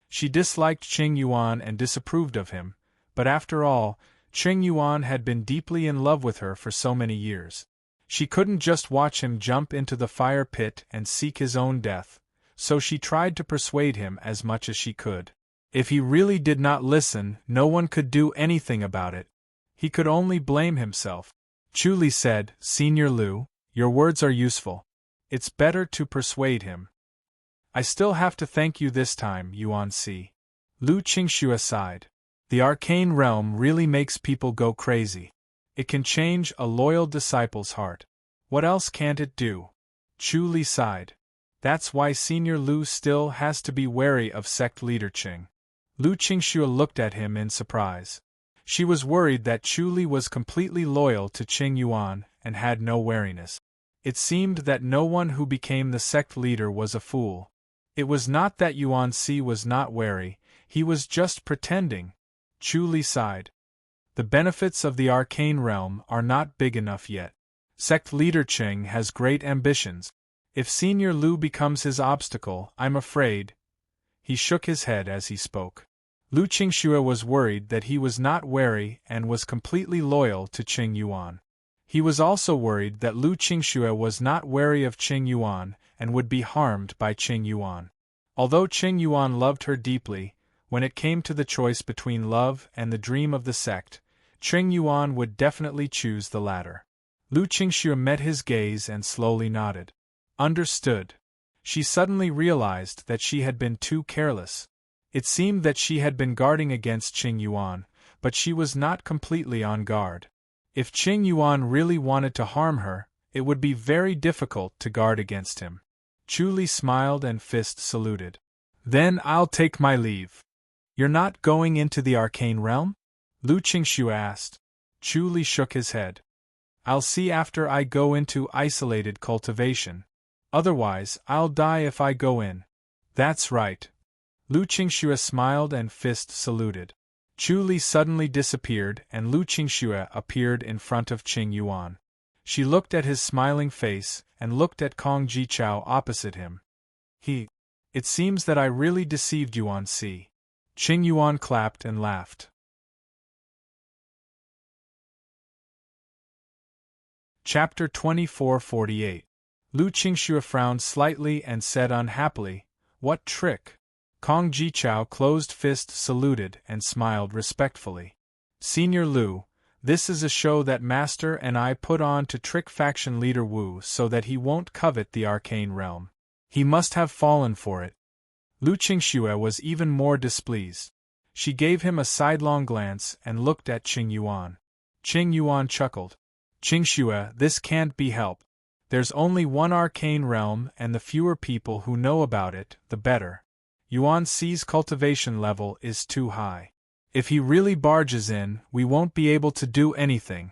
She disliked Qing Yuan and disapproved of him, but after all, Qing Yuan had been deeply in love with her for so many years. She couldn't just watch him jump into the fire pit and seek his own death, so she tried to persuade him as much as she could. If he really did not listen, no one could do anything about it. He could only blame himself. Chu Li said, Senior Lu, your words are useful. It's better to persuade him. I still have to thank you this time, Yuan Si. Lu Qingxue sighed. The arcane realm really makes people go crazy. It can change a loyal disciple's heart. What else can't it do? Chu Li sighed. That's why Senior Lu still has to be wary of sect leader Qing. Lu Qingxue looked at him in surprise. She was worried that Chu Li was completely loyal to Qing Yuan and had no wariness. It seemed that no one who became the sect leader was a fool. It was not that Yuan Si was not wary, he was just pretending. Chu Li sighed. The benefits of the arcane realm are not big enough yet. Sect leader Qing has great ambitions. If Senior Lu becomes his obstacle, I'm afraid. He shook his head as he spoke. Lu Qingxue was worried that he was not wary and was completely loyal to Qing Yuan. He was also worried that Lu Qingxue was not wary of Qing Yuan and would be harmed by Qing Yuan. Although Qing Yuan loved her deeply, when it came to the choice between love and the dream of the sect, Qing Yuan would definitely choose the latter. Lu Qingxue met his gaze and slowly nodded. Understood. She suddenly realized that she had been too careless. It seemed that she had been guarding against Qing Yuan, but she was not completely on guard. If Qing Yuan really wanted to harm her, it would be very difficult to guard against him. Chu Li smiled and fist saluted. Then I'll take my leave. You're not going into the arcane realm? Lu Qingxue asked. Chu Li shook his head. I'll see after I go into isolated cultivation. Otherwise, I'll die if I go in. That's right. Lu Qingxue smiled and fist saluted. Chu Li suddenly disappeared and Lu Qingxue appeared in front of Qing Yuan. She looked at his smiling face and looked at Kong Jichao opposite him. It seems that I really deceived Yuan Si. Qing Yuan clapped and laughed. Chapter 2448. Lu Qingxue frowned slightly and said unhappily, What trick? Kong Jichao closed fist saluted and smiled respectfully. Senior Lu, this is a show that Master and I put on to trick faction leader Wu so that he won't covet the arcane realm. He must have fallen for it. Lu Qingxue was even more displeased. She gave him a sidelong glance and looked at Qing Yuan. Qing Yuan chuckled. Qingxue, this can't be helped. There's only one arcane realm and the fewer people who know about it, the better. Yuan Si's cultivation level is too high. If he really barges in, we won't be able to do anything.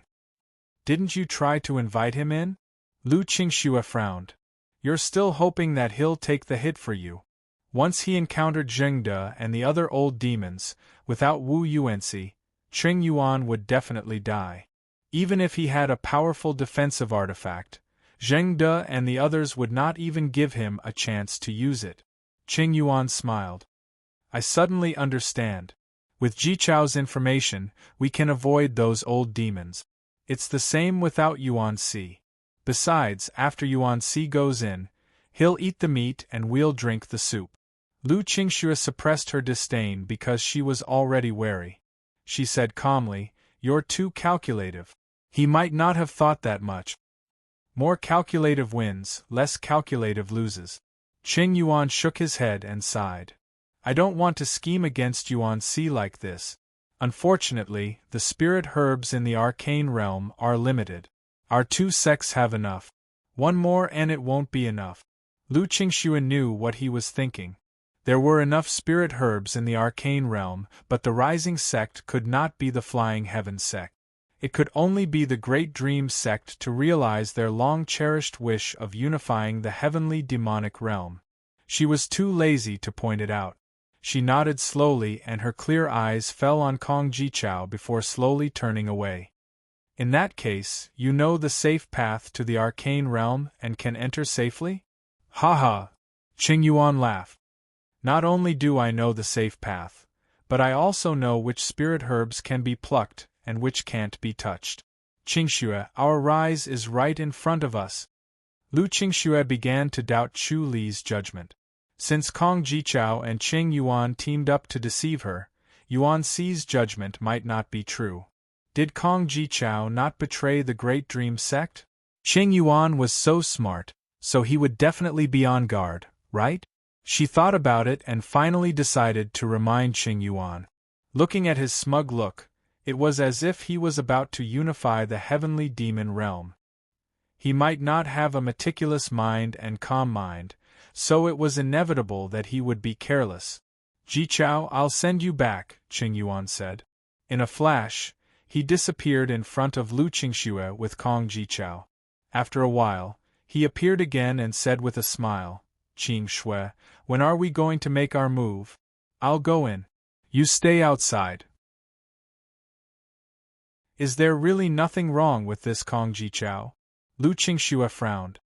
Didn't you try to invite him in? Lu Qingxue frowned. You're still hoping that he'll take the hit for you. Once he encountered Zhengde and the other old demons, without Wu Yuanxi, Qing Yuan would definitely die. Even if he had a powerful defensive artifact, Zhengde and the others would not even give him a chance to use it. Qing Yuan smiled. I suddenly understand. With Jichao's information, we can avoid those old demons. It's the same without Yuan Si. Besides, after Yuan Si goes in, he'll eat the meat and we'll drink the soup. Lu Qingxue suppressed her disdain because she was already wary. She said calmly, You're too calculative. He might not have thought that much. More calculative wins, less calculative loses. Qing Yuan shook his head and sighed. I don't want to scheme against Yuan Si like this. Unfortunately, the spirit herbs in the arcane realm are limited. Our two sects have enough. One more and it won't be enough. Lu Qingxue knew what he was thinking. There were enough spirit herbs in the arcane realm, but the rising sect could not be the Flying Heaven sect. It could only be the Great Dream sect to realize their long-cherished wish of unifying the heavenly demonic realm. She was too lazy to point it out. She nodded slowly and her clear eyes fell on Kong Jichao before slowly turning away. In that case, you know the safe path to the arcane realm and can enter safely? Ha ha! Qing Yuan laughed. Not only do I know the safe path, but I also know which spirit herbs can be plucked and which can't be touched. Qingxue, our rise is right in front of us. Lu Qingxue began to doubt Chu Li's judgment. Since Kong Jichao and Qing Yuan teamed up to deceive her, Yuan Si's judgment might not be true. Did Kong Jichao not betray the Great Dream sect? Qing Yuan was so smart, so he would definitely be on guard, right? She thought about it and finally decided to remind Qing Yuan. Looking at his smug look, it was as if he was about to unify the heavenly demon realm. He might not have a meticulous mind and calm mind, so it was inevitable that he would be careless. Jichao, I'll send you back, Qing Yuan said. In a flash, he disappeared in front of Lu Qingxue with Kong Jichao. After a while, he appeared again and said with a smile, Qingxue, when are we going to make our move? I'll go in. You stay outside. Is there really nothing wrong with this Kong Jichao? Lu Qingxue frowned.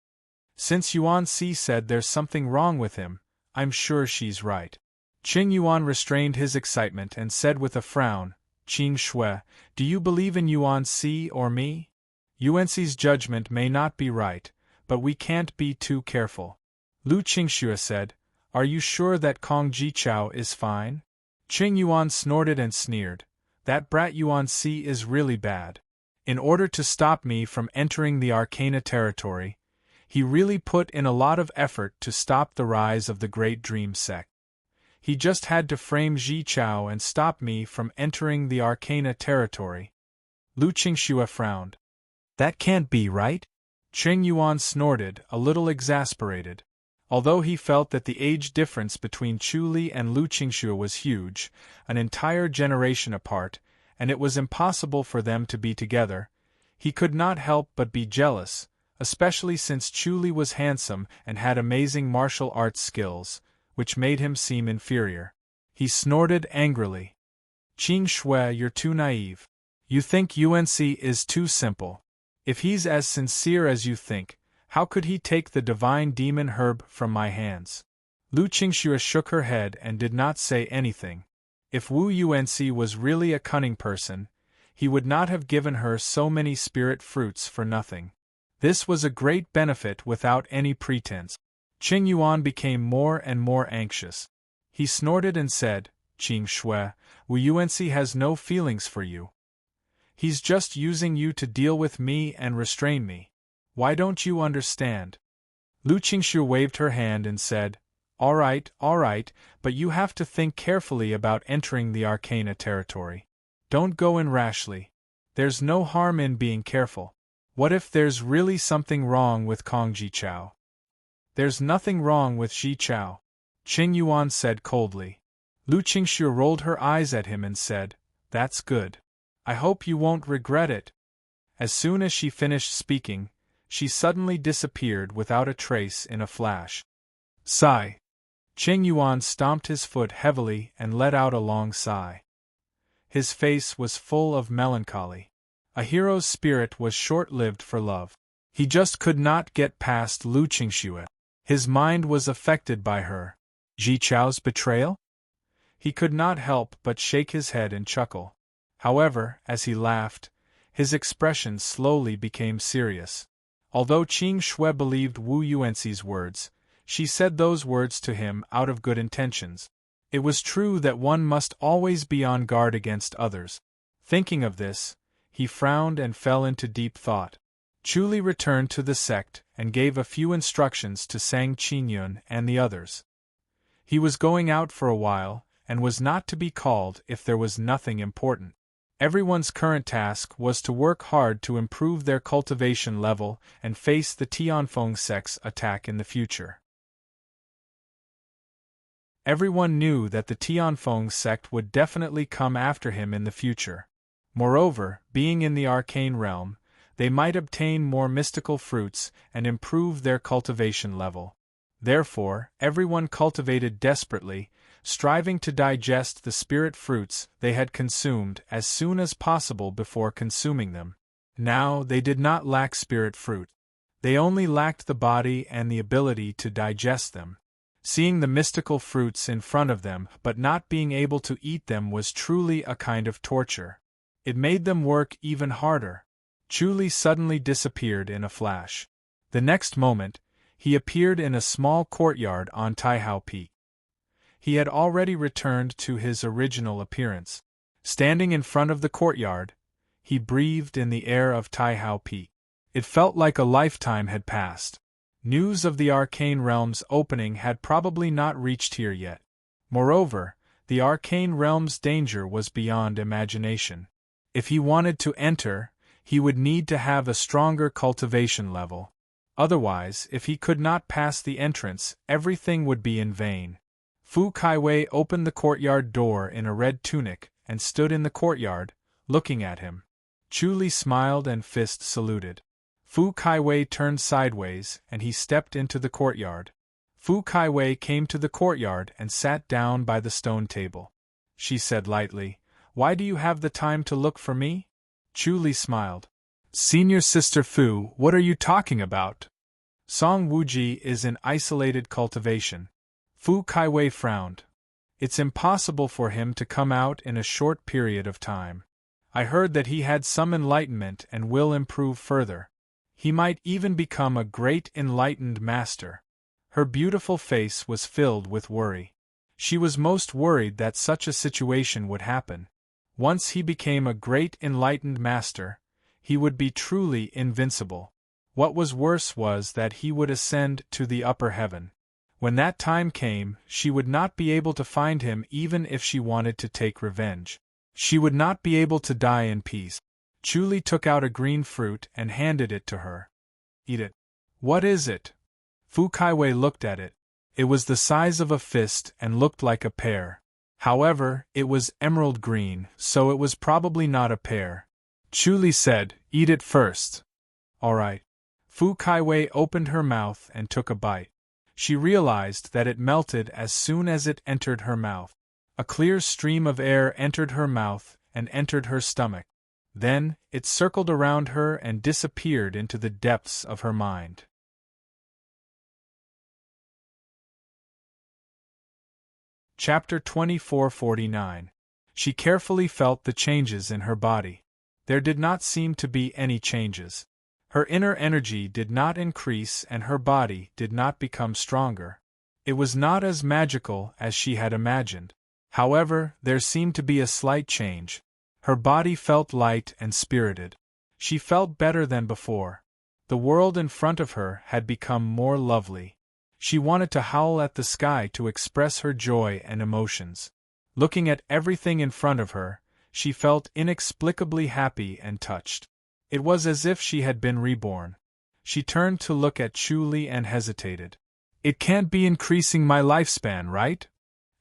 Since Yuan Si said there's something wrong with him, I'm sure she's right. Qing Yuan restrained his excitement and said with a frown, Qingxue, do you believe in Yuan Si or me? Yuan Si's judgment may not be right, but we can't be too careful. Lu Qingxue said, Are you sure that Kong Jichao is fine? Qing Yuan snorted and sneered. That brat Yuan Si is really bad. In order to stop me from entering the Arcana territory, he really put in a lot of effort to stop the rise of the Great Dream sect. He just had to frame Jichao and stop me from entering the Arcana territory. Lu Qingxue frowned. That can't be right? Qing Yuan snorted, a little exasperated. Although he felt that the age difference between Chu Li and Lu Qingxue was huge, an entire generation apart, and it was impossible for them to be together, he could not help but be jealous, especially since Chu Li was handsome and had amazing martial arts skills, which made him seem inferior. He snorted angrily. Qingxue, you're too naive. You think UNC is too simple. If he's as sincere as you think, how could he take the divine demon herb from my hands? Lu Qingxue shook her head and did not say anything. If Wu Yuanci was really a cunning person, he would not have given her so many spirit fruits for nothing. This was a great benefit without any pretense. Qing Yuan became more and more anxious. He snorted and said, Qingxue, Wu Yuanci has no feelings for you. He's just using you to deal with me and restrain me. Why don't you understand? Lu Qingxue waved her hand and said, all right, but you have to think carefully about entering the Arcana territory. Don't go in rashly. There's no harm in being careful. What if there's really something wrong with Kong Jichao? There's nothing wrong with Jichao, Qing Yuan said coldly. Lu Qingxue rolled her eyes at him and said, that's good. I hope you won't regret it. As soon as she finished speaking, she suddenly disappeared without a trace in a flash. Sigh. Qing Yuan stomped his foot heavily and let out a long sigh. His face was full of melancholy. A hero's spirit was short-lived for love. He just could not get past Lu Qingxue. His mind was affected by her. Jichao's betrayal? He could not help but shake his head and chuckle. However, as he laughed, his expression slowly became serious. Although Qingxue believed Wu Yuanxi's words, she said those words to him out of good intentions. It was true that one must always be on guard against others. Thinking of this, he frowned and fell into deep thought. Chu Li returned to the sect and gave a few instructions to Sang Qingyun and the others. He was going out for a while, and was not to be called if there was nothing important. Everyone's current task was to work hard to improve their cultivation level and face the Tianfeng sect's attack in the future. Everyone knew that the Tianfeng sect would definitely come after him in the future. Moreover, being in the arcane realm, they might obtain more mystical fruits and improve their cultivation level. Therefore, everyone cultivated desperately, striving to digest the spirit fruits they had consumed as soon as possible before consuming them. Now they did not lack spirit fruit. They only lacked the body and the ability to digest them. Seeing the mystical fruits in front of them but not being able to eat them was truly a kind of torture. It made them work even harder. Chu Li suddenly disappeared in a flash. The next moment, he appeared in a small courtyard on Taihao Peak. He had already returned to his original appearance. Standing in front of the courtyard, he breathed in the air of Taihao Peak. It felt like a lifetime had passed. News of the arcane realm's opening had probably not reached here yet. Moreover, the arcane realm's danger was beyond imagination. If he wanted to enter, he would need to have a stronger cultivation level. Otherwise, if he could not pass the entrance, everything would be in vain. Fu Kaiwei opened the courtyard door in a red tunic and stood in the courtyard, looking at him. Chu Li smiled and fist saluted. Fu Kaiwei turned sideways and he stepped into the courtyard. Fu Kaiwei came to the courtyard and sat down by the stone table. She said lightly, "Why do you have the time to look for me?" Chu Li smiled. "Senior Sister Fu, what are you talking about? Song Wuji is in isolated cultivation." Fu Kaiwei frowned. "It's impossible for him to come out in a short period of time. I heard that he had some enlightenment and will improve further. He might even become a great enlightened master." Her beautiful face was filled with worry. She was most worried that such a situation would happen. Once he became a great enlightened master, he would be truly invincible. What was worse was that he would ascend to the upper heaven. When that time came, she would not be able to find him even if she wanted to take revenge. She would not be able to die in peace. Chu Li took out a green fruit and handed it to her. "Eat it." "What is it?" Fu Kaiwei looked at it. It was the size of a fist and looked like a pear. However, it was emerald green, so it was probably not a pear. Chu Li said, "Eat it first." "All right." Fu Kaiwei opened her mouth and took a bite. She realized that it melted as soon as it entered her mouth. A clear stream of air entered her mouth and entered her stomach. Then, it circled around her and disappeared into the depths of her mind. Chapter 2449. She carefully felt the changes in her body. There did not seem to be any changes. Her inner energy did not increase and her body did not become stronger. It was not as magical as she had imagined. However, there seemed to be a slight change. Her body felt light and spirited. She felt better than before. The world in front of her had become more lovely. She wanted to howl at the sky to express her joy and emotions. Looking at everything in front of her, she felt inexplicably happy and touched. It was as if she had been reborn. She turned to look at Chu Li and hesitated. "It can't be increasing my lifespan, right?"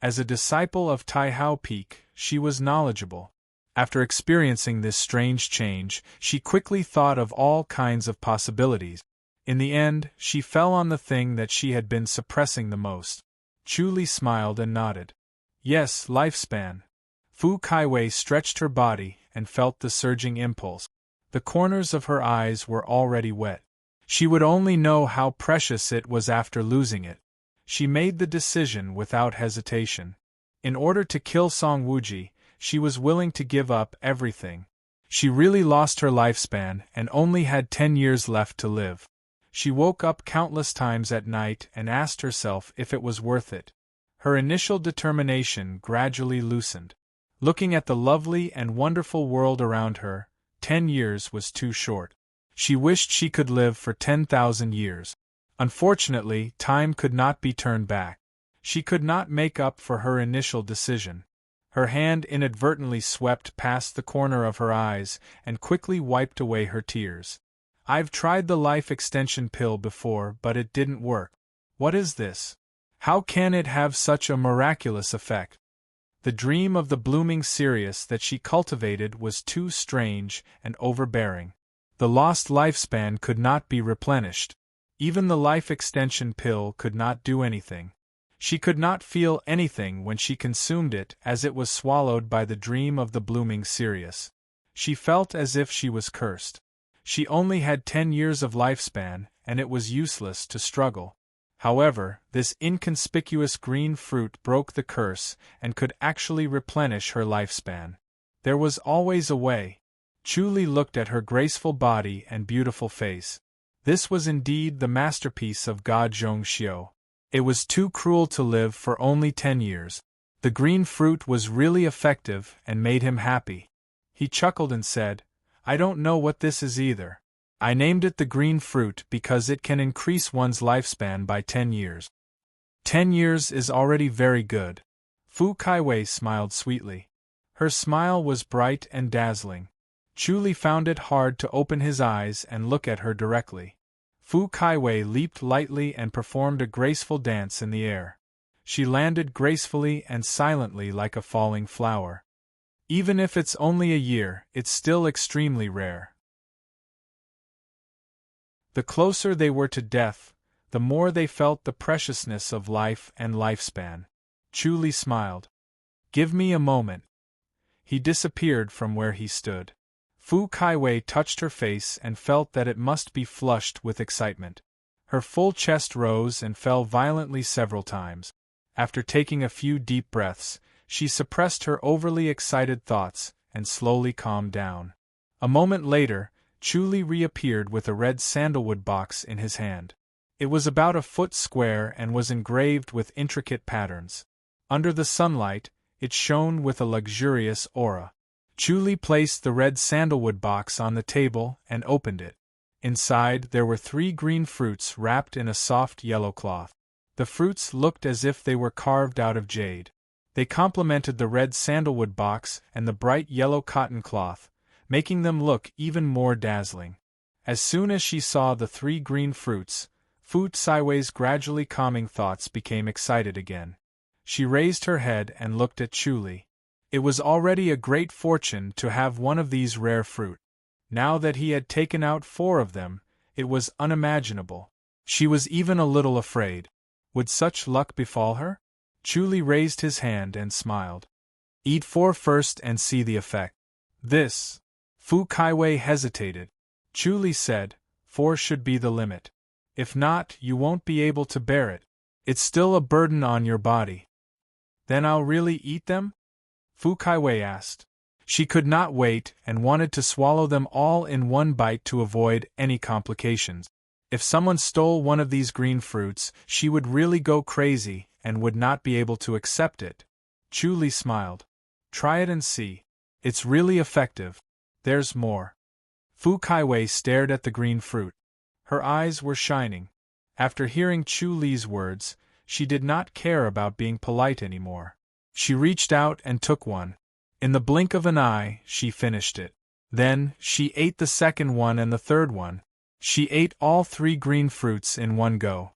As a disciple of Taihao Peak, she was knowledgeable. After experiencing this strange change, she quickly thought of all kinds of possibilities. In the end, she fell on the thing that she had been suppressing the most. Chu Li smiled and nodded. "Yes, lifespan." Fu Kaiwei stretched her body and felt the surging impulse. The corners of her eyes were already wet. She would only know how precious it was after losing it. She made the decision without hesitation. In order to kill Song Wuji, she was willing to give up everything. She really lost her lifespan and only had 10 years left to live. She woke up countless times at night and asked herself if it was worth it. Her initial determination gradually loosened. Looking at the lovely and wonderful world around her, 10 years was too short. She wished she could live for 10,000 years. Unfortunately, time could not be turned back. She could not make up for her initial decision. Her hand inadvertently swept past the corner of her eyes and quickly wiped away her tears. "I've tried the life extension pill before, but it didn't work. What is this?" How can it have such a miraculous effect? The dream of the blooming Sirius that she cultivated was too strange and overbearing. The lost lifespan could not be replenished. Even the life extension pill could not do anything. She could not feel anything when she consumed it as it was swallowed by the dream of the blooming Sirius. She felt as if she was cursed. She only had 10 years of lifespan, and it was useless to struggle. However, this inconspicuous green fruit broke the curse and could actually replenish her lifespan. There was always a way. Chuli looked at her graceful body and beautiful face. This was indeed the masterpiece of God Zhongxiu. It was too cruel to live for only 10 years. The green fruit was really effective and made him happy. He chuckled and said, "I don't know what this is either. I named it the green fruit because it can increase one's lifespan by 10 years. 10 years is already very good." Fu Kaiwei smiled sweetly. Her smile was bright and dazzling. Chuli found it hard to open his eyes and look at her directly. Fu Kaiwei leaped lightly and performed a graceful dance in the air. She landed gracefully and silently like a falling flower. Even if it's only a year, it's still extremely rare. The closer they were to death, the more they felt the preciousness of life and lifespan. Chuli smiled. "Give me a moment." He disappeared from where he stood. Fu Kaiwei touched her face and felt that it must be flushed with excitement. Her full chest rose and fell violently several times. After taking a few deep breaths, she suppressed her overly excited thoughts and slowly calmed down. A moment later, Chuli reappeared with a red sandalwood box in his hand. It was about a foot square and was engraved with intricate patterns. Under the sunlight, it shone with a luxurious aura. Chuli placed the red sandalwood box on the table and opened it. Inside there were 3 green fruits wrapped in a soft yellow cloth. The fruits looked as if they were carved out of jade. They complemented the red sandalwood box and the bright yellow cotton cloth, making them look even more dazzling. As soon as she saw the 3 green fruits, Fu Kaiwei's gradually calming thoughts became excited again. She raised her head and looked at Chuli. It was already a great fortune to have one of these rare fruit. Now that he had taken out 4 of them, it was unimaginable. She was even a little afraid. Would such luck befall her? Chuli raised his hand and smiled. "Eat 4 first and see the effect." "This..." Fu Kaiwei hesitated. Chuli said, "4 should be the limit. If not, you won't be able to bear it. It's still a burden on your body." "Then I'll really eat them?" Fu Kaiwei asked. She could not wait and wanted to swallow them all in one bite to avoid any complications. If someone stole one of these green fruits, she would really go crazy and would not be able to accept it. Chuli smiled. "Try it and see. It's really effective. There's more." Fu Kaiwei stared at the green fruit. Her eyes were shining. After hearing Chuli's words, she did not care about being polite anymore. She reached out and took one. In the blink of an eye, she finished it. Then, she ate the second one and the third one. She ate all 3 green fruits in one go.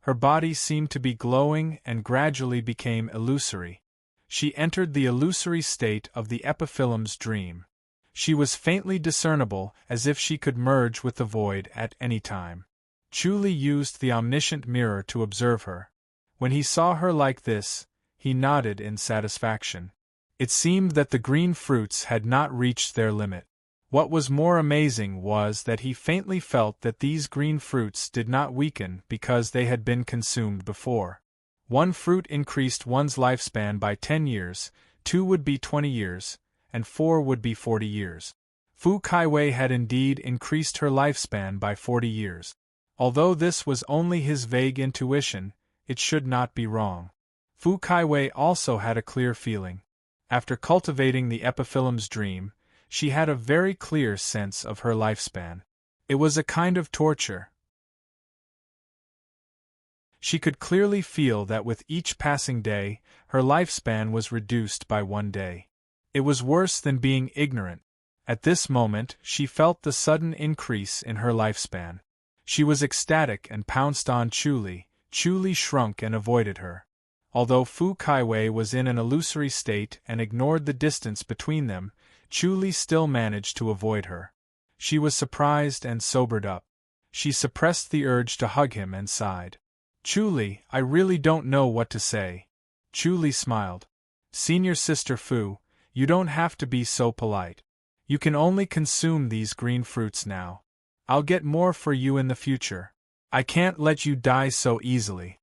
Her body seemed to be glowing and gradually became illusory. She entered the illusory state of the epiphyllum's dream. She was faintly discernible, as if she could merge with the void at any time. Chuli used the omniscient mirror to observe her. When he saw her like this, he nodded in satisfaction. It seemed that the green fruits had not reached their limit. What was more amazing was that he faintly felt that these green fruits did not weaken because they had been consumed before. 1 fruit increased one's lifespan by 10 years, 2 would be 20 years, and 4 would be 40 years. Fu Kaiwei had indeed increased her lifespan by 40 years. Although this was only his vague intuition, it should not be wrong. Fu Kaiwei also had a clear feeling. After cultivating the epiphyllum's dream, she had a very clear sense of her lifespan. It was a kind of torture. She could clearly feel that with each passing day, her lifespan was reduced by 1 day. It was worse than being ignorant. At this moment, she felt the sudden increase in her lifespan. She was ecstatic and pounced on Chuli. Chu Li shrunk and avoided her. Although Fu Kaiwei was in an illusory state and ignored the distance between them, Chu Li still managed to avoid her. She was surprised and sobered up. She suppressed the urge to hug him and sighed. Chu Li, I really don't know what to say. Chu Li smiled. Senior Sister Fu, you don't have to be so polite. You can only consume these green fruits now. I'll get more for you in the future. I can't let you die so easily.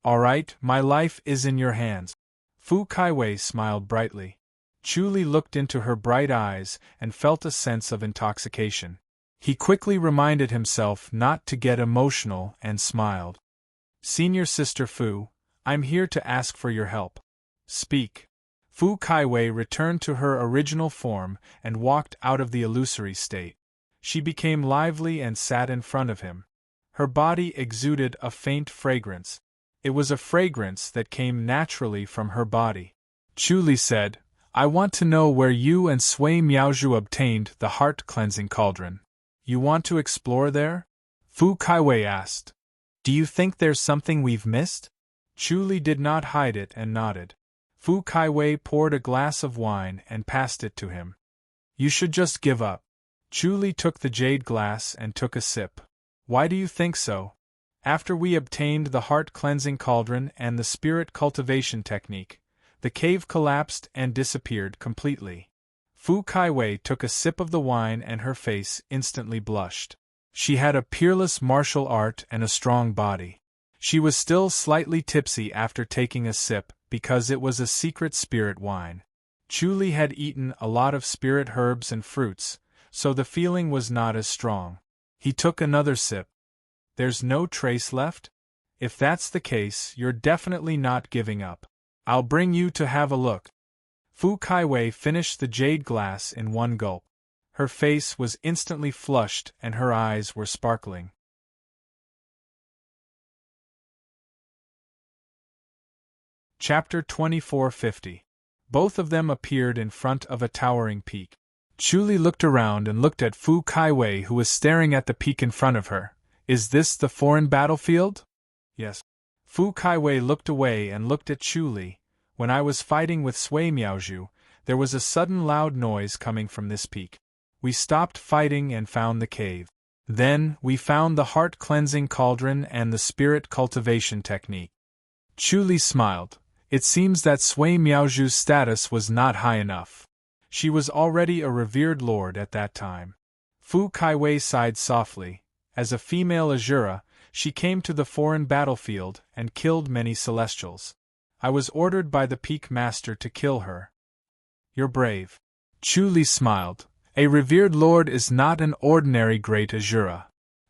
All right, my life is in your hands. Fu Kaiwei smiled brightly. Chu Li looked into her bright eyes and felt a sense of intoxication. He quickly reminded himself not to get emotional and smiled. Senior Sister Fu, I'm here to ask for your help. Speak. Fu Kaiwei returned to her original form and walked out of the illusory state. She became lively and sat in front of him. Her body exuded a faint fragrance. It was a fragrance that came naturally from her body. Chu Li said, I want to know where you and Sui Miaozhu obtained the heart-cleansing cauldron. You want to explore there? Fu Kaiwei asked. Do you think there's something we've missed? Chu Li did not hide it and nodded. Fu Kaiwei poured a glass of wine and passed it to him. You should just give up. Chu Li took the jade glass and took a sip. Why do you think so? After we obtained the heart-cleansing cauldron and the spirit cultivation technique, the cave collapsed and disappeared completely. Fu Kaiwei took a sip of the wine and her face instantly blushed. She had a peerless martial art and a strong body. She was still slightly tipsy after taking a sip because it was a secret spirit wine. Chu Li had eaten a lot of spirit herbs and fruits, so the feeling was not as strong. He took another sip. There's no trace left? If that's the case, you're definitely not giving up. I'll bring you to have a look. Fu Kaiwei finished the jade glass in one gulp. Her face was instantly flushed and her eyes were sparkling. Chapter 2450. Both of them appeared in front of a towering peak. Chu Li looked around and looked at Fu Kaiwei, who was staring at the peak in front of her. Is this the foreign battlefield? Yes. Fu Kaiwei looked away and looked at Chu Li. When I was fighting with Sui Miaozhu, there was a sudden loud noise coming from this peak. We stopped fighting and found the cave. Then, we found the heart-cleansing cauldron and the spirit cultivation technique. Chu Li smiled. It seems that Sui Miaozhu's status was not high enough. She was already a revered lord at that time. Fu Kaiwei sighed softly. As a female Azura, she came to the foreign battlefield and killed many celestials. I was ordered by the Peak Master to kill her. You're brave. Chu Li smiled. A revered lord is not an ordinary great Azura.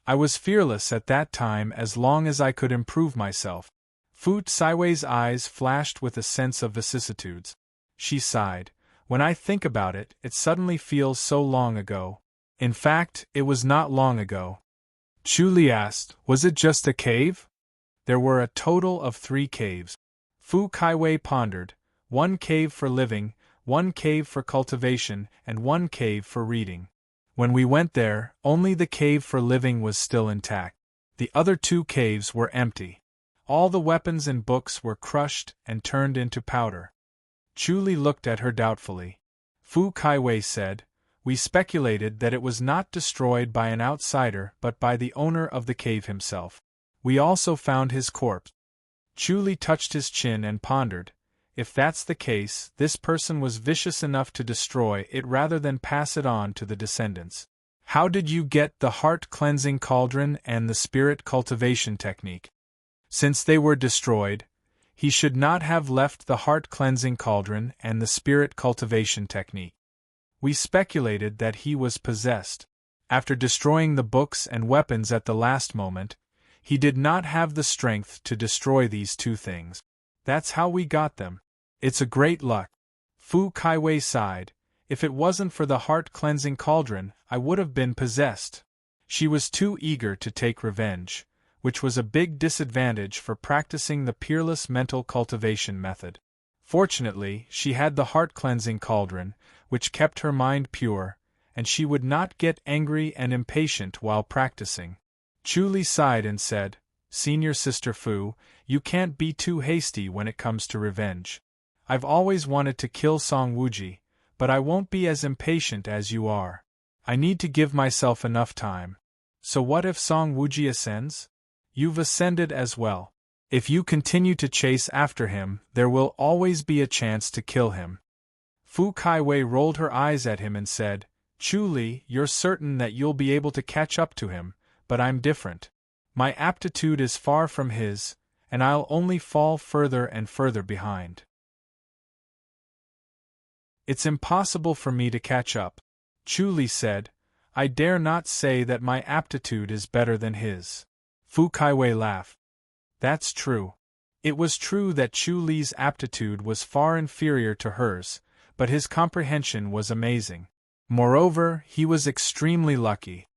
I was fearless at that time as long as I could improve myself. Fu Kaiwei's eyes flashed with a sense of vicissitudes. She sighed. When I think about it, it suddenly feels so long ago. In fact, it was not long ago. Chu Li asked, was it just a cave? There were a total of 3 caves. Fu Kaiwei pondered, 1 cave for living, 1 cave for cultivation, and 1 cave for reading. When we went there, only the cave for living was still intact. The other 2 caves were empty. All the weapons and books were crushed and turned into powder. Chu Li looked at her doubtfully. Fu Kaiwei said, we speculated that it was not destroyed by an outsider but by the owner of the cave himself. We also found his corpse. Chu Li touched his chin and pondered. If that's the case, this person was vicious enough to destroy it rather than pass it on to the descendants. How did you get the heart-cleansing cauldron and the spirit cultivation technique? Since they were destroyed, he should not have left the heart-cleansing cauldron and the spirit cultivation technique. We speculated that he was possessed. After destroying the books and weapons at the last moment, he did not have the strength to destroy these 2 things. That's how we got them. It's a great luck. Fu Kaiwei sighed. If it wasn't for the heart-cleansing cauldron, I would have been possessed. She was too eager to take revenge, which was a big disadvantage for practicing the peerless mental cultivation method. Fortunately, she had the heart-cleansing cauldron, which kept her mind pure, and she would not get angry and impatient while practicing. Chu Li sighed and said, Senior Sister Fu, you can't be too hasty when it comes to revenge. I've always wanted to kill Song Wuji, but I won't be as impatient as you are. I need to give myself enough time. So what if Song Wuji ascends? You've ascended as well. If you continue to chase after him, there will always be a chance to kill him. Fu Kaiwei rolled her eyes at him and said, Chu Li, you're certain that you'll be able to catch up to him, but I'm different. My aptitude is far from his, and I'll only fall further and further behind. It's impossible for me to catch up, Chu Li said. I dare not say that my aptitude is better than his. Fu Kaiwei laughed. That's true. It was true that Chu Li's aptitude was far inferior to hers, but his comprehension was amazing. Moreover, he was extremely lucky.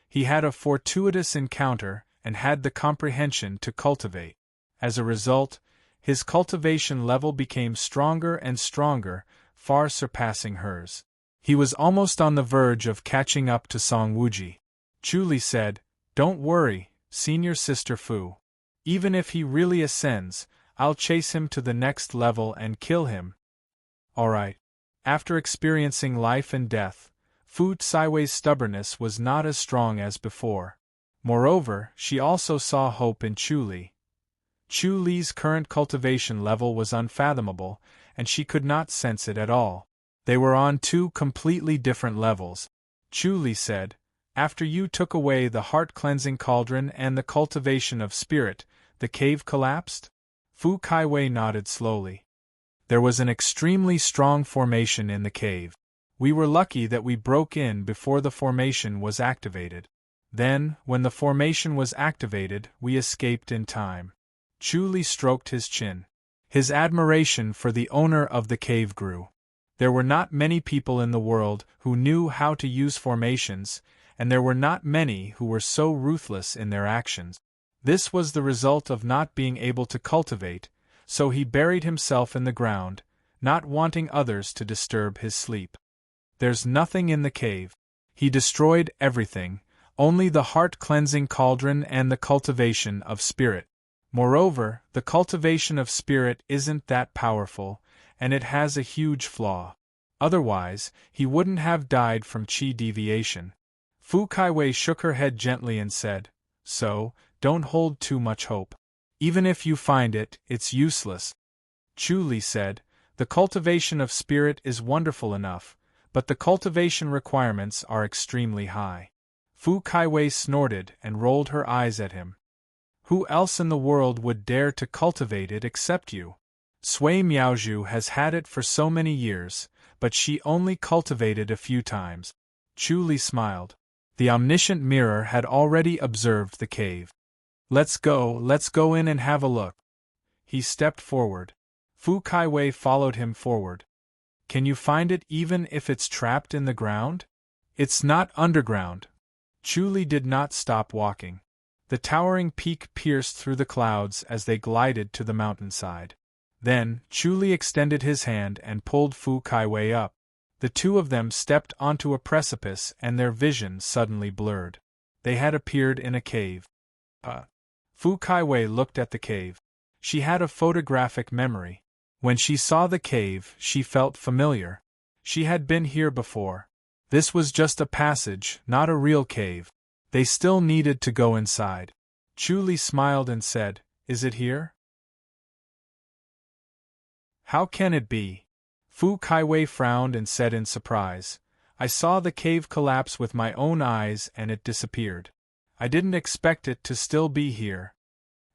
He had a fortuitous encounter and had the comprehension to cultivate. As a result, his cultivation level became stronger and stronger, far surpassing hers. He was almost on the verge of catching up to Song Wuji. Chu Li said, Don't worry, Senior Sister Fu. Even if he really ascends, I'll chase him to the next level and kill him. Alright. After experiencing life and death, Fu Kaiwei's stubbornness was not as strong as before. Moreover, she also saw hope in Chu Li. Chu Li's current cultivation level was unfathomable, and she could not sense it at all. They were on two completely different levels. Chu Li said, After you took away the heart-cleansing cauldron and the cultivation of spirit, the cave collapsed? Fu Kaiwei nodded slowly. There was an extremely strong formation in the cave. We were lucky that we broke in before the formation was activated. Then, when the formation was activated, we escaped in time. Chu Li stroked his chin. His admiration for the owner of the cave grew. There were not many people in the world who knew how to use formations, and there were not many who were so ruthless in their actions. This was the result of not being able to cultivate, so he buried himself in the ground, not wanting others to disturb his sleep. There's nothing in the cave. He destroyed everything, only the heart-cleansing cauldron and the cultivation of spirit. Moreover, the cultivation of spirit isn't that powerful, and it has a huge flaw. Otherwise, he wouldn't have died from qi deviation. Fu Kaiwei shook her head gently and said, So, don't hold too much hope. Even if you find it, it's useless. Chu Li said, The cultivation of spirit is wonderful enough, but the cultivation requirements are extremely high. Fu Kaiwei snorted and rolled her eyes at him. Who else in the world would dare to cultivate it except you? Sui Miaozhu has had it for so many years, but she only cultivated a few times. Chu Li smiled. The omniscient mirror had already observed the cave. Let's go in and have a look. He stepped forward. Fu Kaiwei followed him forward. Can you find it even if it's trapped in the ground? It's not underground. Chu Li did not stop walking. The towering peak pierced through the clouds as they glided to the mountainside. Then, Chu Li extended his hand and pulled Fu Kaiwei up. The two of them stepped onto a precipice and their vision suddenly blurred. They had appeared in a cave. Fu Kaiwei looked at the cave. She had a photographic memory. When she saw the cave, she felt familiar. She had been here before. This was just a passage, not a real cave. They still needed to go inside. Chu Li smiled and said, Is it here? How can it be? Fu Kaiwei frowned and said in surprise, I saw the cave collapse with my own eyes and it disappeared. I didn't expect it to still be here.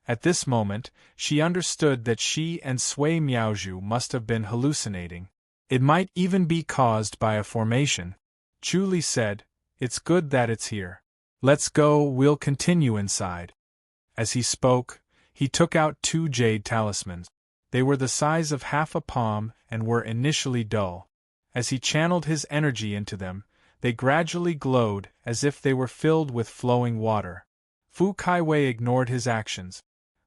At this moment, she understood that she and Sui Miaozhu must have been hallucinating. It might even be caused by a formation. Chu Li said, It's good that it's here. Let's go, we'll continue inside. As he spoke, he took out 2 jade talismans. They were the size of half a palm and were initially dull. As he channeled his energy into them, they gradually glowed as if they were filled with flowing water. Fu Kaiwei ignored his actions.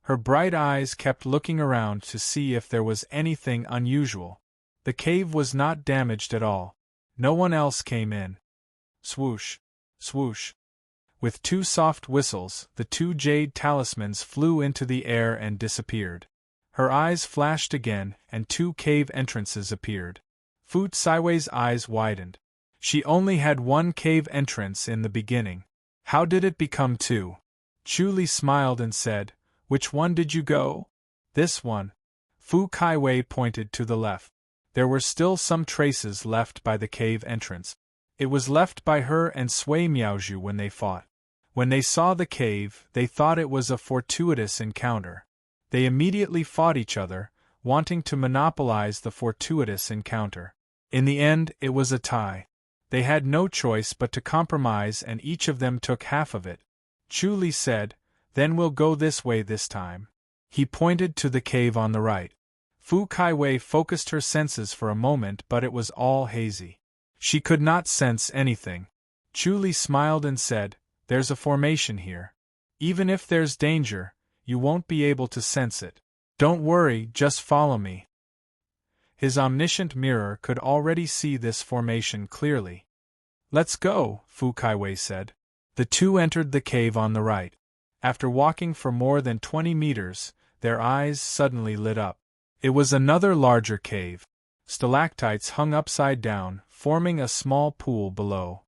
Her bright eyes kept looking around to see if there was anything unusual. The cave was not damaged at all. No one else came in. Swoosh! Swoosh! With 2 soft whistles, the 2 jade talismans flew into the air and disappeared. Her eyes flashed again, and 2 cave entrances appeared. Fu Caiwei's eyes widened. She only had 1 cave entrance in the beginning. How did it become 2? Chu Li smiled and said, "Which one did you go?" "This one." Fu Caiwei pointed to the left. There were still some traces left by the cave entrance. It was left by her and Sui Miaozhu when they fought. When they saw the cave, they thought it was a fortuitous encounter. They immediately fought each other, wanting to monopolize the fortuitous encounter. In the end, it was a tie. They had no choice but to compromise, and each of them took half of it. Chu Li said, "Then we'll go this way this time." He pointed to the cave on the right. Fu Caiwei focused her senses for a moment, but it was all hazy. She could not sense anything. Chu Li smiled and said, "There's a formation here. Even if there's danger, you won't be able to sense it. Don't worry, just follow me." His omniscient mirror could already see this formation clearly. "Let's go," Fu Caiwei said. The 2 entered the cave on the right. After walking for more than 20 meters, their eyes suddenly lit up. It was another larger cave. Stalactites hung upside down, forming a small pool below.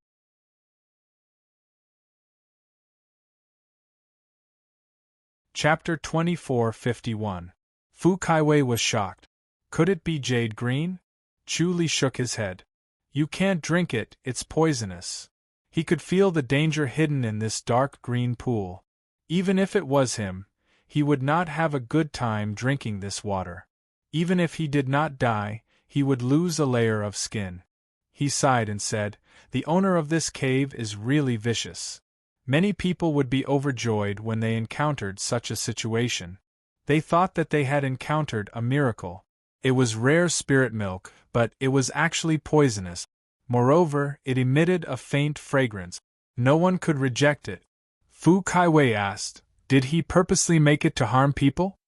Chapter 2451. Fu Caiwei was shocked. Could it be jade green? Chu Li shook his head. "You can't drink it, it's poisonous." He could feel the danger hidden in this dark green pool. Even if it was him, he would not have a good time drinking this water. Even if he did not die, he would lose a layer of skin. He sighed and said, "The owner of this cave is really vicious." Many people would be overjoyed when they encountered such a situation. They thought that they had encountered a miracle. It was rare spirit milk, but it was actually poisonous. Moreover, it emitted a faint fragrance. No one could reject it. Fu Caiwei asked, "Did he purposely make it to harm people?"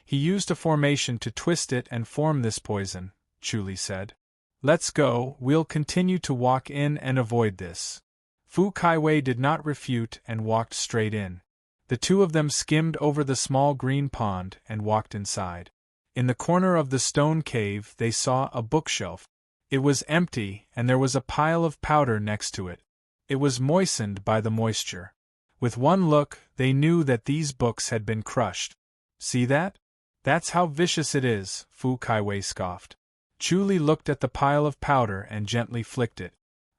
"He used a formation to twist it and form this poison," Chu Li said. "Let's go, we'll continue to walk in and avoid this." Fu Caiwei did not refute and walked straight in. The 2 of them skimmed over the small green pond and walked inside. In the corner of the stone cave they saw a bookshelf. It was empty, and there was a pile of powder next to it. It was moistened by the moisture. With one look, they knew that these books had been crushed. "See that? That's how vicious it is," Fu Caiwei scoffed. Chu Li looked at the pile of powder and gently flicked it.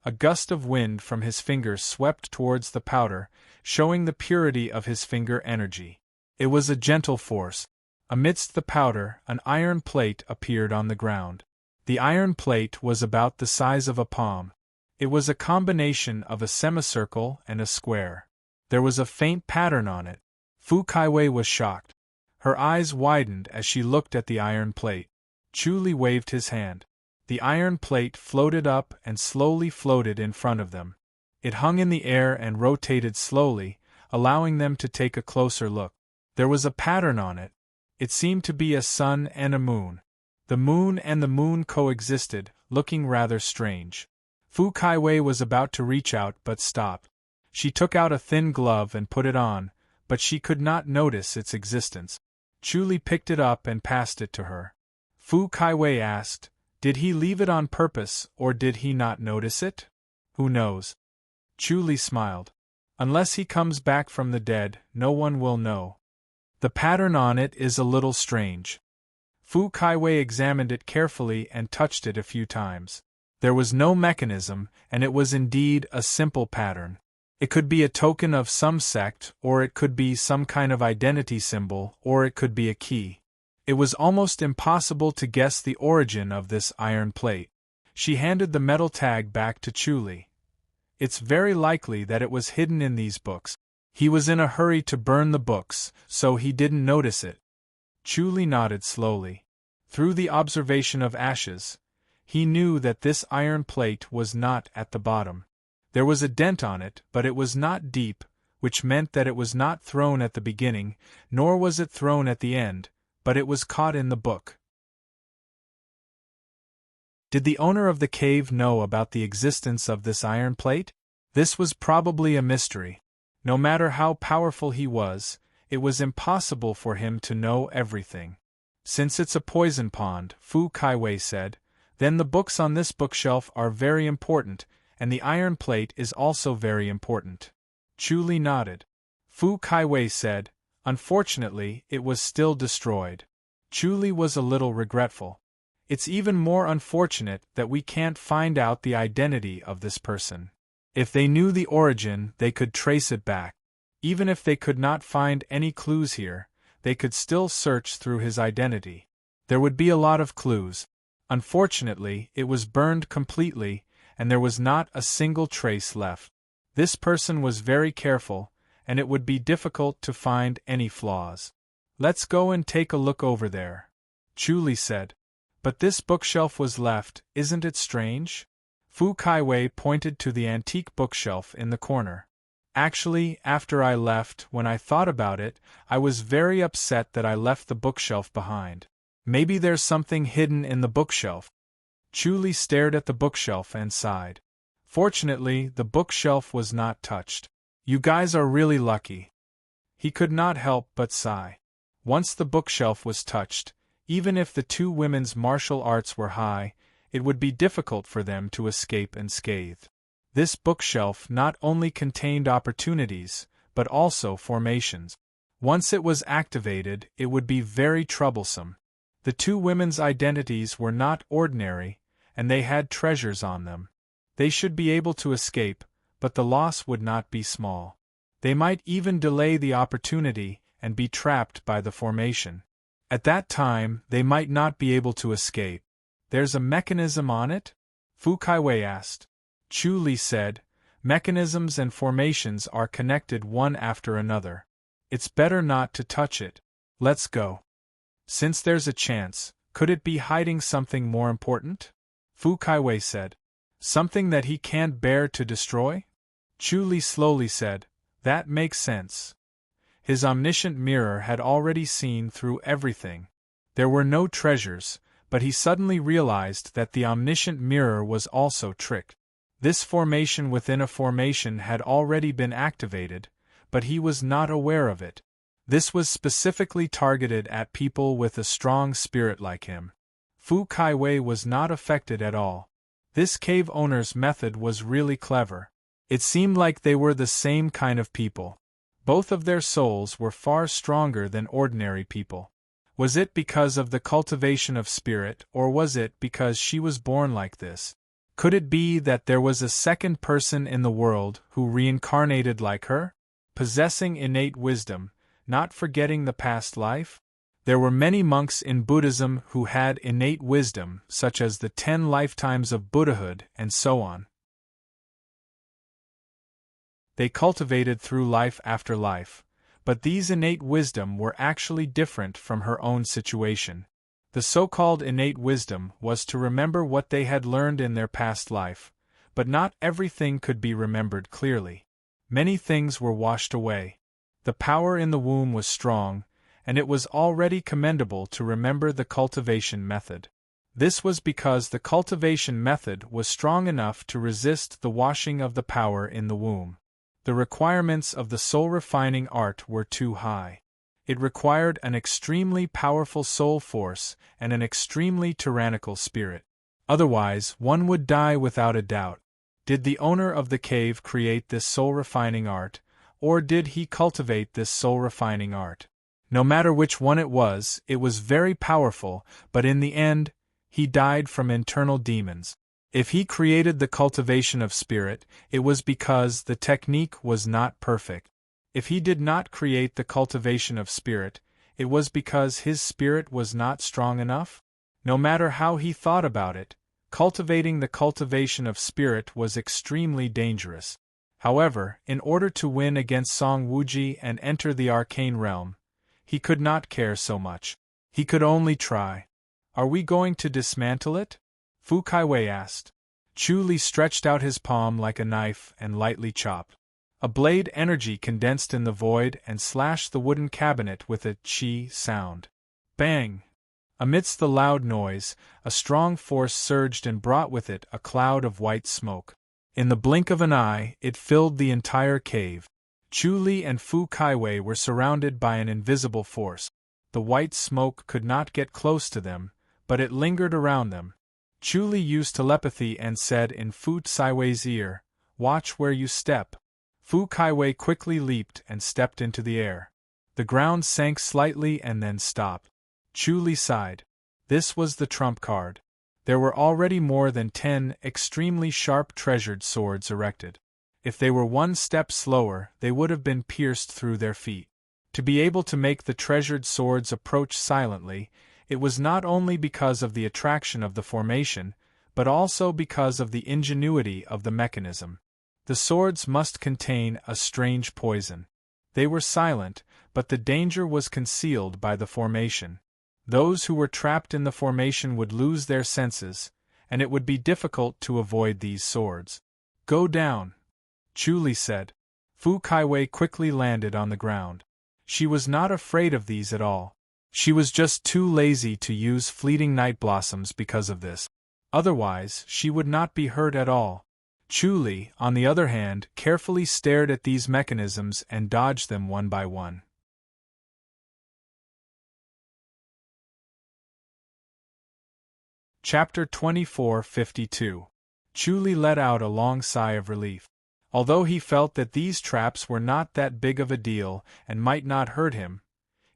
A gust of wind from his fingers swept towards the powder, showing the purity of his finger energy. It was a gentle force. Amidst the powder, an iron plate appeared on the ground. The iron plate was about the size of a palm. It was a combination of a semicircle and a square. There was a faint pattern on it. Fu Caiwei was shocked. Her eyes widened as she looked at the iron plate. Chu Li waved his hand. The iron plate floated up and slowly floated in front of them. It hung in the air and rotated slowly, allowing them to take a closer look. There was a pattern on it. It seemed to be a sun and a moon. The moon and the moon coexisted, looking rather strange. Fu Caiwei was about to reach out but stopped. She took out a thin glove and put it on, but she could not notice its existence. Chu Li picked it up and passed it to her. Fu Caiwei asked, "Did he leave it on purpose, or did he not notice it? Who knows?" Chu Li smiled. "Unless he comes back from the dead, no one will know. The pattern on it is a little strange." Fu Caiwei examined it carefully and touched it a few times. There was no mechanism, and it was indeed a simple pattern. It could be a token of some sect, or it could be some kind of identity symbol, or it could be a key. It was almost impossible to guess the origin of this iron plate. She handed the metal tag back to Chu Li. "It's very likely that it was hidden in these books. He was in a hurry to burn the books, so he didn't notice it." Chu Li nodded slowly. Through the observation of ashes, he knew that this iron plate was not at the bottom. There was a dent on it, but it was not deep, which meant that it was not thrown at the beginning, nor was it thrown at the end, but it was caught in the book. Did the owner of the cave know about the existence of this iron plate? This was probably a mystery. No matter how powerful he was, it was impossible for him to know everything. Since it's a poison pond, Fu Kaiwei said, then the books on this bookshelf are very important, and the iron plate is also very important. Chu Li nodded. Fu Kaiwei said, unfortunately, it was still destroyed. Chu Li was a little regretful. It's even more unfortunate that we can't find out the identity of this person. If they knew the origin, they could trace it back. Even if they could not find any clues here, they could still search through his identity. There would be a lot of clues. Unfortunately, it was burned completely, and there was not a single trace left. This person was very careful, and it would be difficult to find any flaws. Let's go and take a look over there, Chu Li said. But this bookshelf was left, isn't it strange? Fu Kaiwei pointed to the antique bookshelf in the corner. Actually, after I left, when I thought about it, I was very upset that I left the bookshelf behind. Maybe there's something hidden in the bookshelf. Chu Li stared at the bookshelf and sighed. Fortunately, the bookshelf was not touched. You guys are really lucky. He could not help but sigh. Once the bookshelf was touched, even if the two women's martial arts were high, it would be difficult for them to escape unscathed. This bookshelf not only contained opportunities, but also formations. Once it was activated, it would be very troublesome. The two women's identities were not ordinary, and they had treasures on them. They should be able to escape, but the loss would not be small. They might even delay the opportunity and be trapped by the formation. At that time, they might not be able to escape. There's a mechanism on it? Fu Kaiwei asked. Chu Li said, mechanisms and formations are connected one after another. It's better not to touch it. Let's go. Since there's a chance, could it be hiding something more important? Fu Kaiwei said. Something that he can't bear to destroy? Chu Li slowly said, that makes sense. His omniscient mirror had already seen through everything. There were no treasures, but he suddenly realized that the omniscient mirror was also tricked. This formation within a formation had already been activated, but he was not aware of it. This was specifically targeted at people with a strong spirit like him. Fu Kaiwei was not affected at all. This cave owner's method was really clever. It seemed like they were the same kind of people. Both of their souls were far stronger than ordinary people. Was it because of the cultivation of spirit, or was it because she was born like this? Could it be that there was a second person in the world who reincarnated like her? Possessing innate wisdom, not forgetting the past life? There were many monks in Buddhism who had innate wisdom, such as the 10 lifetimes of Buddhahood and so on. They cultivated through life after life, but these innate wisdom were actually different from her own situation. The so-called innate wisdom was to remember what they had learned in their past life, but not everything could be remembered clearly. Many things were washed away. The power in the womb was strong, and it was already commendable to remember the cultivation method. This was because the cultivation method was strong enough to resist the washing of the power in the womb. The requirements of the soul-refining art were too high. It required an extremely powerful soul force and an extremely tyrannical spirit. Otherwise, one would die without a doubt. Did the owner of the cave create this soul-refining art, or did he cultivate this soul-refining art? No matter which one it was very powerful, but in the end, he died from internal demons. If he created the cultivation of spirit, it was because the technique was not perfect. If he did not create the cultivation of spirit, it was because his spirit was not strong enough. No matter how he thought about it, cultivating the cultivation of spirit was extremely dangerous. However, in order to win against Song Wuji and enter the arcane realm, he could not care so much. He could only try. Are we going to dismantle it? Fu Kaiwei asked. Chu Li stretched out his palm like a knife and lightly chopped. A blade energy condensed in the void and slashed the wooden cabinet with a chi sound. Bang! Amidst the loud noise, a strong force surged and brought with it a cloud of white smoke. In the blink of an eye, it filled the entire cave. Chu Li and Fu Kaiwei were surrounded by an invisible force. The white smoke could not get close to them, but it lingered around them. Chu Li used telepathy and said in Fu Kaiwei's ear, "Watch where you step." Fu Kaiwei quickly leaped and stepped into the air. The ground sank slightly and then stopped. Chu Li sighed. This was the trump card. There were already more than 10 extremely sharp treasured swords erected. If they were one step slower, they would have been pierced through their feet. To be able to make the treasured swords approach silently, it was not only because of the attraction of the formation, but also because of the ingenuity of the mechanism. The swords must contain a strange poison. They were silent, but the danger was concealed by the formation. Those who were trapped in the formation would lose their senses, and it would be difficult to avoid these swords. "Go down," Chu Li said. Fu Kaiwei quickly landed on the ground. She was not afraid of these at all. She was just too lazy to use fleeting night blossoms because of this. Otherwise, she would not be hurt at all. Chu Li, on the other hand, carefully stared at these mechanisms and dodged them one by one. Chapter 24:52. Chu Li let out a long sigh of relief. Although he felt that these traps were not that big of a deal and might not hurt him,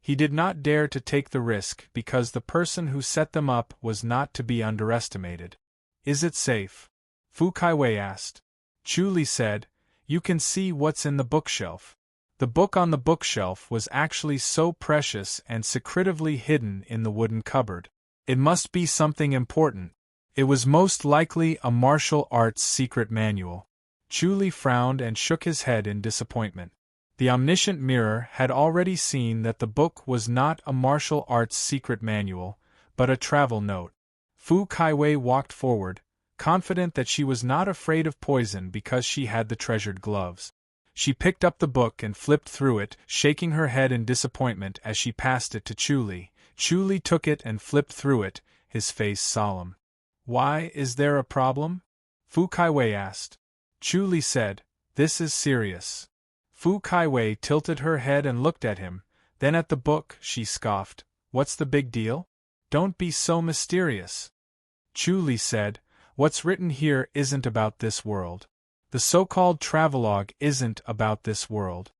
he did not dare to take the risk because the person who set them up was not to be underestimated. "Is it safe?" Fu Kaiwei asked. Chu Li said, "You can see what's in the bookshelf." The book on the bookshelf was actually so precious and secretively hidden in the wooden cupboard. It must be something important. It was most likely a martial arts secret manual. Chu Li frowned and shook his head in disappointment. The omniscient mirror had already seen that the book was not a martial arts secret manual, but a travel note. Fu Kaiwei walked forward, confident that she was not afraid of poison because she had the treasured gloves. She picked up the book and flipped through it, shaking her head in disappointment as she passed it to Chu Li. Chu Li took it and flipped through it, his face solemn. "Why, is there a problem?" Fu Kaiwei asked. Chu Li said, "This is serious." Fu Kaiwei tilted her head and looked at him, then at the book. She scoffed, "What's the big deal? Don't be so mysterious." Chu Li said, "What's written here isn't about this world. The so-called travelogue isn't about this world."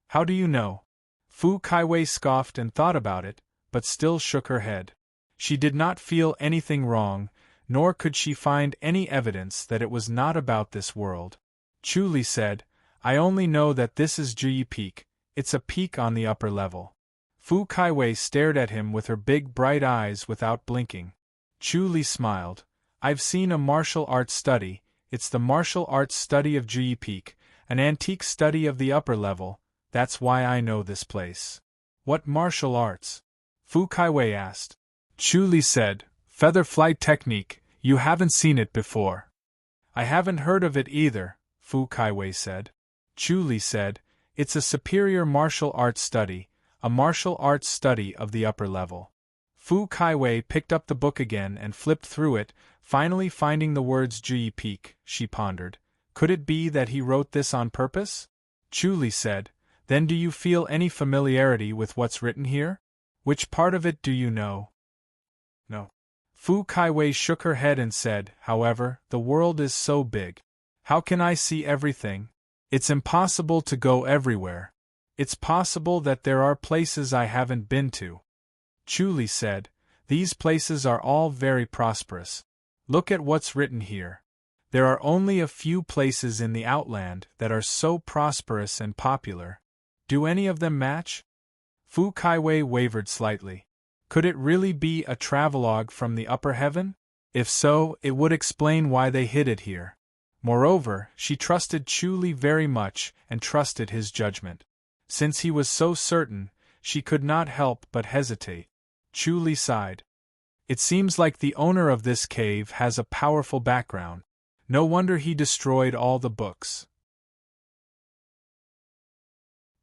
"How do you know?" Fu Kaiwei scoffed and thought about it, but still shook her head. She did not feel anything wrong, nor could she find any evidence that it was not about this world. Chu Li said, "I only know that this is Juyi Peak. It's a peak on the upper level." Fu Kaiwei stared at him with her big bright eyes without blinking. Chu Li smiled. "I've seen a martial arts study. It's the martial arts study of Juyi Peak, an antique study of the upper level. That's why I know this place." "What martial arts?" Fu Kaiwei asked. Chu Li said, "Feather flight technique. You haven't seen it before." "I haven't heard of it either," Fu Kaiwei said. Chu Li said, "It's a superior martial arts study, a martial arts study of the upper level." Fu Kaiwei picked up the book again and flipped through it, finally finding the words Juyi Peak. She pondered. Could it be that he wrote this on purpose? Chu Li said, "Then do you feel any familiarity with what's written here? Which part of it do you know?" "No." Fu Kaiwei shook her head and said, "However, the world is so big. How can I see everything? It's impossible to go everywhere. It's possible that there are places I haven't been to." Chu Li said, "These places are all very prosperous. Look at what's written here. There are only a few places in the Outland that are so prosperous and popular. Do any of them match?" Fu Kaiwei wavered slightly. Could it really be a travelogue from the upper heaven? If so, it would explain why they hid it here. Moreover, she trusted Chu Li very much and trusted his judgment. Since he was so certain, she could not help but hesitate. Chu Li sighed. "It seems like the owner of this cave has a powerful background. No wonder he destroyed all the books."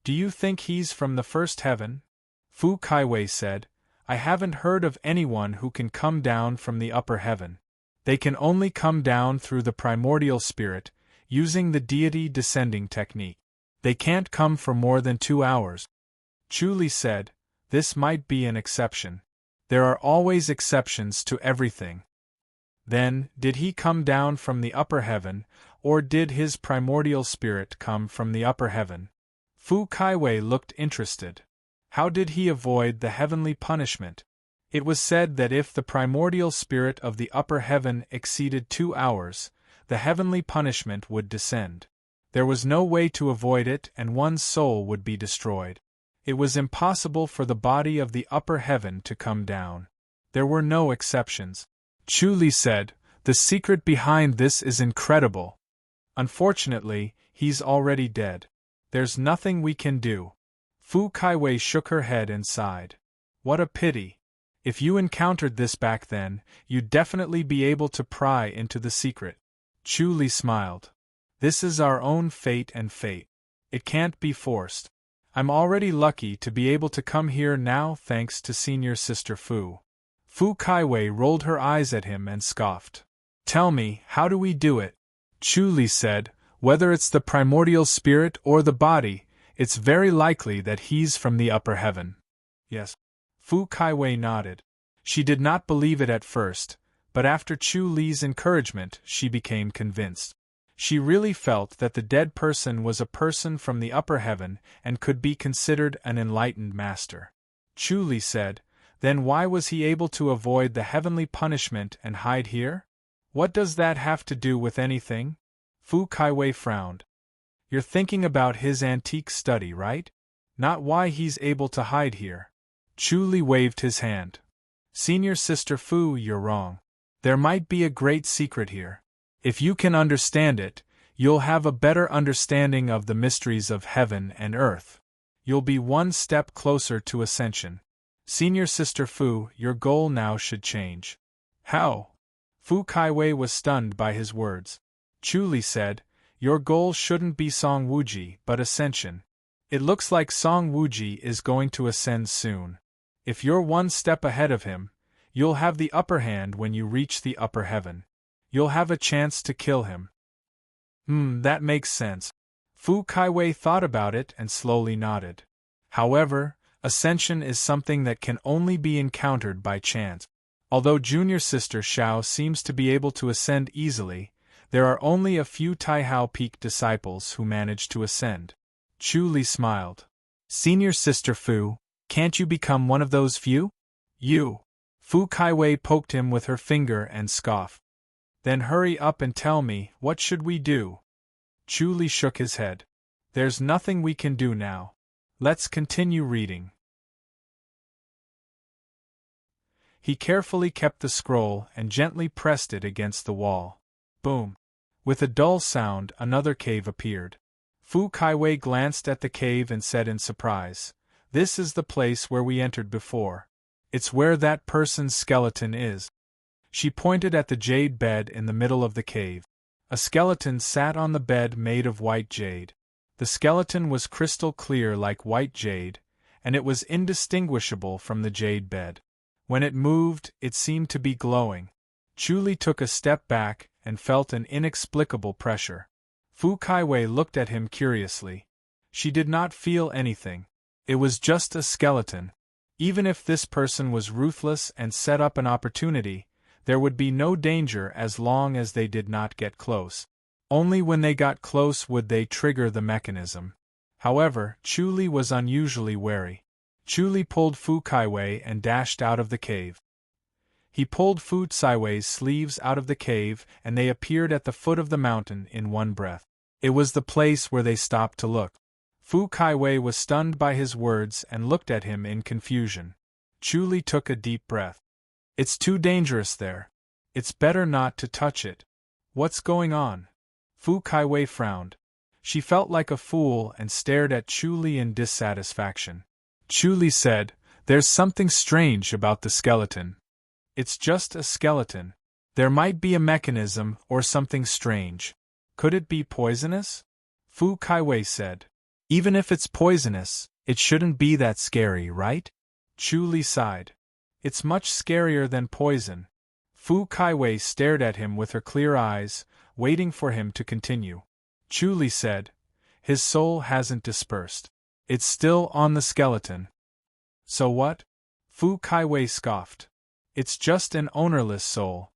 "Do you think he's from the first heaven?" Fu Kaiwei said, "I haven't heard of anyone who can come down from the upper heaven. They can only come down through the primordial spirit, using the deity descending technique. They can't come for more than 2 hours. Chu Li said, this might be an exception. There are always exceptions to everything. Then, did he come down from the upper heaven, or did his primordial spirit come from the upper heaven? Fu Kaiwei looked interested. How did he avoid the heavenly punishment? It was said that if the primordial spirit of the upper heaven exceeded 2 hours, the heavenly punishment would descend. There was no way to avoid it, and one's soul would be destroyed. It was impossible for the body of the upper heaven to come down. There were no exceptions. Chu Li said, the secret behind this is incredible. Unfortunately, he's already dead. There's nothing we can do. Fu Kaiwei shook her head and sighed. What a pity. If you encountered this back then, you'd definitely be able to pry into the secret. Chu Li smiled. This is our own fate and fate. It can't be forced. I'm already lucky to be able to come here now thanks to Senior Sister Fu. Fu Kaiwei rolled her eyes at him and scoffed. Tell me, how do we do it? Chu Li said, whether it's the primordial spirit or the body, it's very likely that he's from the upper heaven. Yes. Fu Kaiwei nodded. She did not believe it at first, but after Chu Li's encouragement she became convinced. She really felt that the dead person was a person from the upper heaven and could be considered an enlightened master. Chu Li said, then why was he able to avoid the heavenly punishment and hide here? What does that have to do with anything? Fu Kaiwei frowned. You're thinking about his antique study, right? Not why he's able to hide here. Chu Li waved his hand. Senior Sister Fu, you're wrong. There might be a great secret here. If you can understand it, you'll have a better understanding of the mysteries of heaven and earth. You'll be one step closer to ascension. Senior Sister Fu, your goal now should change. How? Fu Kaiwei was stunned by his words. Chu Li said, your goal shouldn't be Song Wuji but ascension. It looks like Song Wuji is going to ascend soon. If you're one step ahead of him, you'll have the upper hand when you reach the upper heaven. You'll have a chance to kill him. That makes sense. Fu Kaiwei thought about it and slowly nodded. However, ascension is something that can only be encountered by chance. Although Junior Sister Xiao seems to be able to ascend easily, there are only a few Taihao Peak disciples who manage to ascend. Chu Li smiled. Senior Sister Fu, can't you become one of those few? You. Fu Kaiwei poked him with her finger and scoffed. Then hurry up and tell me, what should we do? Chu Li shook his head. There's nothing we can do now. Let's continue reading. He carefully kept the scroll and gently pressed it against the wall. Boom! With a dull sound, another cave appeared. Fu Kaiwei glanced at the cave and said in surprise, this is the place where we entered before. It's where that person's skeleton is. She pointed at the jade bed in the middle of the cave. A skeleton sat on the bed made of white jade. The skeleton was crystal clear like white jade, and it was indistinguishable from the jade bed. When it moved, it seemed to be glowing. Chu Li took a step back and felt an inexplicable pressure. Fu Kaiwei looked at him curiously. She did not feel anything. It was just a skeleton. Even if this person was ruthless and set up an opportunity, there would be no danger as long as they did not get close. Only when they got close would they trigger the mechanism. However, Chu Li was unusually wary. Chu Li pulled Fu Kaiwei and dashed out of the cave. He pulled Fu Kaiwei's sleeves out of the cave and they appeared at the foot of the mountain in one breath. It was the place where they stopped to look. Fu Kaiwei was stunned by his words and looked at him in confusion. Chu Li took a deep breath. It's too dangerous there. It's better not to touch it. What's going on? Fu Kaiwei frowned. She felt like a fool and stared at Chu Li in dissatisfaction. Chu Li said, there's something strange about the skeleton. It's just a skeleton. There might be a mechanism or something strange. Could it be poisonous? Fu Kaiwei said. Even if it's poisonous, it shouldn't be that scary, right? Chu Li sighed. It's much scarier than poison. Fu Kaiwei stared at him with her clear eyes, waiting for him to continue. Chu Li said. His soul hasn't dispersed. It's still on the skeleton. So what? Fu Kaiwei scoffed. It's just an ownerless soul.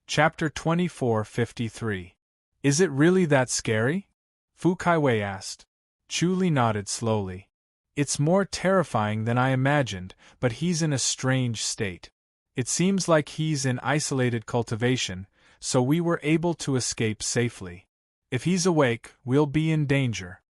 Chapter 2453. Is it really that scary? Fu Kaiwei asked. Chu Li nodded slowly. It's more terrifying than I imagined, but he's in a strange state. It seems like he's in isolated cultivation, so we were able to escape safely. If he's awake, we'll be in danger.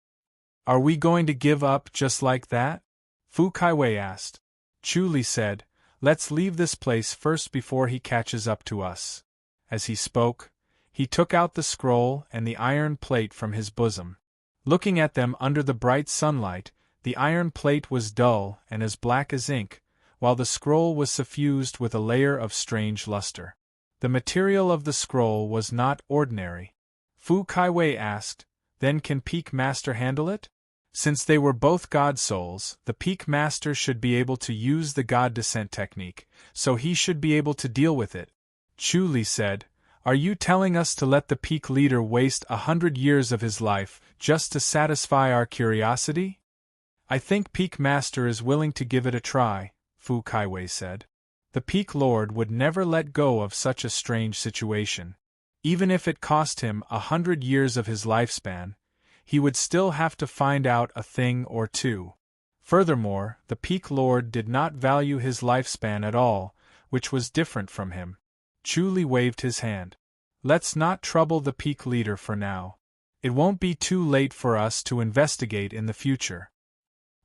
Are we going to give up just like that? Fu Kaiwei asked. Chu Li said, let's leave this place first before he catches up to us. As he spoke, he took out the scroll and the iron plate from his bosom. Looking at them under the bright sunlight, the iron plate was dull and as black as ink, while the scroll was suffused with a layer of strange luster. The material of the scroll was not ordinary. Fu Kaiwei asked, then can Peak Master handle it? Since they were both God souls, the Peak Master should be able to use the God Descent technique, so he should be able to deal with it. Chu Li said, are you telling us to let the Peak Leader waste 100 years of his life just to satisfy our curiosity? I think Peak Master is willing to give it a try, Fu Kaiwei said. The Peak Lord would never let go of such a strange situation. Even if it cost him 100 years of his lifespan, he would still have to find out a thing or two. Furthermore, the Peak Lord did not value his lifespan at all, which was different from him. Chu Li waved his hand. Let's not trouble the Peak Leader for now. It won't be too late for us to investigate in the future.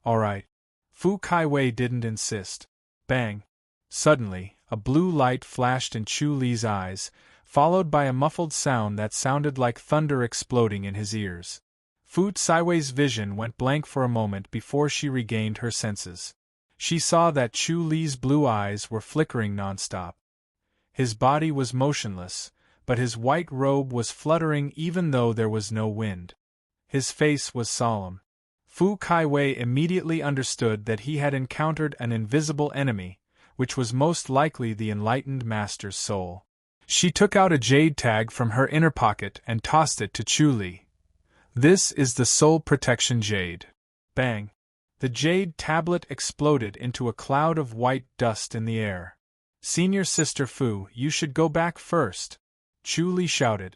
All right. Fu Kaiwei didn't insist. Bang! Suddenly, a blue light flashed in Chu Li's eyes, followed by a muffled sound that sounded like thunder exploding in his ears. Fu Kaiwei's vision went blank for a moment before she regained her senses. She saw that Chu Li's blue eyes were flickering nonstop. His body was motionless, but his white robe was fluttering even though there was no wind. His face was solemn. Fu Kaiwei immediately understood that he had encountered an invisible enemy, which was most likely the enlightened master's soul. She took out a jade tag from her inner pocket and tossed it to Chu Li. This is the Soul Protection Jade. Bang! The jade tablet exploded into a cloud of white dust in the air. Senior Sister Fu, you should go back first, Chu Li shouted.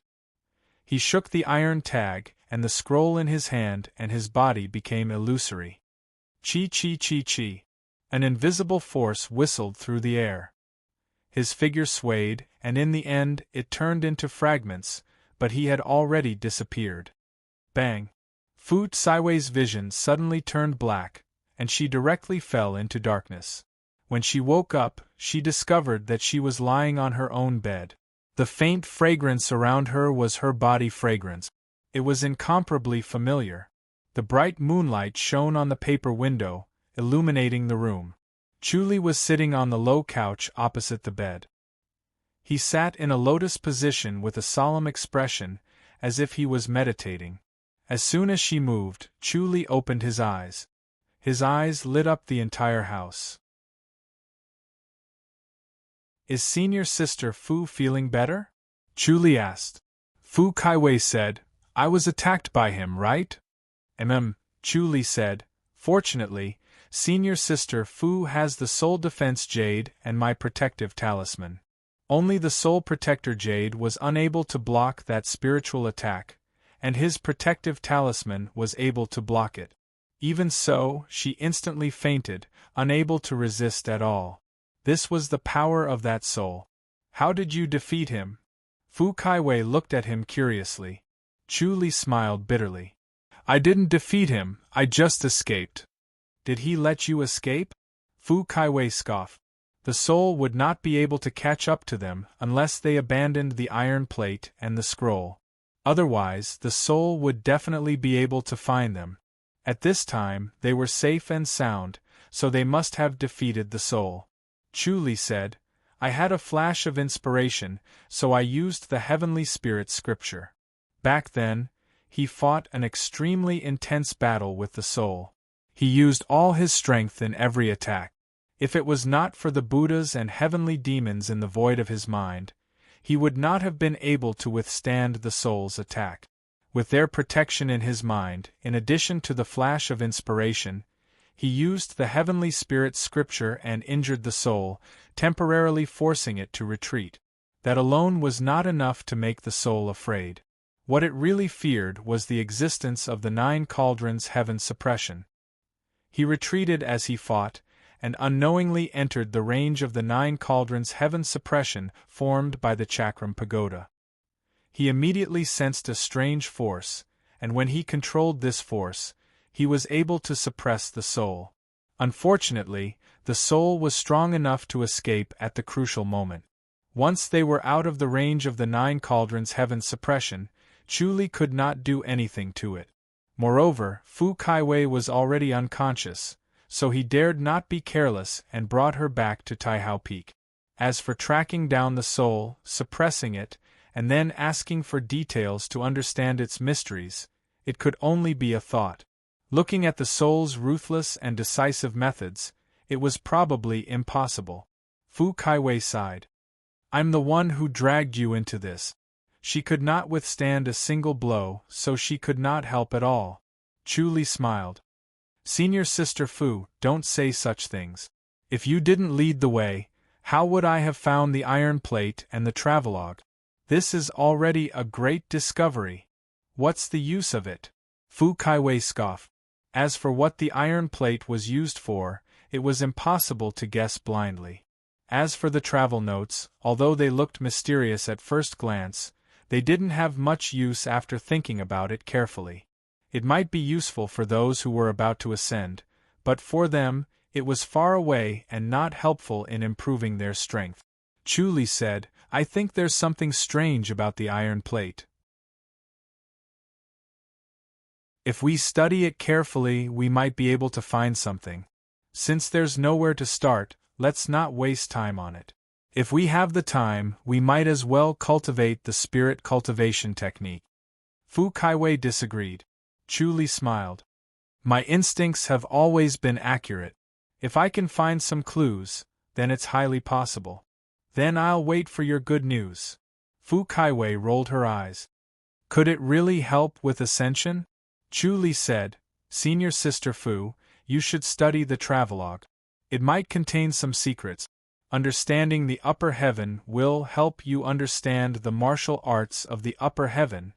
He shook the iron tag, and the scroll in his hand and his body became illusory. Chi chi chi chi. An invisible force whistled through the air. His figure swayed, and in the end it turned into fragments, but he had already disappeared. Bang! Fu Kaiwei's vision suddenly turned black, and she directly fell into darkness. When she woke up, she discovered that she was lying on her own bed. The faint fragrance around her was her body fragrance. It was incomparably familiar. The bright moonlight shone on the paper window, illuminating the room. Chu Li was sitting on the low couch opposite the bed. He sat in a lotus position with a solemn expression, as if he was meditating. As soon as she moved, Chu Li opened his eyes. His eyes lit up the entire house. Is Senior Sister Fu feeling better? Chu Li asked. Fu Kaiwei said, I was attacked by him, right? Chu Li said, fortunately, Senior Sister Fu has the Soul Defense Jade and my protective talisman. Only the Soul Protector Jade was unable to block that spiritual attack, and his protective talisman was able to block it. Even so, she instantly fainted, unable to resist at all. This was the power of that soul. How did you defeat him? Fu Kaiwei looked at him curiously. Chu Li smiled bitterly. I didn't defeat him, I just escaped. Did he let you escape? Fu Kaiwei scoffed. The soul would not be able to catch up to them unless they abandoned the iron plate and the scroll. Otherwise, the soul would definitely be able to find them. At this time, they were safe and sound, so they must have defeated the soul. Chu Li said, I had a flash of inspiration, so I used the Heavenly Spirit scripture. Back then, he fought an extremely intense battle with the soul. He used all his strength in every attack. If it was not for the Buddhas and heavenly demons in the void of his mind, he would not have been able to withstand the soul's attack. With their protection in his mind, in addition to the flash of inspiration, he used the heavenly spirit's scripture and injured the soul, temporarily forcing it to retreat. That alone was not enough to make the soul afraid. What it really feared was the existence of the 9 cauldrons heaven suppression. He retreated as he fought, and unknowingly entered the range of the 9 cauldrons heaven suppression formed by the Chakram pagoda. He immediately sensed a strange force, and when he controlled this force, he was able to suppress the soul. Unfortunately, the soul was strong enough to escape at the crucial moment. Once they were out of the range of the 9 cauldrons heaven suppression, Chu Li could not do anything to it. Moreover, Fu Kaiwei was already unconscious, so he dared not be careless and brought her back to Taihao Peak. As for tracking down the soul, suppressing it, and then asking for details to understand its mysteries, it could only be a thought. Looking at the soul's ruthless and decisive methods, it was probably impossible. Fu Kaiwei sighed. I'm the one who dragged you into this. She could not withstand a single blow, so she could not help at all. Chu Li smiled. Senior Sister Fu, don't say such things. If you didn't lead the way, how would I have found the iron plate and the travelogue? This is already a great discovery. What's the use of it? Fu Kaiwei scoffed. As for what the iron plate was used for, it was impossible to guess blindly. As for the travel notes, although they looked mysterious at first glance, they didn't have much use after thinking about it carefully. It might be useful for those who were about to ascend, but for them, it was far away and not helpful in improving their strength. Chu Li said, I think there's something strange about the iron plate. If we study it carefully, we might be able to find something. Since there's nowhere to start, let's not waste time on it. If we have the time, we might as well cultivate the spirit cultivation technique. Fu Kaiwei disagreed. Chu Li smiled. My instincts have always been accurate. If I can find some clues, then it's highly possible. Then I'll wait for your good news. Fu Kaiwei rolled her eyes. Could it really help with ascension? Chu Li said, Senior Sister Fu, you should study the travelogue. It might contain some secrets. Understanding the upper heaven will help you understand the martial arts of the upper heaven.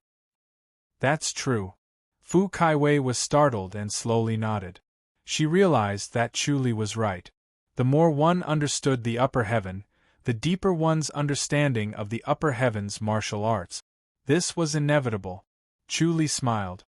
That's true. Fu Kaiwei was startled and slowly nodded. She realized that Chu Li was right. The more one understood the upper heaven, the deeper one's understanding of the upper heaven's martial arts. This was inevitable. Chu Li smiled.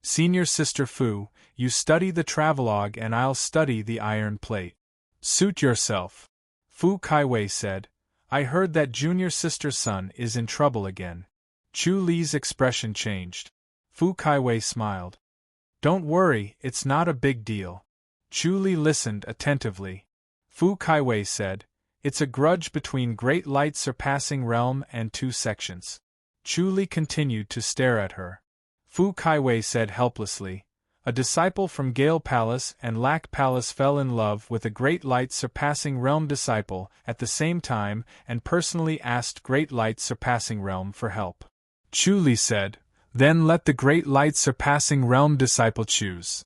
Senior Sister Fu, you study the travelogue and I'll study the iron plate. Suit yourself. Fu Kaiwei said, I heard that Junior Sister's son is in trouble again. Chu Li's expression changed. Fu Kaiwei smiled. Don't worry, it's not a big deal. Chu Li listened attentively. Fu Kaiwei said, it's a grudge between Great Light Surpassing Realm and 2 sections. Chu Li continued to stare at her. Fu Kaiwei said helplessly, a disciple from Gale Palace and Lac Palace fell in love with a Great Light Surpassing Realm disciple at the same time and personally asked Great Light Surpassing Realm for help. Chu Li said, then let the Great Light Surpassing Realm disciple choose.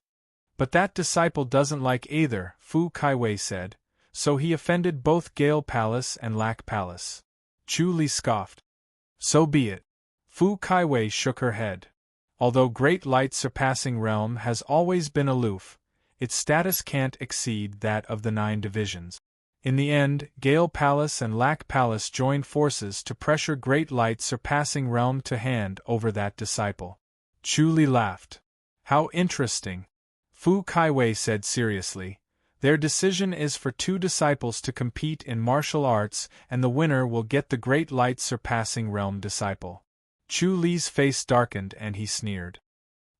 But that disciple doesn't like either, Fu Kaiwei said, so he offended both Gale Palace and Lac Palace. Chu Li scoffed. So be it. Fu Kaiwei shook her head. Although Great Light Surpassing Realm has always been aloof, its status can't exceed that of the 9 divisions. In the end, Gale Palace and Lac Palace joined forces to pressure Great Light Surpassing Realm to hand over that disciple. Chu Li laughed. How interesting. Fu Kaiwei said seriously, their decision is for 2 disciples to compete in martial arts and the winner will get the Great Light Surpassing Realm disciple. Chu Li's face darkened and he sneered.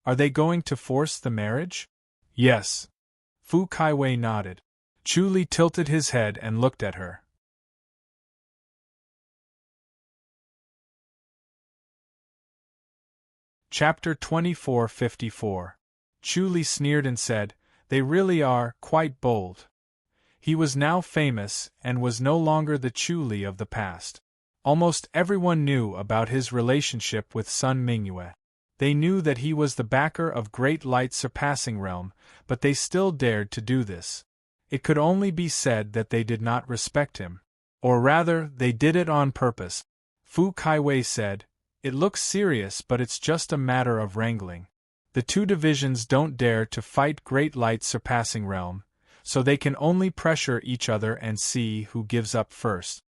Are they going to force the marriage? Yes. Fu Kaiwei nodded. Chu Li tilted his head and looked at her. Chapter 2454. Chu Li sneered and said, they really are quite bold. He was now famous and was no longer the Chu Li of the past. Almost everyone knew about his relationship with Sun Mingyue. They knew that he was the backer of Great Light Surpassing Realm, but they still dared to do this. It could only be said that they did not respect him. Or rather, they did it on purpose. Fu Kaiwei said, "It looks serious, but it's just a matter of wrangling. The two divisions don't dare to fight Great Light Surpassing Realm, so they can only pressure each other and see who gives up first."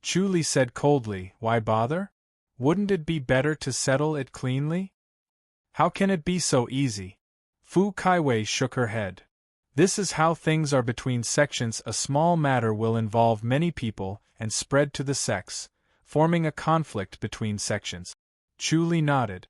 Chu Li said coldly, "Why bother? Wouldn't it be better to settle it cleanly?" "How can it be so easy?" Fu Kaiwei shook her head. "This is how things are between sections. A small matter will involve many people and spread to the sects, forming a conflict between sections." Chu Li nodded.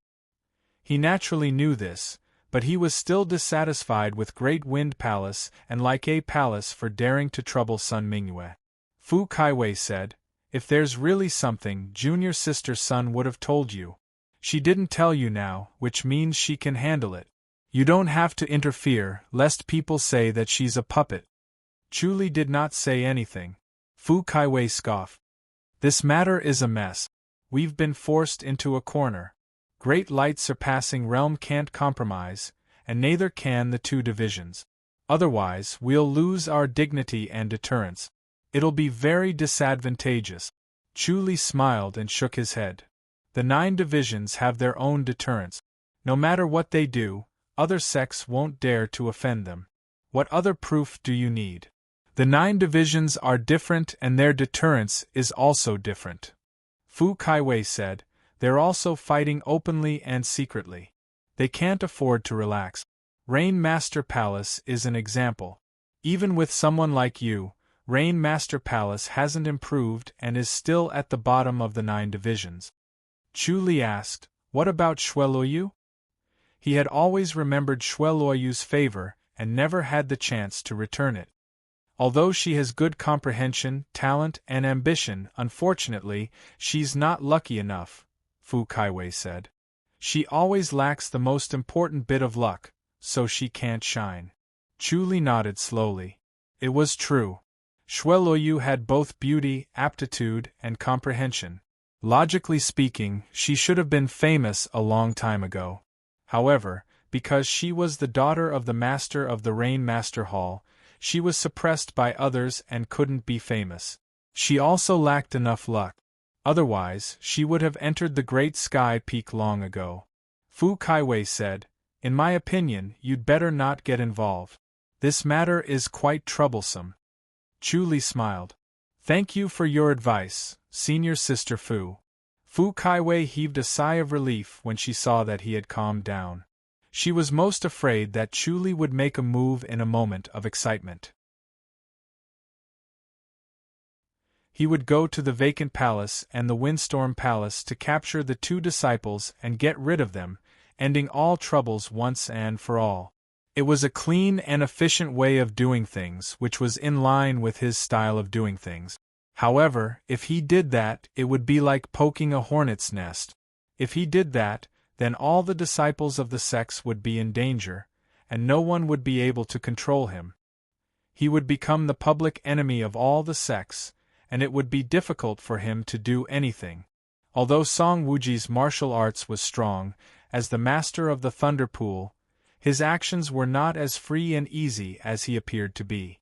He naturally knew this, but he was still dissatisfied with Great Wind Palace and Like A Palace for daring to trouble Sun Mingyue. Fu Kaiwei said, "If there's really something, junior sister Sun would have told you. She didn't tell you now, which means she can handle it. You don't have to interfere, lest people say that she's a puppet." Chu Li did not say anything. Fu Kaiwei scoffed. "This matter is a mess. We've been forced into a corner. Great Light Surpassing Realm can't compromise, and neither can the two divisions. Otherwise, we'll lose our dignity and deterrence. It'll be very disadvantageous." Chu Li smiled and shook his head. "The 9 divisions have their own deterrence. No matter what they do, other sects won't dare to offend them. What other proof do you need? The 9 divisions are different and their deterrence is also different." Fu Kaiwei said, "They're also fighting openly and secretly. They can't afford to relax. Rain Master Palace is an example. Even with someone like you, Rain Master Palace hasn't improved and is still at the bottom of the 9 divisions." Chu Li asked, "What about Xueluoyu?" He had always remembered Xueluoyu's favor and never had the chance to return it. "Although she has good comprehension, talent, and ambition, unfortunately, she's not lucky enough," Fu Kaiwei said. "She always lacks the most important bit of luck, so she can't shine." Chu Li nodded slowly. It was true. Xueluoyu had both beauty, aptitude, and comprehension. Logically speaking, she should have been famous a long time ago. However, because she was the daughter of the master of the Rain Master Hall, she was suppressed by others and couldn't be famous. She also lacked enough luck. Otherwise, she would have entered the Great Sky Peak long ago. Fu Kaiwei said, "In my opinion, you'd better not get involved. This matter is quite troublesome." Chu Li smiled. "Thank you for your advice, senior sister Fu." Fu Kaiwei heaved a sigh of relief when she saw that he had calmed down. She was most afraid that Chu Li would make a move in a moment of excitement. He would go to the vacant palace and the Windstorm Palace to capture the 2 disciples and get rid of them, ending all troubles once and for all. It was a clean and efficient way of doing things, which was in line with his style of doing things. However, if he did that, it would be like poking a hornet's nest. If he did that, then all the disciples of the sects would be in danger, and no one would be able to control him. He would become the public enemy of all the sects, and it would be difficult for him to do anything. Although Song Wuji's martial arts was strong, as the master of the Thunder Pool, his actions were not as free and easy as he appeared to be.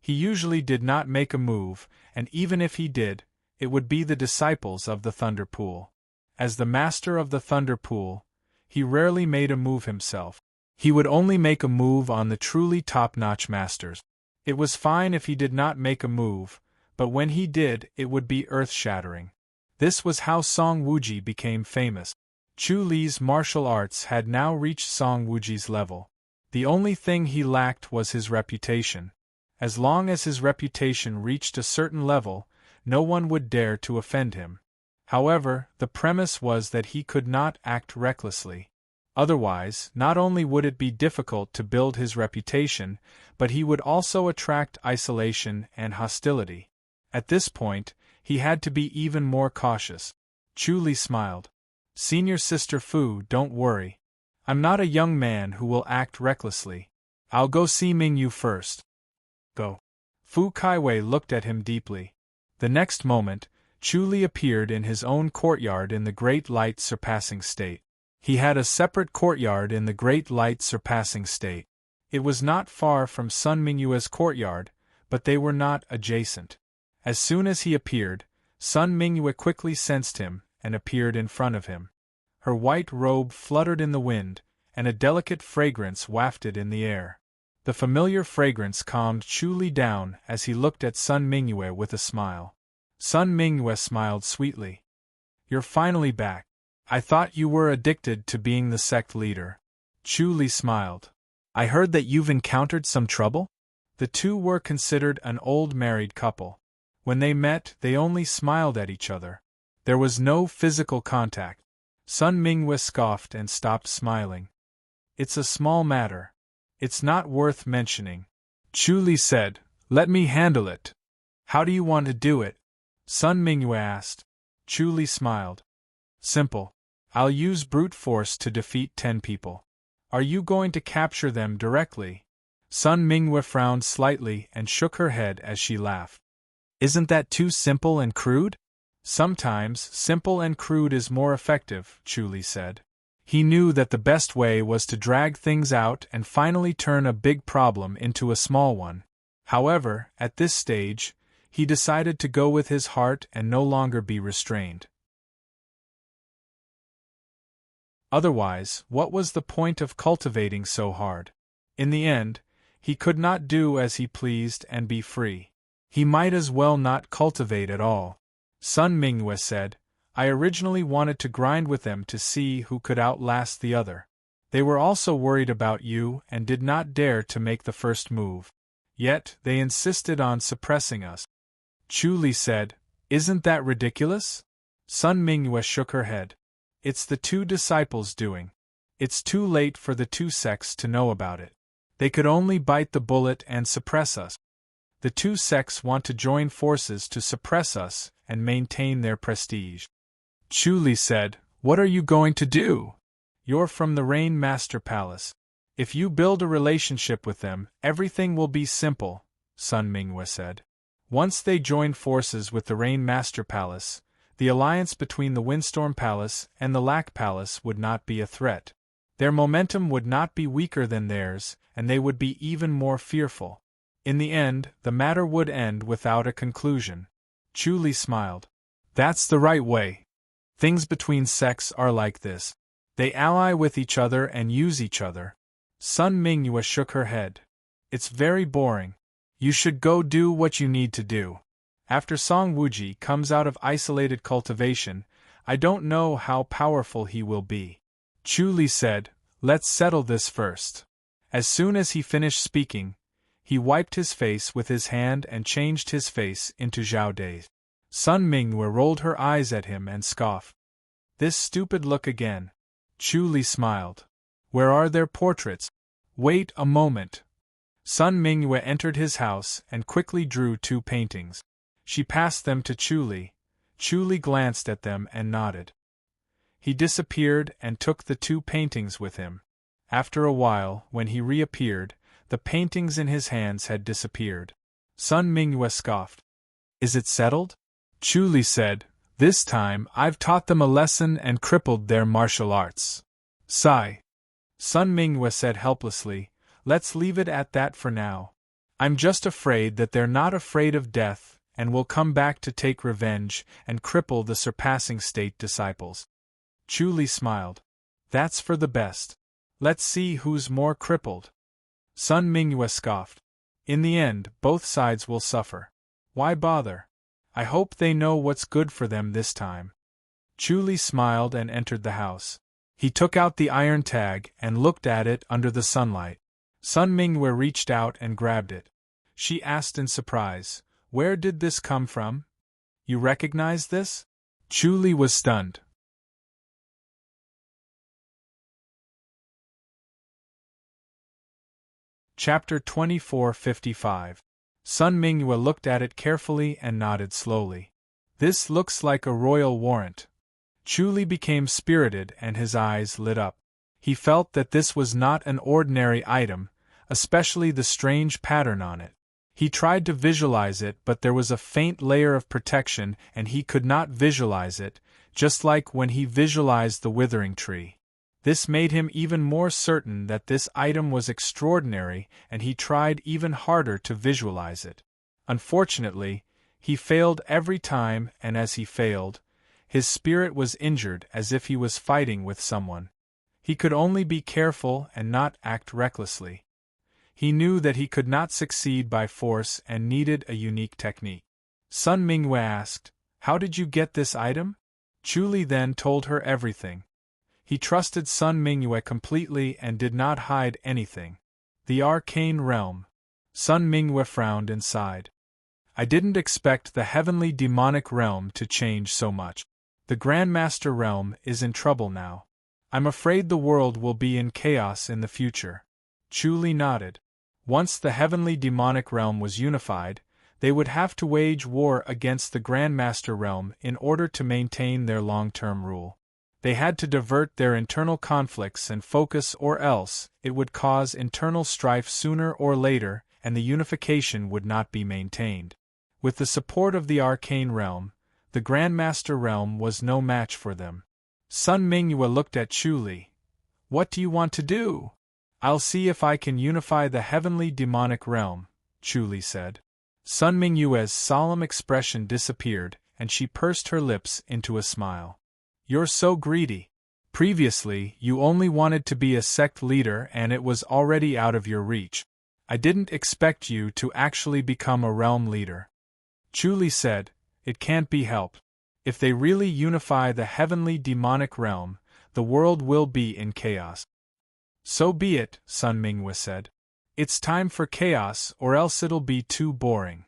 He usually did not make a move, and even if he did, it would be the disciples of the Thunder Pool. As the master of the Thunder Pool, he rarely made a move himself. He would only make a move on the truly top-notch masters. It was fine if he did not make a move, but when he did, it would be earth-shattering. This was how Song Wuji became famous. Chu Li's martial arts had now reached Song Wuji's level. The only thing he lacked was his reputation. As long as his reputation reached a certain level, no one would dare to offend him. However, the premise was that he could not act recklessly. Otherwise, not only would it be difficult to build his reputation, but he would also attract isolation and hostility. At this point, he had to be even more cautious. Chu Li smiled. "Senior Sister Fu, don't worry. I'm not a young man who will act recklessly. I'll go see Mingyu first." "Go." Fu Kaiwei looked at him deeply. The next moment, Chu Li appeared in his own courtyard in the Great Light Surpassing State. He had a separate courtyard in the Great Light Surpassing State. It was not far from Sun Mingyue's courtyard, but they were not adjacent. As soon as he appeared, Sun Mingyue quickly sensed him and appeared in front of him. Her white robe fluttered in the wind, and a delicate fragrance wafted in the air. The familiar fragrance calmed Chu Li down as he looked at Sun Mingyue with a smile. Sun Mingyue smiled sweetly. "You're finally back. I thought you were addicted to being the sect leader." Chu Li smiled. "I heard that you've encountered some trouble?" The two were considered an old married couple. When they met, they only smiled at each other. There was no physical contact. Sun Mingyue scoffed and stopped smiling. "It's a small matter. It's not worth mentioning." Chu Li said, "Let me handle it." "How do you want to do it?" Sun Mingyue asked. Chu Li smiled. "Simple. I'll use brute force to defeat 10 people. Are you going to capture them directly?" Sun Mingyue frowned slightly and shook her head as she laughed. "Isn't that too simple and crude?" "Sometimes simple and crude is more effective," Chu Li said. He knew that the best way was to drag things out and finally turn a big problem into a small one. However, at this stage, he decided to go with his heart and no longer be restrained. Otherwise, what was the point of cultivating so hard? In the end, he could not do as he pleased and be free. He might as well not cultivate at all. Sun Mingyue said, "I originally wanted to grind with them to see who could outlast the other. They were also worried about you and did not dare to make the first move. Yet, they insisted on suppressing us." Chu Li said, "Isn't that ridiculous?" Sun Mingyue shook her head. "It's the 2 disciples' doing. It's too late for the 2 sects to know about it. They could only bite the bullet and suppress us. The 2 sects want to join forces to suppress us and maintain their prestige." Chu Li said, "What are you going to do?" "You're from the Rain Master Palace. If you build a relationship with them, everything will be simple," Sun Mingyue said. Once they joined forces with the Rain Master Palace, the alliance between the Windstorm Palace and the Lac Palace would not be a threat. Their momentum would not be weaker than theirs, and they would be even more fearful. In the end, the matter would end without a conclusion. Chu Li smiled. "That's the right way. Things between sects are like this. They ally with each other and use each other." Sun Mingyue shook her head. "It's very boring. You should go do what you need to do. After Song Wuji comes out of isolated cultivation, I don't know how powerful he will be." Chu Li said, "Let's settle this first." As soon as he finished speaking, he wiped his face with his hand and changed his face into Zhao Dai's. Sun Mingyue rolled her eyes at him and scoffed. "This stupid look again." Chu Li smiled. "Where are their portraits?" "Wait a moment." Sun Mingyue entered his house and quickly drew 2 paintings. She passed them to Chu Li. Chu Li glanced at them and nodded. He disappeared and took the 2 paintings with him. After a while, when he reappeared, the paintings in his hands had disappeared. Sun Mingyue scoffed. "Is it settled?" Chu Li said, "This time I've taught them a lesson and crippled their martial arts." Sigh. Sun Mingyue said helplessly, "Let's leave it at that for now. I'm just afraid that they're not afraid of death and will come back to take revenge and cripple the surpassing state disciples." Chu Li smiled. "That's for the best. Let's see who's more crippled." Sun Mingyue scoffed. "In the end, both sides will suffer. Why bother? I hope they know what's good for them this time." Chu Li smiled and entered the house. He took out the iron tag and looked at it under the sunlight. Sun Mingyue reached out and grabbed it. She asked in surprise, "Where did this come from? You recognize this?" Chu Li was stunned. Chapter 2455. Sun Mingyue looked at it carefully and nodded slowly. "This looks like a royal warrant." Chu Li became spirited and his eyes lit up. He felt that this was not an ordinary item, especially the strange pattern on it. He tried to visualize it, but there was a faint layer of protection and he could not visualize it, just like when he visualized the withering tree. This made him even more certain that this item was extraordinary, and he tried even harder to visualize it. Unfortunately, he failed every time, and as he failed, his spirit was injured as if he was fighting with someone. He could only be careful and not act recklessly. He knew that he could not succeed by force and needed a unique technique. Sun Mingyue asked, "How did you get this item?" Chu Li then told her everything. He trusted Sun Mingyue completely and did not hide anything. The arcane realm. Sun Mingyue frowned and sighed. I didn't expect the heavenly demonic realm to change so much. The Grandmaster realm is in trouble now. I'm afraid the world will be in chaos in the future. Chu Li nodded. Once the heavenly demonic realm was unified, they would have to wage war against the Grandmaster realm in order to maintain their long-term rule. They had to divert their internal conflicts and focus, or else it would cause internal strife sooner or later, and the unification would not be maintained. With the support of the arcane realm, the Grandmaster realm was no match for them. Sun Mingyue looked at Chu Li. "What do you want to do?" "I'll see if I can unify the heavenly demonic realm," Chu Li said. Sun Mingyue's solemn expression disappeared, and she pursed her lips into a smile. "You're so greedy. Previously, you only wanted to be a sect leader and it was already out of your reach. I didn't expect you to actually become a realm leader." Chu Li said, "It can't be helped. If they really unify the heavenly demonic realm, the world will be in chaos." "So be it," Sun Mingyue said. "It's time for chaos or else it'll be too boring."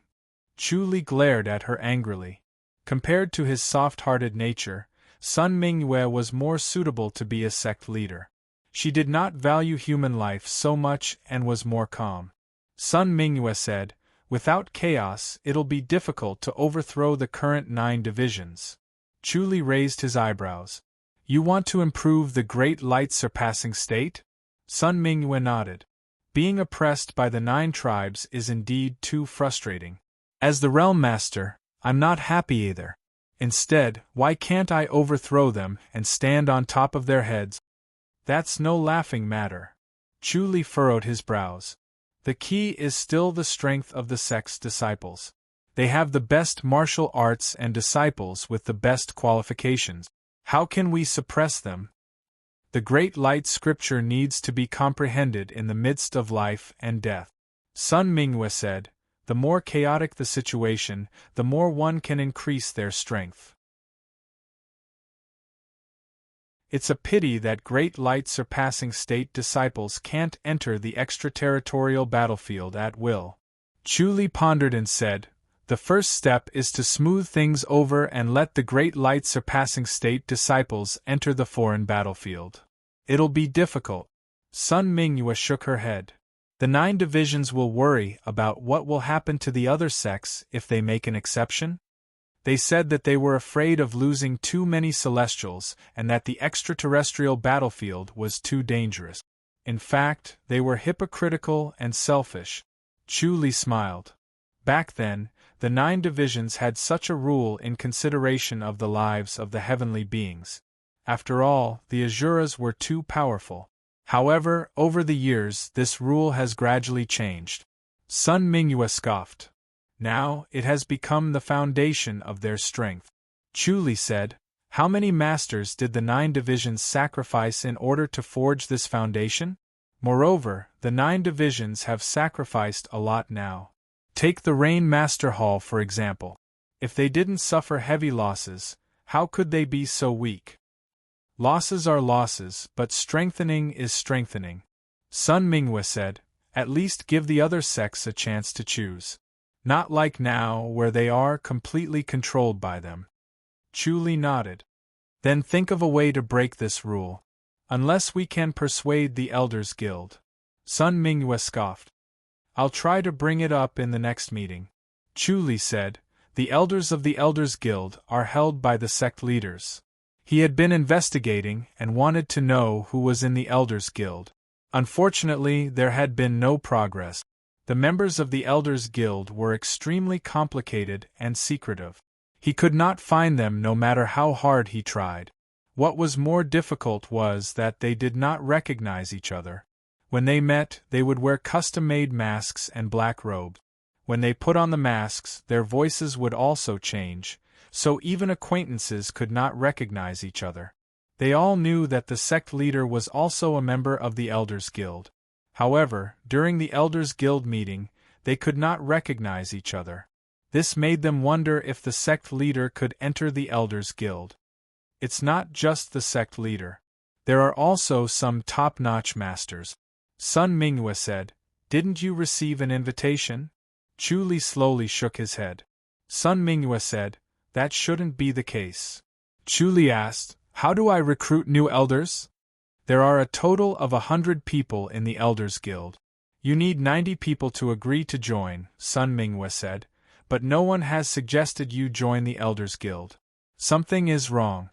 Chu Li glared at her angrily. Compared to his soft-hearted nature, Sun Mingyue was more suitable to be a sect leader. She did not value human life so much and was more calm. Sun Mingyue said, "Without chaos, it'll be difficult to overthrow the current 9 divisions." Chu Li raised his eyebrows. "You want to improve the great light-surpassing state?" Sun Mingyue nodded. "Being oppressed by the 9 tribes is indeed too frustrating. As the Realm Master, I'm not happy either. Instead, why can't I overthrow them and stand on top of their heads?" "That's no laughing matter." Chu Li furrowed his brows. "The key is still the strength of the sect's disciples. They have the best martial arts and disciples with the best qualifications. How can we suppress them? The great light scripture needs to be comprehended in the midst of life and death." Sun Mingyue said, "The more chaotic the situation, the more one can increase their strength. It's a pity that great light-surpassing state disciples can't enter the extraterritorial battlefield at will." Chu Li pondered and said, "The first step is to smooth things over and let the great light-surpassing state disciples enter the foreign battlefield. It'll be difficult." Sun Mingyue shook her head. "The 9 divisions will worry about what will happen to the other sects if they make an exception. They said that they were afraid of losing too many Celestials and that the extraterrestrial battlefield was too dangerous. In fact, they were hypocritical and selfish." Chu Li smiled. Back then, the 9 divisions had such a rule in consideration of the lives of the heavenly beings. After all, the Asuras were too powerful. However, over the years this rule has gradually changed. Sun Mingyue scoffed. "Now, it has become the foundation of their strength." Chu Li said, "How many masters did the 9 divisions sacrifice in order to forge this foundation? Moreover, the 9 divisions have sacrificed a lot now. Take the Rain Master Hall for example. If they didn't suffer heavy losses, how could they be so weak? Losses are losses, but strengthening is strengthening." Sun Mingyue said, "At least give the other sects a chance to choose. Not like now, where they are completely controlled by them." Chu Li nodded. "Then think of a way to break this rule. Unless we can persuade the Elders Guild." Sun Mingyue scoffed. "I'll try to bring it up in the next meeting." Chu Li said, "The elders of the Elders Guild are held by the sect leaders." He had been investigating and wanted to know who was in the Elders Guild. Unfortunately, there had been no progress. The members of the Elders Guild were extremely complicated and secretive. He could not find them no matter how hard he tried. What was more difficult was that they did not recognize each other. When they met, they would wear custom-made masks and black robes. When they put on the masks, their voices would also change, so even acquaintances could not recognize each other. They all knew that the sect leader was also a member of the Elders Guild. However, during the Elders Guild meeting, they could not recognize each other. This made them wonder if the sect leader could enter the Elders Guild. It's not just the sect leader. There are also some top-notch masters. Sun Mingyue said, "Didn't you receive an invitation?" Chu Li slowly shook his head. Sun Mingyue said, "That shouldn't be the case." Chu Li asked, "How do I recruit new elders?" "There are a total of 100 people in the Elders Guild. You need 90 people to agree to join," Sun Mingyue said, "but no one has suggested you join the Elders Guild. Something is wrong."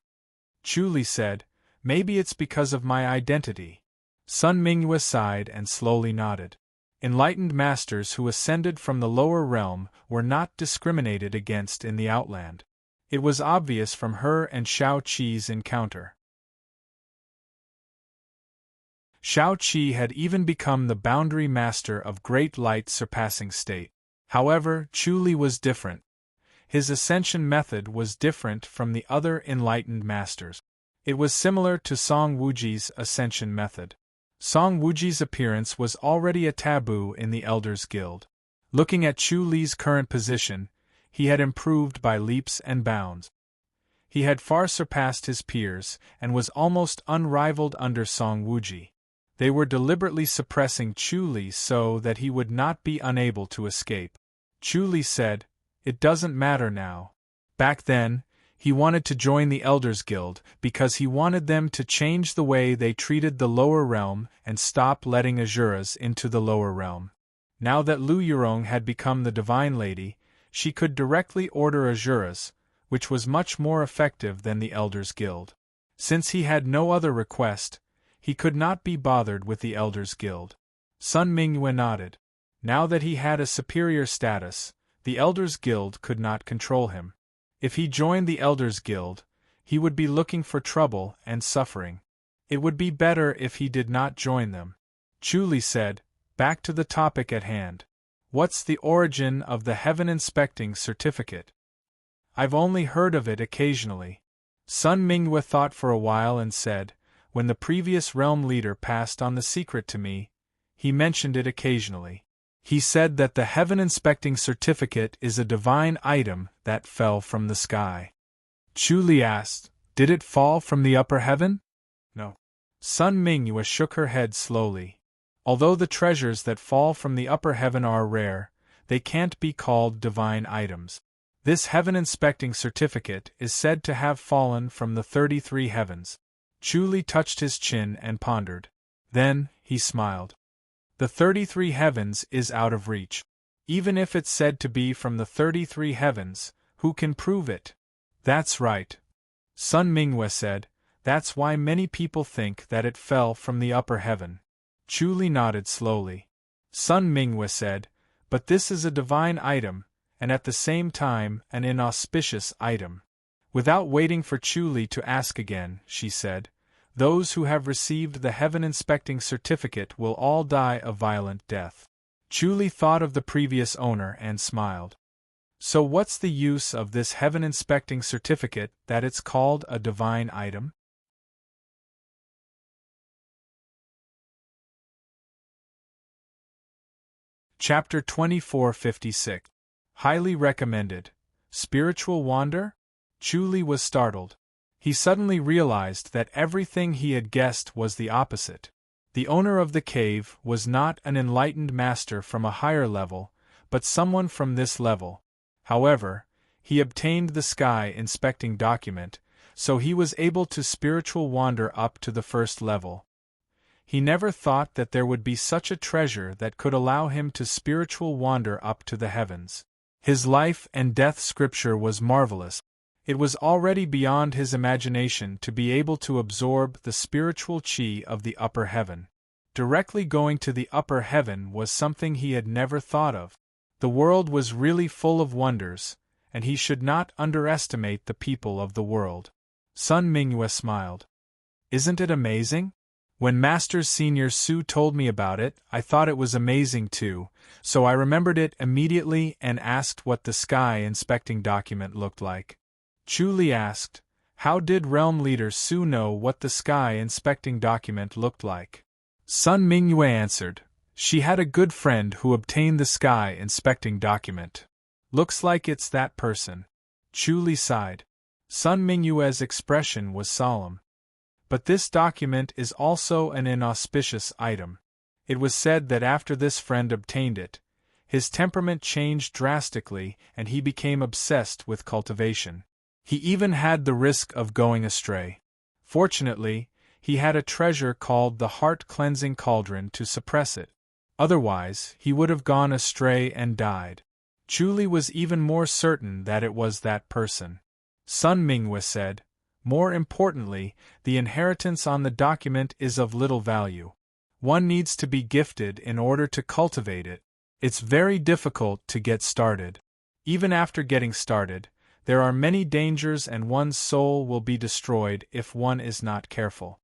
Chu Li said, "Maybe it's because of my identity." Sun Mingyue sighed and slowly nodded. Enlightened masters who ascended from the lower realm were not discriminated against in the Outland. It was obvious from her and Shao Qi's encounter. Shao Qi had even become the boundary master of Great Light Surpassing State. However, Chu Li was different. His ascension method was different from the other enlightened masters. It was similar to Song Wuji's ascension method. Song Wuji's appearance was already a taboo in the Elders Guild. Looking at Chu Li's current position, he had improved by leaps and bounds. He had far surpassed his peers and was almost unrivaled under Song Wuji. They were deliberately suppressing Chu Li so that he would not be unable to escape. Chu Li said, "It doesn't matter now." Back then, he wanted to join the Elders Guild because he wanted them to change the way they treated the lower realm and stop letting Azuras into the lower realm. Now that Lu Yurong had become the Divine Lady, she could directly order Azuras, which was much more effective than the Elders Guild. Since he had no other request, he could not be bothered with the Elders Guild. Sun Mingyue nodded. Now that he had a superior status, the Elders Guild could not control him. If he joined the Elders Guild, he would be looking for trouble and suffering. It would be better if he did not join them. Chu Li said, "Back to the topic at hand. What's the origin of the Heaven Inspecting Certificate?" "I've only heard of it occasionally." Sun Mingyue thought for a while and said, "When the previous realm leader passed on the secret to me, he mentioned it occasionally. He said that the Heaven Inspecting Certificate is a divine item that fell from the sky." Chu Li asked, "Did it fall from the upper heaven?" "No." Sun Mingyue shook her head slowly. "Although the treasures that fall from the upper heaven are rare, they can't be called divine items. This Heaven Inspecting Certificate is said to have fallen from the 33 heavens." Chu Li touched his chin and pondered. Then, he smiled. "The 33 heavens is out of reach. Even if it's said to be from the 33 heavens, who can prove it?" "That's right," Sun Mingyue said. "That's why many people think that it fell from the upper heaven." Chu Li nodded slowly. Sun Mingyue said, "But this is a divine item, and at the same time an inauspicious item." Without waiting for Chu Li to ask again, she said, "Those who have received the Heaven Inspecting Certificate will all die a violent death." Chu Li thought of the previous owner and smiled. "So what's the use of this Heaven Inspecting Certificate that it's called a divine item?" Chapter 2456. Highly Recommended. Spiritual Wander? Chu Li was startled. He suddenly realized that everything he had guessed was the opposite. The owner of the cave was not an enlightened master from a higher level, but someone from this level. However, he obtained the sky inspecting document, so he was able to spiritual wander up to the first level. He never thought that there would be such a treasure that could allow him to spiritual wander up to the heavens. His life and death scripture was marvelous. It was already beyond his imagination to be able to absorb the spiritual chi of the upper heaven. directly going to the upper heaven was something he had never thought of. The world was really full of wonders, and he should not underestimate the people of the world. Sun Mingyue smiled. Isn't it amazing? When Master Senior Su told me about it, I thought it was amazing too, so I remembered it immediately and asked what the sky inspecting document looked like. Chu Li asked, how did Realm Leader Su know what the sky inspecting document looked like? Sun Mingyue answered, she had a good friend who obtained the sky inspecting document. Looks like it's that person. Chu Li sighed. Sun Mingyue's expression was solemn. But this document is also an inauspicious item. It was said that after this friend obtained it, his temperament changed drastically and he became obsessed with cultivation. He even had the risk of going astray. Fortunately, he had a treasure called the heart-cleansing cauldron to suppress it. Otherwise, he would have gone astray and died. Chu Li was even more certain that it was that person. Sun Mingyue said, more importantly, the inheritance on the document is of little value. One needs to be gifted in order to cultivate it. It's very difficult to get started. Even after getting started, there are many dangers and one's soul will be destroyed if one is not careful.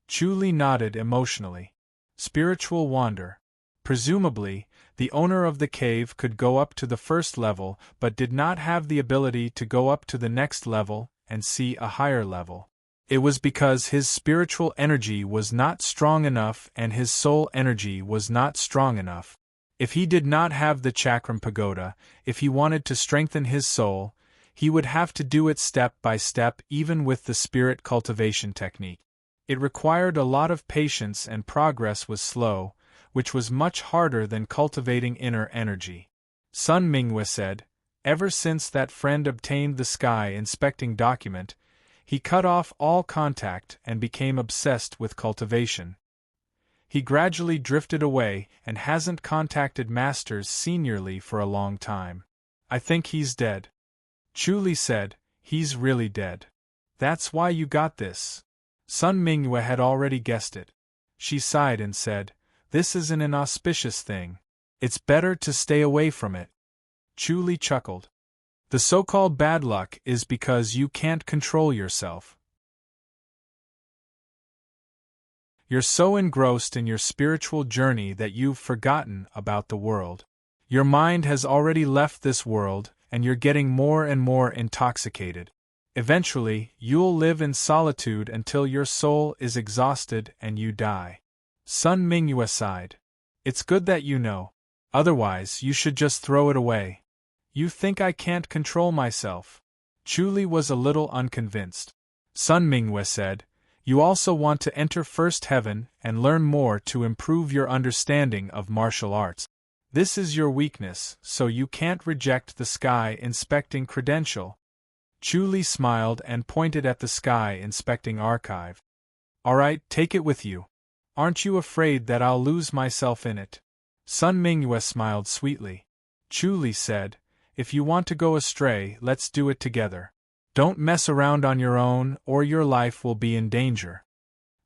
Chu Li nodded emotionally. Spiritual wander. Presumably, the owner of the cave could go up to the first level but did not have the ability to go up to the next level and see a higher level. It was because his spiritual energy was not strong enough and his soul energy was not strong enough. If he did not have the Chakram Pagoda, if he wanted to strengthen his soul, he would have to do it step by step even with the spirit cultivation technique. It required a lot of patience and progress was slow, which was much harder than cultivating inner energy. Sun Mingyue said, ever since that friend obtained the sky inspecting document, he cut off all contact and became obsessed with cultivation. He gradually drifted away and hasn't contacted Masters seniorly for a long time. I think he's dead. Chu Li said, he's really dead. That's why you got this. Sun Mingyue had already guessed it. She sighed and said, this is an inauspicious thing. It's better to stay away from it. Chu Li chuckled. The so-called bad luck is because you can't control yourself. You're so engrossed in your spiritual journey that you've forgotten about the world. Your mind has already left this world, and you're getting more and more intoxicated. Eventually, you'll live in solitude until your soul is exhausted and you die. Sun Mingyue sighed. It's good that you know. Otherwise, you should just throw it away. You think I can't control myself? Chu Li was a little unconvinced. Sun Mingyue said, you also want to enter First Heaven and learn more to improve your understanding of martial arts. This is your weakness, so you can't reject the sky inspecting credential. Chu Li smiled and pointed at the sky inspecting archive. Alright, take it with you. Aren't you afraid that I'll lose myself in it? Sun Mingyue smiled sweetly. Chu Li said, if you want to go astray, let's do it together. Don't mess around on your own, or your life will be in danger.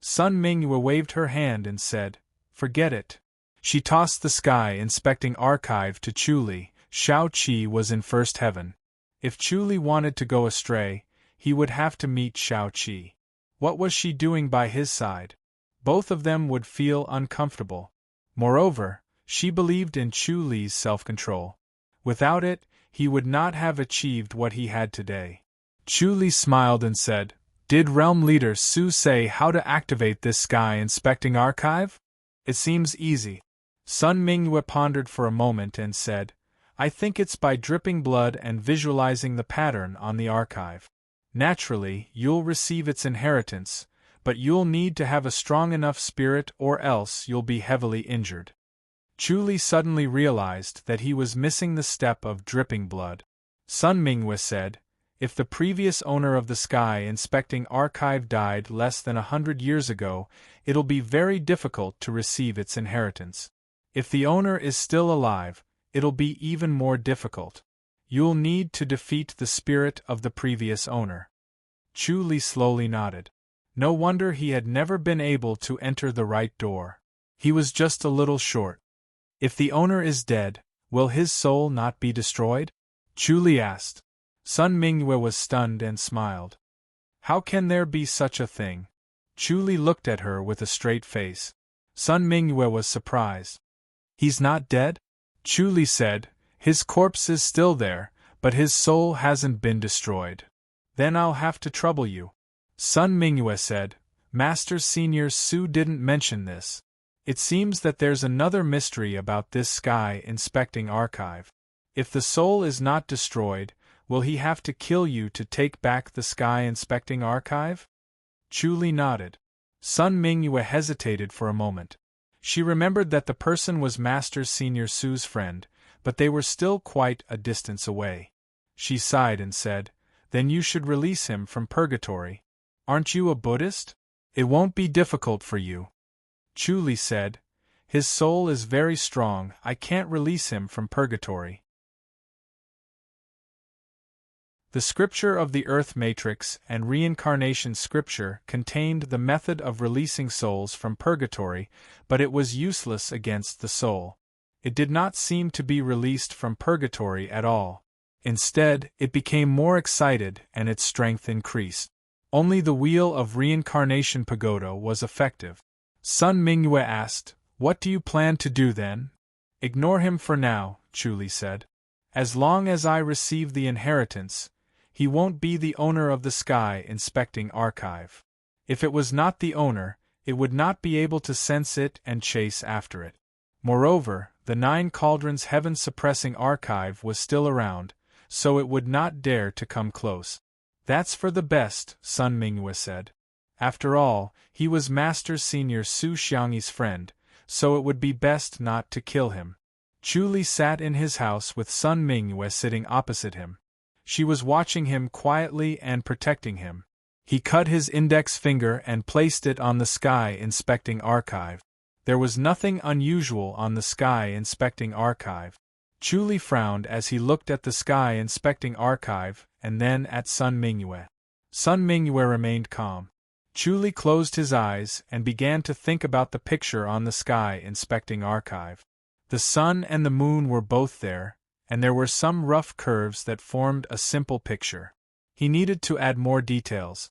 Sun Mingyue waved her hand and said, forget it. She tossed the sky inspecting archive to Chu Li. Shao Qi was in First Heaven. If Chu Li wanted to go astray, he would have to meet Shao Qi. What was she doing by his side? Both of them would feel uncomfortable. Moreover, she believed in Chu Li's self-control. Without it, he would not have achieved what he had today. Chu Li smiled and said, did Realm Leader Su say how to activate this sky inspecting archive? It seems easy. Sun Mingyue pondered for a moment and said, I think it's by dripping blood and visualizing the pattern on the archive. Naturally, you'll receive its inheritance, but you'll need to have a strong enough spirit or else you'll be heavily injured. Chu Li suddenly realized that he was missing the step of dripping blood. Sun Mingyue said, if the previous owner of the sky inspecting archive died less than 100 years ago, it'll be very difficult to receive its inheritance. If the owner is still alive, it'll be even more difficult. You'll need to defeat the spirit of the previous owner. Chu Li slowly nodded. No wonder he had never been able to enter the right door. He was just a little short. If the owner is dead, will his soul not be destroyed? Chu asked. Sun Mingyue was stunned and smiled. How can there be such a thing? Chu looked at her with a straight face. Sun Mingyue was surprised. He's not dead? Chu said, his corpse is still there, but his soul hasn't been destroyed. Then I'll have to trouble you. Sun Mingyue said, Master Senior Su didn't mention this. It seems that there's another mystery about this sky inspecting archive. If the soul is not destroyed, will he have to kill you to take back the sky inspecting archive? Chu nodded. Sun Mingyue hesitated for a moment. She remembered that the person was Master Senior Su's friend, but they were still quite a distance away. She sighed and said, Then you should release him from purgatory. Aren't you a Buddhist? It won't be difficult for you. Chu said, His soul is very strong, I can't release him from purgatory. The scripture of the Earth Matrix and Reincarnation scripture contained the method of releasing souls from purgatory, but it was useless against the soul. It did not seem to be released from purgatory at all. Instead, it became more excited and its strength increased. Only the wheel of Reincarnation Pagoda was effective. Sun Mingyue asked, What do you plan to do then? Ignore him for now, Chu said. As long as I receive the inheritance, he won't be the owner of the sky inspecting archive. If it was not the owner, it would not be able to sense it and chase after it. Moreover, the 9 Cauldrons heaven-suppressing archive was still around, so it would not dare to come close. That's for the best, Sun Mingyue said. After all, he was Master Senior Su Xiangyi's friend, so it would be best not to kill him. Chu sat in his house with Sun Mingyue sitting opposite him. She was watching him quietly and protecting him. He cut his index finger and placed it on the sky inspecting archive. There was nothing unusual on the sky inspecting archive. Chu frowned as he looked at the sky inspecting archive and then at Sun Mingyue. Sun Mingyue remained calm. Chu closed his eyes and began to think about the picture on the sky inspecting archive. The sun and the moon were both there, and there were some rough curves that formed a simple picture. He needed to add more details.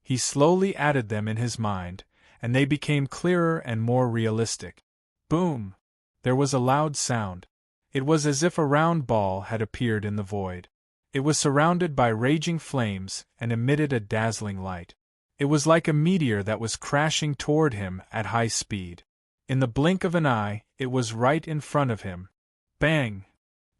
He slowly added them in his mind, and they became clearer and more realistic. Boom! There was a loud sound. It was as if a round ball had appeared in the void. It was surrounded by raging flames and emitted a dazzling light. It was like a meteor that was crashing toward him at high speed. In the blink of an eye, it was right in front of him. Bang!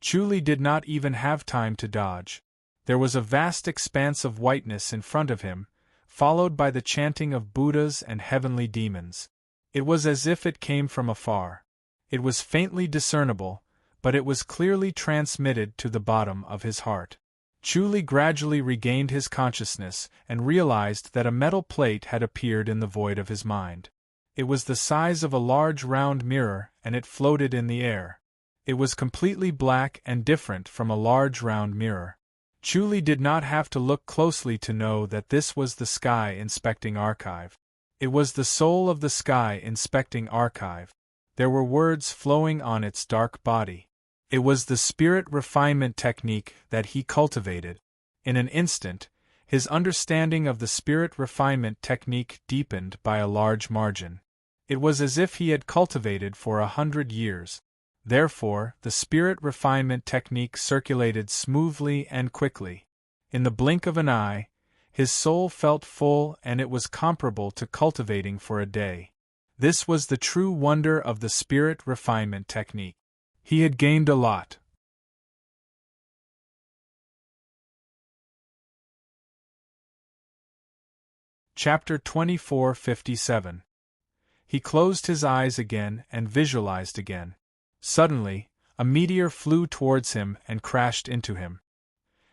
Chu did not even have time to dodge. There was a vast expanse of whiteness in front of him, followed by the chanting of Buddhas and heavenly demons. It was as if it came from afar. It was faintly discernible, but it was clearly transmitted to the bottom of his heart. Chu gradually regained his consciousness and realized that a metal plate had appeared in the void of his mind. It was the size of a large round mirror and it floated in the air. It was completely black and different from a large round mirror. Chu did not have to look closely to know that this was the sky inspecting archive. It was the soul of the sky inspecting archive. There were words flowing on its dark body. It was the spirit refinement technique that he cultivated. In an instant, his understanding of the spirit refinement technique deepened by a large margin. It was as if he had cultivated for 100 years. Therefore, the spirit refinement technique circulated smoothly and quickly. In the blink of an eye, his soul felt full and it was comparable to cultivating for a day. This was the true wonder of the spirit refinement technique. He had gained a lot. Chapter 2457. He closed his eyes again and visualized again. Suddenly, a meteor flew towards him and crashed into him.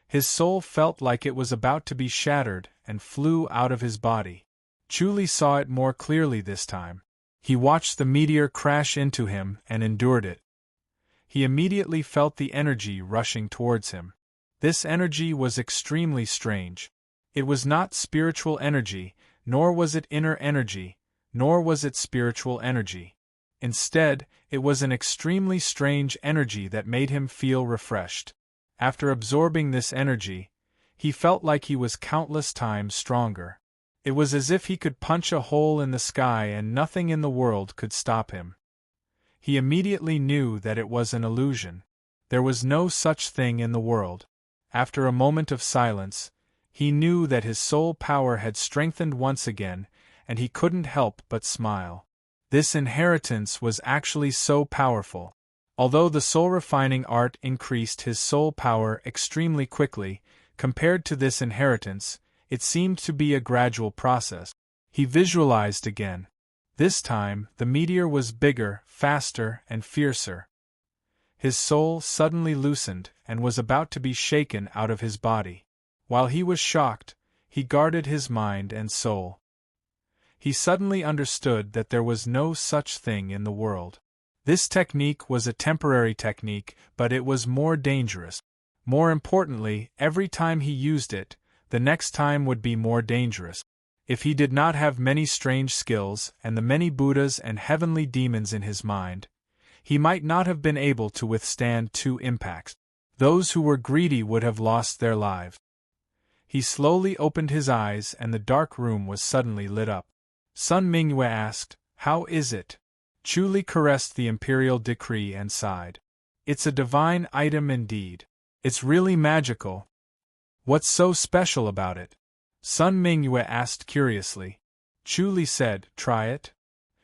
His soul felt like it was about to be shattered and flew out of his body. Chu saw it more clearly this time. He watched the meteor crash into him and endured it. He immediately felt the energy rushing towards him. This energy was extremely strange. It was not spiritual energy, nor was it inner energy, nor was it spiritual energy. Instead, it was an extremely strange energy that made him feel refreshed. After absorbing this energy, he felt like he was countless times stronger. It was as if he could punch a hole in the sky and nothing in the world could stop him. He immediately knew that it was an illusion. There was no such thing in the world. After a moment of silence, he knew that his soul power had strengthened once again, and he couldn't help but smile. This inheritance was actually so powerful. Although the soul-refining art increased his soul power extremely quickly, compared to this inheritance, it seemed to be a gradual process. He visualized again. This time, the meteor was bigger, faster, and fiercer. His soul suddenly loosened and was about to be shaken out of his body. While he was shocked, he guarded his mind and soul. He suddenly understood that there was no such thing in the world. This technique was a temporary technique, but it was more dangerous. More importantly, every time he used it, the next time would be more dangerous. If he did not have many strange skills and the many Buddhas and heavenly demons in his mind, he might not have been able to withstand 2 impacts. Those who were greedy would have lost their lives. He slowly opened his eyes and the dark room was suddenly lit up. Sun Mingyue asked, "How is it?" Chu Li caressed the imperial decree and sighed. "It's a divine item indeed. It's really magical." "What's so special about it?" Sun Mingyue asked curiously. Chu Li said, "Try it."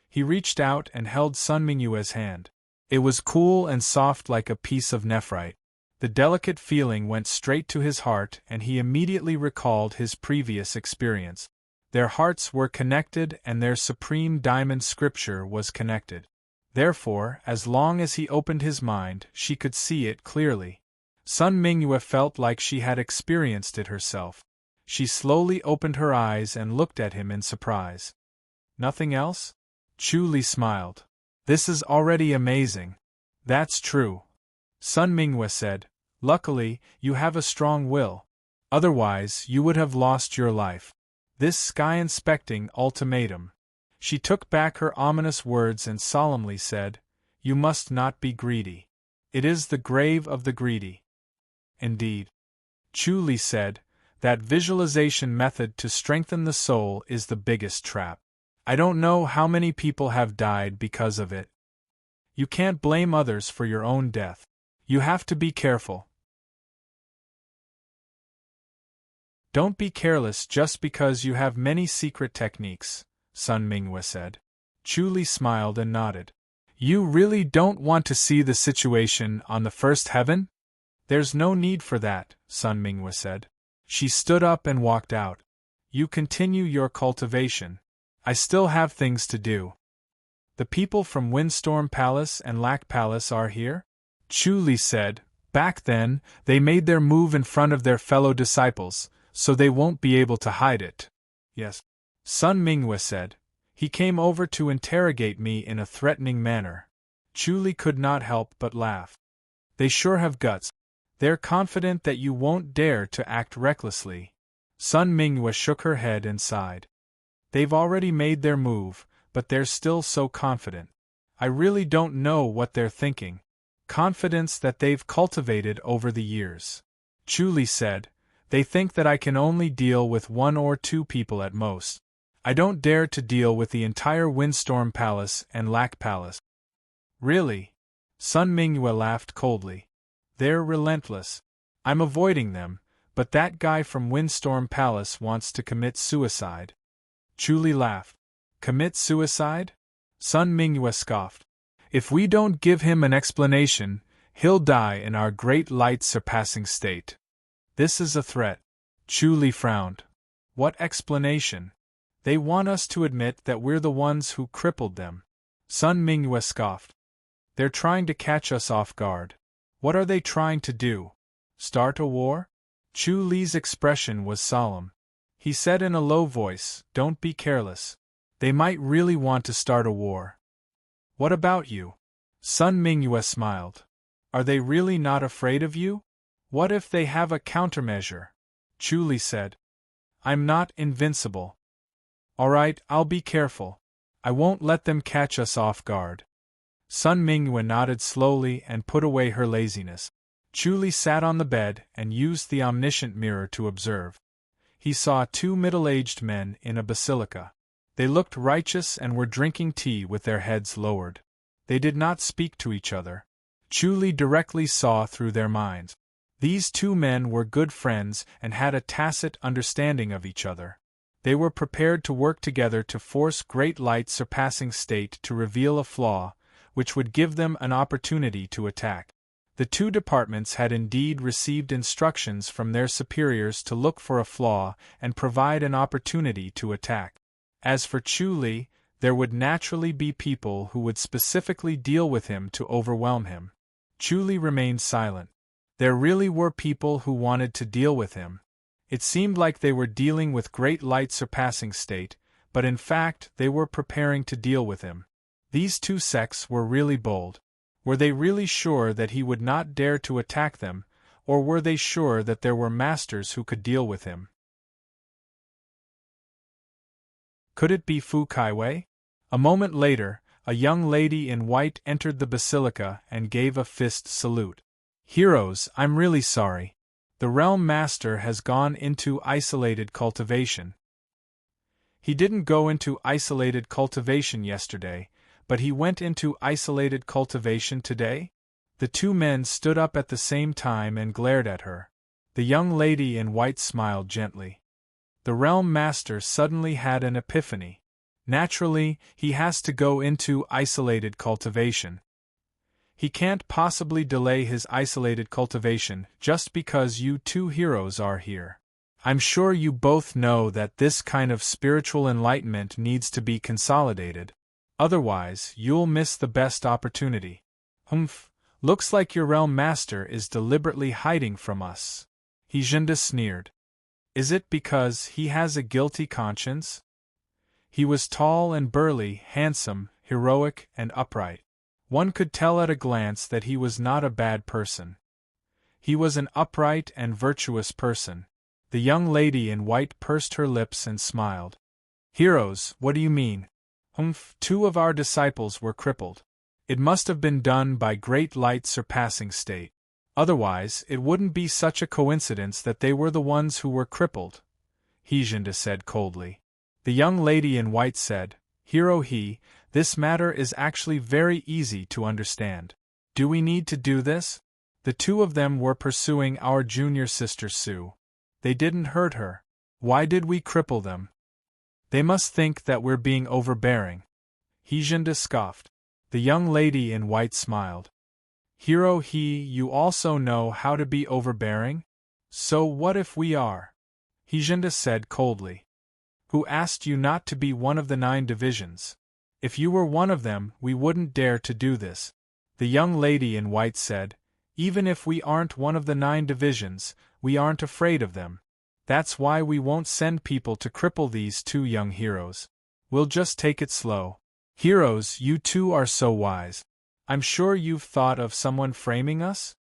He reached out and held Sun Mingyue's hand. It was cool and soft like a piece of nephrite. The delicate feeling went straight to his heart and he immediately recalled his previous experience. Their hearts were connected and their supreme diamond scripture was connected. Therefore, as long as he opened his mind, she could see it clearly. Sun Mingyue felt like she had experienced it herself. She slowly opened her eyes and looked at him in surprise. "Nothing else?" Chu Li smiled. "This is already amazing." "That's true," Sun Mingyue said. "Luckily, you have a strong will. Otherwise, you would have lost your life. This sky-inspecting ultimatum." She took back her ominous words and solemnly said, "You must not be greedy. It is the grave of the greedy." "Indeed," Chu Li said, "that visualization method to strengthen the soul is the biggest trap. I don't know how many people have died because of it. You can't blame others for your own death. You have to be careful. Don't be careless just because you have many secret techniques," Sun Mingyue said. Chu Li smiled and nodded. "You really don't want to see the situation on the first heaven?" "There's no need for that," Sun Mingyue said. She stood up and walked out. "You continue your cultivation. I still have things to do." "The people from Windstorm Palace and Lac Palace are here?" Chu Li said. "Back then, they made their move in front of their fellow disciples, so they won't be able to hide it." "Yes," Sun Mingyue said. "He came over to interrogate me in a threatening manner." Chu Li could not help but laugh. "They sure have guts. They're confident that you won't dare to act recklessly." Sun Mingyue shook her head and sighed. "They've already made their move, but they're still so confident. I really don't know what they're thinking. Confidence that they've cultivated over the years." Chu Li said, "They think that I can only deal with 1 or 2 people at most. I don't dare to deal with the entire Windstorm Palace and Lac Palace." "Really?" Sun Mingyue laughed coldly. "They're relentless. I'm avoiding them, but that guy from Windstorm Palace wants to commit suicide." Chu Li laughed. "Commit suicide?" Sun Mingyue scoffed. "If we don't give him an explanation, he'll die in our great light-surpassing state." "This is a threat." Chu Li frowned. "What explanation?" "They want us to admit that we're the ones who crippled them." Sun Mingyue scoffed. "They're trying to catch us off guard." "What are they trying to do? Start a war?" Chu Li's expression was solemn. He said in a low voice, "Don't be careless. They might really want to start a war." "What about you?" Sun Mingyue smiled. "Are they really not afraid of you? What if they have a countermeasure?" Chu Li said. "I'm not invincible." "All right, I'll be careful. I won't let them catch us off guard." Sun Mingyue nodded slowly and put away her laziness. Chu Li sat on the bed and used the omniscient mirror to observe. He saw two middle-aged men in a basilica. They looked righteous and were drinking tea with their heads lowered. They did not speak to each other. Chu Li directly saw through their minds. These two men were good friends and had a tacit understanding of each other. They were prepared to work together to force great light surpassing state to reveal a flaw, which would give them an opportunity to attack. The two departments had indeed received instructions from their superiors to look for a flaw and provide an opportunity to attack. As for Chu Li, there would naturally be people who would specifically deal with him to overwhelm him. Chu Li remained silent. There really were people who wanted to deal with him. It seemed like they were dealing with great light surpassing state, but in fact they were preparing to deal with him. These two sects were really bold. Were they really sure that he would not dare to attack them, or were they sure that there were masters who could deal with him? Could it be Fu Kaiwei? A moment later, a young lady in white entered the basilica and gave a fist salute. Heroes, I'm really sorry. The Realm Master has gone into isolated cultivation. He didn't go into isolated cultivation yesterday, but he went into isolated cultivation today? The two men stood up at the same time and glared at her. The young lady in white smiled gently. The Realm Master suddenly had an epiphany. Naturally, he has to go into isolated cultivation. He can't possibly delay his isolated cultivation just because you two heroes are here. I'm sure you both know that this kind of spiritual enlightenment needs to be consolidated. Otherwise, you'll miss the best opportunity. Humph, looks like your Realm Master is deliberately hiding from us. Hijinda sneered. Is it because he has a guilty conscience? He was tall and burly, handsome, heroic, and upright. One could tell at a glance that he was not a bad person. He was an upright and virtuous person. The young lady in white pursed her lips and smiled. Heroes, what do you mean? Humph, two of our disciples were crippled. It must have been done by great light surpassing state. Otherwise, it wouldn't be such a coincidence that they were the ones who were crippled, Hijinda said coldly. The young lady in white said, Hero this matter is actually very easy to understand. Do we need to do this? The two of them were pursuing our junior sister Sue. They didn't hurt her. Why did we cripple them? They must think that we're being overbearing. Hijinda scoffed. The young lady in white smiled. Hero you also know how to be overbearing? So what if we are? Hijinda said coldly. Who asked you not to be one of the 9 divisions? If you were one of them, we wouldn't dare to do this. The young lady in white said, Even if we aren't one of the 9 divisions, we aren't afraid of them. That's why we won't send people to cripple these two young heroes. We'll just take it slow. Heroes, you two are so wise. I'm sure you've thought of someone framing us?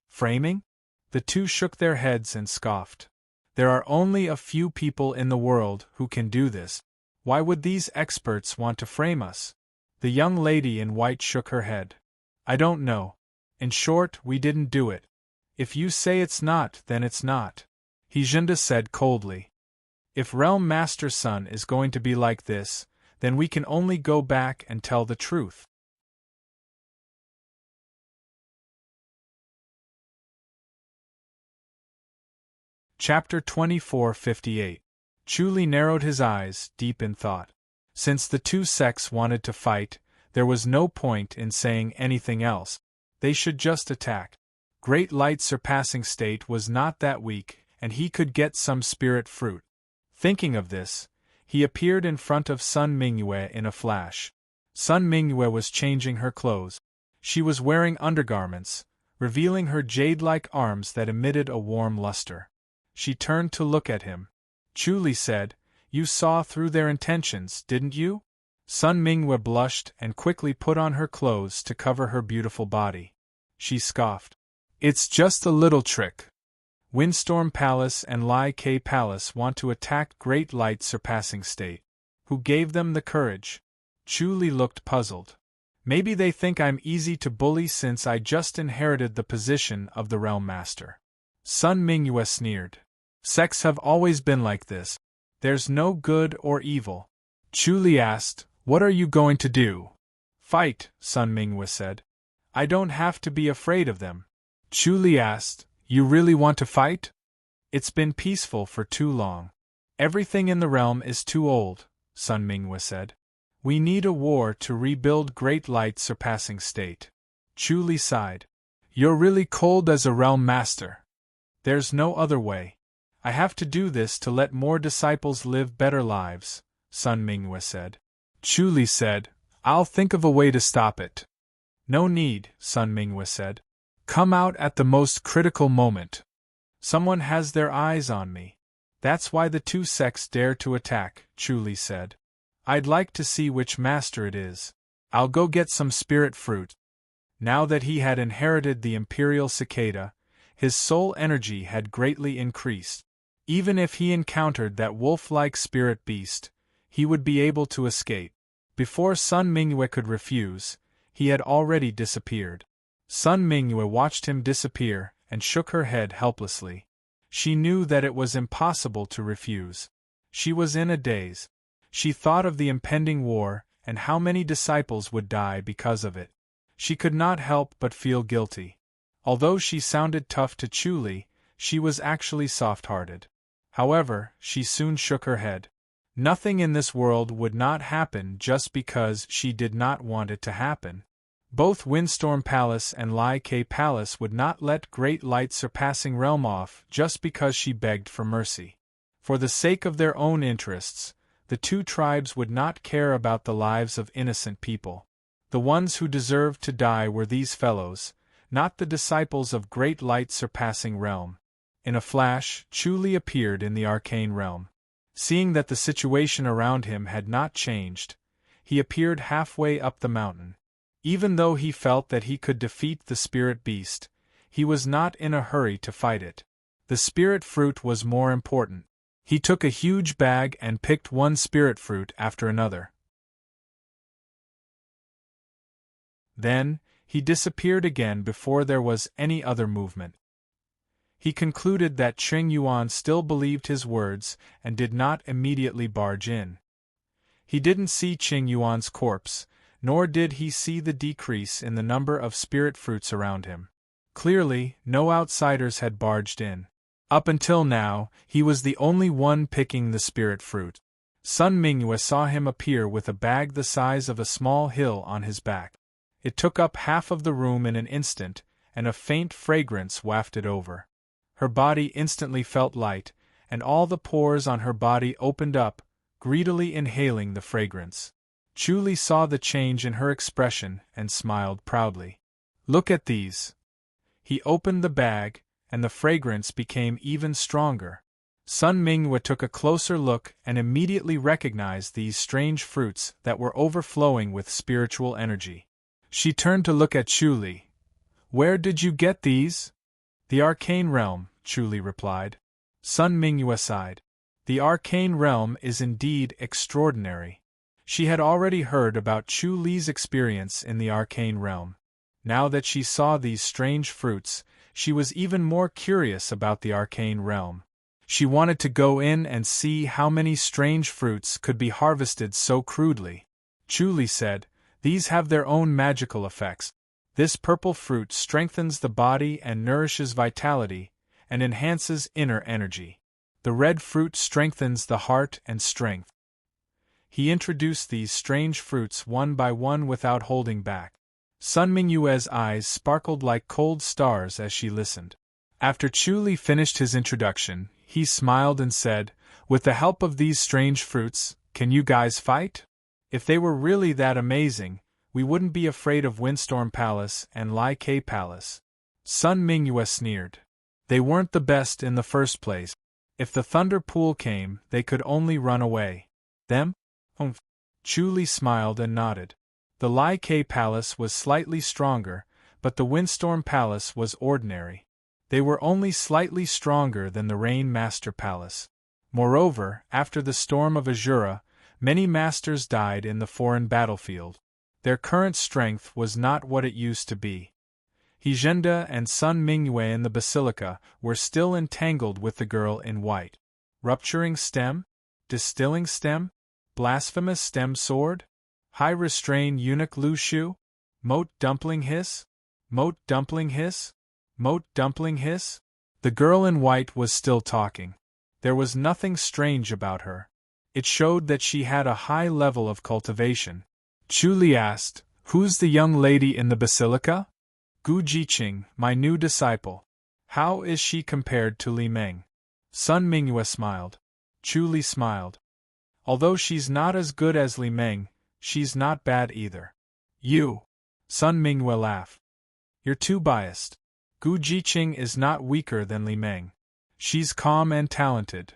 Framing? The two shook their heads and scoffed. There are only a few people in the world who can do this. Why would these experts want to frame us? The young lady in white shook her head. I don't know. In short, we didn't do it. If you say it's not, then it's not. Hijinda said coldly. If Realm Master's son is going to be like this, then we can only go back and tell the truth. Chapter 2458. Chu Li narrowed his eyes, deep in thought. Since the two sects wanted to fight, there was no point in saying anything else. They should just attack. Great light surpassing state was not that weak, and he could get some spirit fruit. Thinking of this, he appeared in front of Sun Mingyue in a flash. Sun Mingyue was changing her clothes. She was wearing undergarments, revealing her jade-like arms that emitted a warm luster. She turned to look at him. Chu Li said, You saw through their intentions, didn't you? Sun Mingyue blushed and quickly put on her clothes to cover her beautiful body. She scoffed. It's just a little trick. Windstorm Palace and Lai K Palace want to attack Great Light Surpassing State. Who gave them the courage? Chu Li looked puzzled. Maybe they think I'm easy to bully since I just inherited the position of the Realm Master. Sun Mingyue sneered. Sects have always been like this. There's no good or evil. Chu Li asked, "What are you going to do?" "Fight," Sun Mingyue said. "I don't have to be afraid of them." Chu Li asked, "You really want to fight?" "It's been peaceful for too long. Everything in the realm is too old," Sun Mingyue said. "We need a war to rebuild Great Light's surpassing state." Chu Li sighed. "You're really cold as a realm master." "There's no other way. I have to do this to let more disciples live better lives," Sun Mingyue said. Chu Li said, "I'll think of a way to stop it." "No need," Sun Mingyue said. "Come out at the most critical moment. Someone has their eyes on me. That's why the two sects dare to attack," Chu Li said. "I'd like to see which master it is. I'll go get some spirit fruit." Now that he had inherited the Imperial Cicada, his soul energy had greatly increased. Even if he encountered that wolf-like spirit beast, he would be able to escape. Before Sun Mingyue could refuse, he had already disappeared. Sun Mingyue watched him disappear and shook her head helplessly. She knew that it was impossible to refuse. She was in a daze. She thought of the impending war and how many disciples would die because of it. She could not help but feel guilty. Although she sounded tough to Chu Li, she was actually soft-hearted. However, she soon shook her head. Nothing in this world would not happen just because she did not want it to happen. Both Windstorm Palace and Lai Ke Palace would not let Great Light's surpassing realm off just because she begged for mercy. For the sake of their own interests, the two tribes would not care about the lives of innocent people. The ones who deserved to die were these fellows, not the disciples of Great Light's surpassing realm. In a flash, Chu Li appeared in the arcane realm. Seeing that the situation around him had not changed, he appeared halfway up the mountain. Even though he felt that he could defeat the spirit beast, he was not in a hurry to fight it. The spirit fruit was more important. He took a huge bag and picked one spirit fruit after another. Then, he disappeared again before there was any other movement. He concluded that Qing Yuan still believed his words and did not immediately barge in. He didn't see Qing Yuan's corpse, nor did he see the decrease in the number of spirit fruits around him. Clearly, no outsiders had barged in. Up until now, he was the only one picking the spirit fruit. Sun Mingyue saw him appear with a bag the size of a small hill on his back. It took up half of the room in an instant, and a faint fragrance wafted over. Her body instantly felt light, and all the pores on her body opened up, greedily inhaling the fragrance. Chu Li saw the change in her expression and smiled proudly. "Look at these." He opened the bag, and the fragrance became even stronger. Sun Mingyue took a closer look and immediately recognized these strange fruits that were overflowing with spiritual energy. She turned to look at Chu Li. "Where did you get these?" "The arcane realm," Chu Li replied. Sun Mingyue sighed. The arcane realm is indeed extraordinary. She had already heard about Chu Li's experience in the arcane realm. Now that she saw these strange fruits, she was even more curious about the arcane realm. She wanted to go in and see how many strange fruits could be harvested so crudely. Chu Li said, "These have their own magical effects. This purple fruit strengthens the body and nourishes vitality, and enhances inner energy. The red fruit strengthens the heart and strength." He introduced these strange fruits one by one without holding back. Sun Mingyue's eyes sparkled like cold stars as she listened. After Chu Li finished his introduction, he smiled and said, "With the help of these strange fruits, can you guys fight? If they were really that amazing, we wouldn't be afraid of Windstorm Palace and Lai Ke Palace." Sun Mingyue sneered. "They weren't the best in the first place. If the Thunder Pool came, they could only run away." "Them?" Chu Li smiled and nodded. The Lai Ke Palace was slightly stronger, but the Windstorm Palace was ordinary. They were only slightly stronger than the Rain Master Palace. Moreover, after the storm of Azura, many masters died in the foreign battlefield. Their current strength was not what it used to be. Hijenda and Sun Mingyue in the basilica were still entangled with the girl in white. Rupturing stem? Distilling stem? Blasphemous stem sword? High restrain eunuch Lu Shu? Moat dumpling hiss? Moat dumpling hiss? Moat dumpling hiss? The girl in white was still talking. There was nothing strange about her. It showed that she had a high level of cultivation. Chu Li asked, "Who's the young lady in the basilica?" "Gu Jiqing, my new disciple." "How is she compared to Li Meng?" Sun Mingyue smiled. Chu Li smiled. "Although she's not as good as Li Meng, she's not bad either." "You!" Sun Mingyue laughed. "You're too biased. Gu Jiqing is not weaker than Li Meng. She's calm and talented.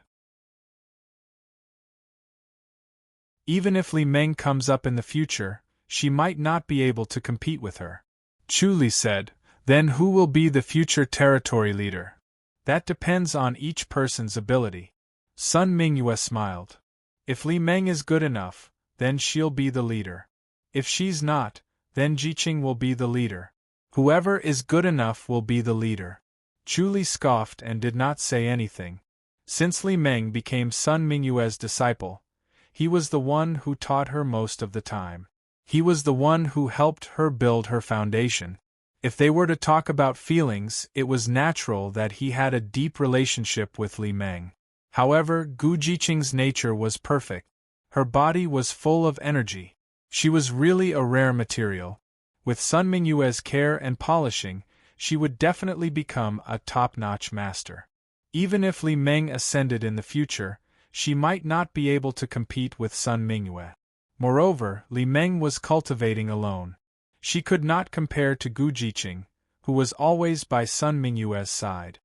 Even if Li Meng comes up in the future, she might not be able to compete with her." Chu Li said, "Then who will be the future territory leader?" "That depends on each person's ability." Sun Mingyue smiled. "If Li Meng is good enough, then she'll be the leader. If she's not, then Jiqing will be the leader. Whoever is good enough will be the leader." Chu Li scoffed and did not say anything. Since Li Meng became Sun Mingyue's disciple, he was the one who taught her most of the time. He was the one who helped her build her foundation. If they were to talk about feelings, it was natural that he had a deep relationship with Li Meng. However, Gu Jiqing's nature was perfect. Her body was full of energy. She was really a rare material. With Sun Mingyue's care and polishing, she would definitely become a top-notch master. Even if Li Meng ascended in the future, she might not be able to compete with Sun Mingyue. Moreover, Li Meng was cultivating alone. She could not compare to Gu Jiqing, who was always by Sun Mingyue's side.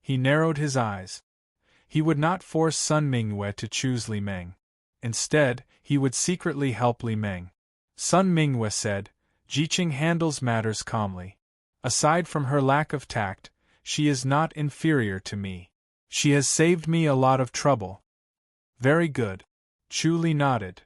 He narrowed his eyes. He would not force Sun Mingyue to choose Li Meng. Instead, he would secretly help Li Meng. Sun Mingyue said, "Jiqing handles matters calmly. Aside from her lack of tact, she is not inferior to me. She has saved me a lot of trouble." "Very good." Chu Li nodded.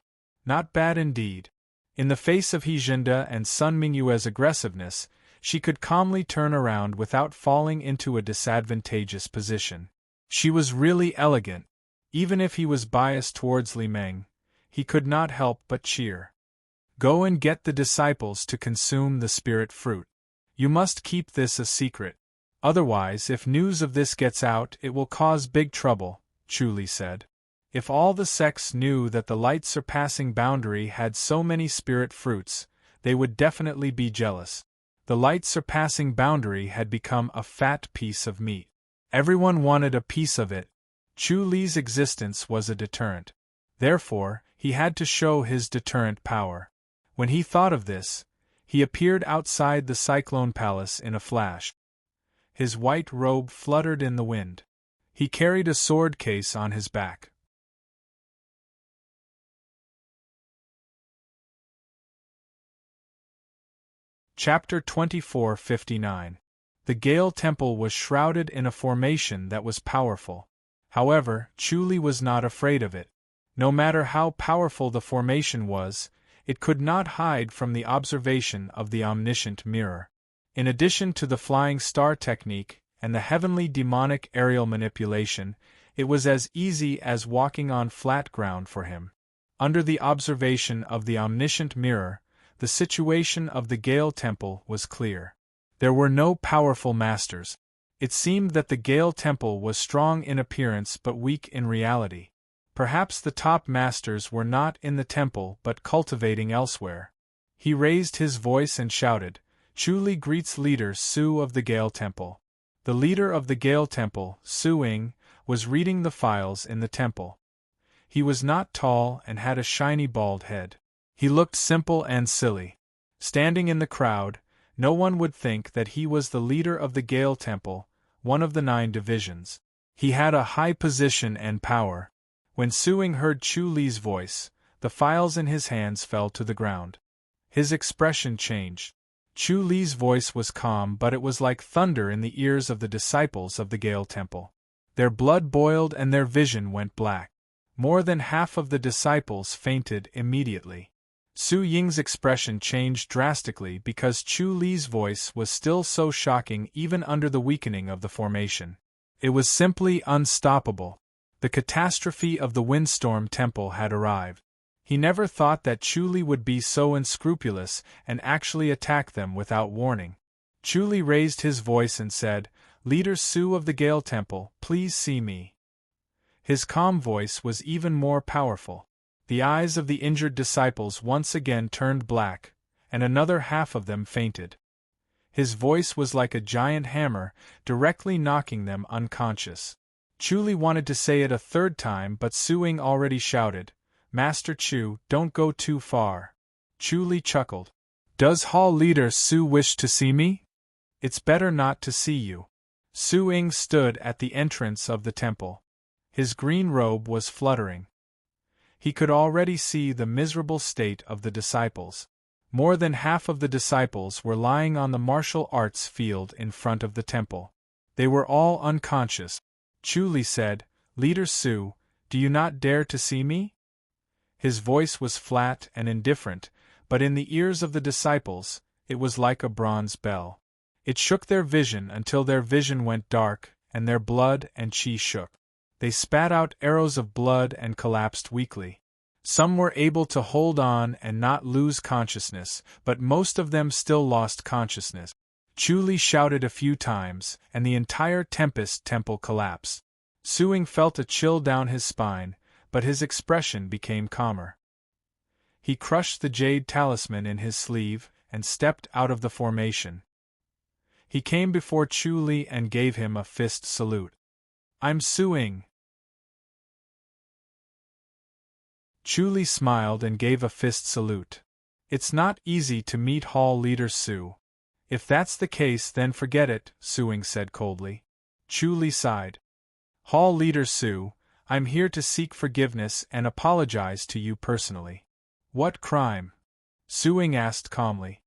"Not bad indeed." In the face of Hijenda and Sun Mingyue's aggressiveness, she could calmly turn around without falling into a disadvantageous position. She was really elegant. Even if he was biased towards Li Meng, he could not help but cheer. "Go and get the disciples to consume the spirit fruit. You must keep this a secret. Otherwise, if news of this gets out, it will cause big trouble," Chu Li said. If all the sects knew that the light-surpassing boundary had so many spirit fruits, they would definitely be jealous. The light-surpassing boundary had become a fat piece of meat. Everyone wanted a piece of it. Chu Li's existence was a deterrent. Therefore, he had to show his deterrent power. When he thought of this, he appeared outside the Cyclone Palace in a flash. His white robe fluttered in the wind. He carried a sword case on his back. Chapter 24:59. The Gale Temple was shrouded in a formation that was powerful. However, Chu Li was not afraid of it. No matter how powerful the formation was, it could not hide from the observation of the omniscient mirror. In addition to the flying star technique and the heavenly demonic aerial manipulation, it was as easy as walking on flat ground for him. Under the observation of the omniscient mirror, the situation of the Gale Temple was clear. There were no powerful masters. It seemed that the Gale Temple was strong in appearance but weak in reality. Perhaps the top masters were not in the temple but cultivating elsewhere. He raised his voice and shouted, "Chu Li greets leader Su of the Gale Temple." The leader of the Gale Temple, Su Ying, was reading the files in the temple. He was not tall and had a shiny bald head. He looked simple and silly. Standing in the crowd, no one would think that he was the leader of the Gale Temple, one of the 9 divisions. He had a high position and power. When Su Ying heard Chu Li's voice, the files in his hands fell to the ground. His expression changed. Chu Li's voice was calm, but it was like thunder in the ears of the disciples of the Gale Temple. Their blood boiled and their vision went black. More than half of the disciples fainted immediately. Su Ying's expression changed drastically because Chu Li's voice was still so shocking even under the weakening of the formation. It was simply unstoppable. The catastrophe of the Windstorm Temple had arrived. He never thought that Chu Li would be so unscrupulous and actually attack them without warning. Chu Li raised his voice and said, "Leader Su of the Gale Temple, please see me." His calm voice was even more powerful. The eyes of the injured disciples once again turned black, and another half of them fainted. His voice was like a giant hammer, directly knocking them unconscious. Chu Li wanted to say it a third time, but Su Ying already shouted, "Master Chu, don't go too far." Chu Li chuckled. "Does Hall Leader Su wish to see me? It's better not to see you." Su Ying stood at the entrance of the temple. His green robe was fluttering. He could already see the miserable state of the disciples. More than half of the disciples were lying on the martial arts field in front of the temple. They were all unconscious. Chu Li said, "Leader Su, do you not dare to see me?" His voice was flat and indifferent, but in the ears of the disciples, it was like a bronze bell. It shook their vision until their vision went dark, and their blood and chi shook. They spat out arrows of blood and collapsed weakly. Some were able to hold on and not lose consciousness, but most of them still lost consciousness. Chu Li shouted a few times, and the entire Tempest Temple collapsed. Su Ying felt a chill down his spine, but his expression became calmer. He crushed the jade talisman in his sleeve and stepped out of the formation. He came before Chu Li and gave him a fist salute. "I'm Su Ying." Chu Li smiled and gave a fist salute. "It's not easy to meet Hall Leader Su." "If that's the case, then forget it," Su Ying said coldly. Chu Li sighed. "Hall Leader Su, I'm here to seek forgiveness and apologize to you personally." "What crime?" Su Ying asked calmly.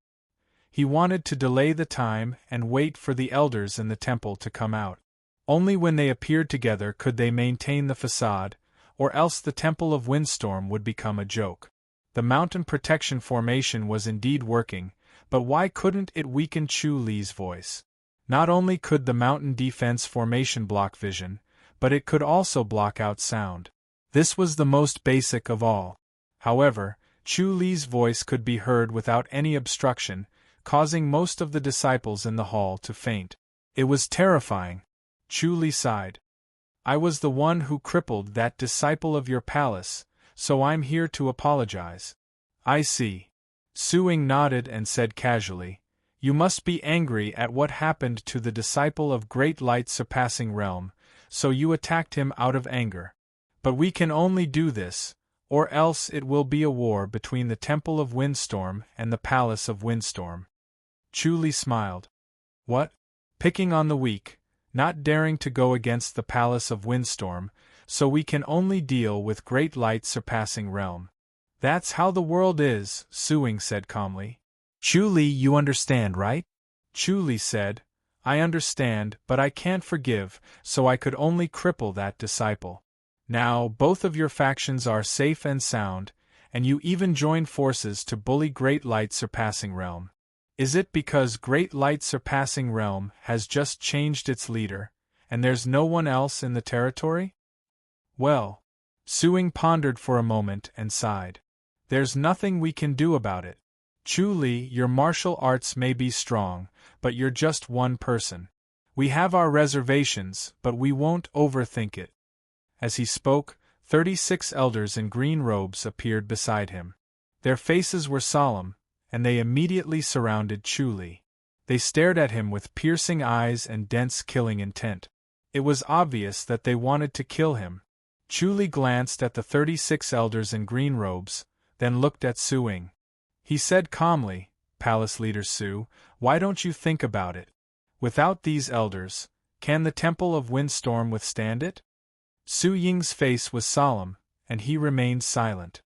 He wanted to delay the time and wait for the elders in the temple to come out. Only when they appeared together could they maintain the facade, or else the Temple of Windstorm would become a joke. The mountain protection formation was indeed working, but why couldn't it weaken Chu Li's voice? Not only could the mountain defense formation block vision, but it could also block out sound. This was the most basic of all. However, Chu Li's voice could be heard without any obstruction, causing most of the disciples in the hall to faint. It was terrifying. Chu Li sighed. "I was the one who crippled that disciple of your palace, so I'm here to apologize." "I see." Su Ying nodded and said casually, "You must be angry at what happened to the disciple of Great Light Surpassing Realm, so you attacked him out of anger. But we can only do this, or else it will be a war between the Temple of Windstorm and the Palace of Windstorm." Chu Li smiled. "What? Picking on the weak, not daring to go against the Palace of Windstorm, so we can only deal with Great Light Surpassing Realm. That's how the world is," Su Ying said calmly. "Chu Li, you understand, right?" Chu Li said, "I understand, but I can't forgive, so I could only cripple that disciple. Now, both of your factions are safe and sound, and you even join forces to bully Great Light Surpassing Realm. Is it because Great Light Surpassing Realm has just changed its leader, and there's no one else in the territory?" "Well," Su Ying pondered for a moment and sighed. "There's nothing we can do about it. Chu Li, your martial arts may be strong, but you're just one person. We have our reservations, but we won't overthink it." As he spoke, 36 elders in green robes appeared beside him. Their faces were solemn, and they immediately surrounded Chu Li. They stared at him with piercing eyes and dense killing intent. It was obvious that they wanted to kill him. Chu Li glanced at the 36 elders in green robes, then looked at Su Ying. He said calmly, "Palace Leader Su, why don't you think about it? Without these elders, can the Temple of Windstorm withstand it?" Su Ying's face was solemn, and he remained silent.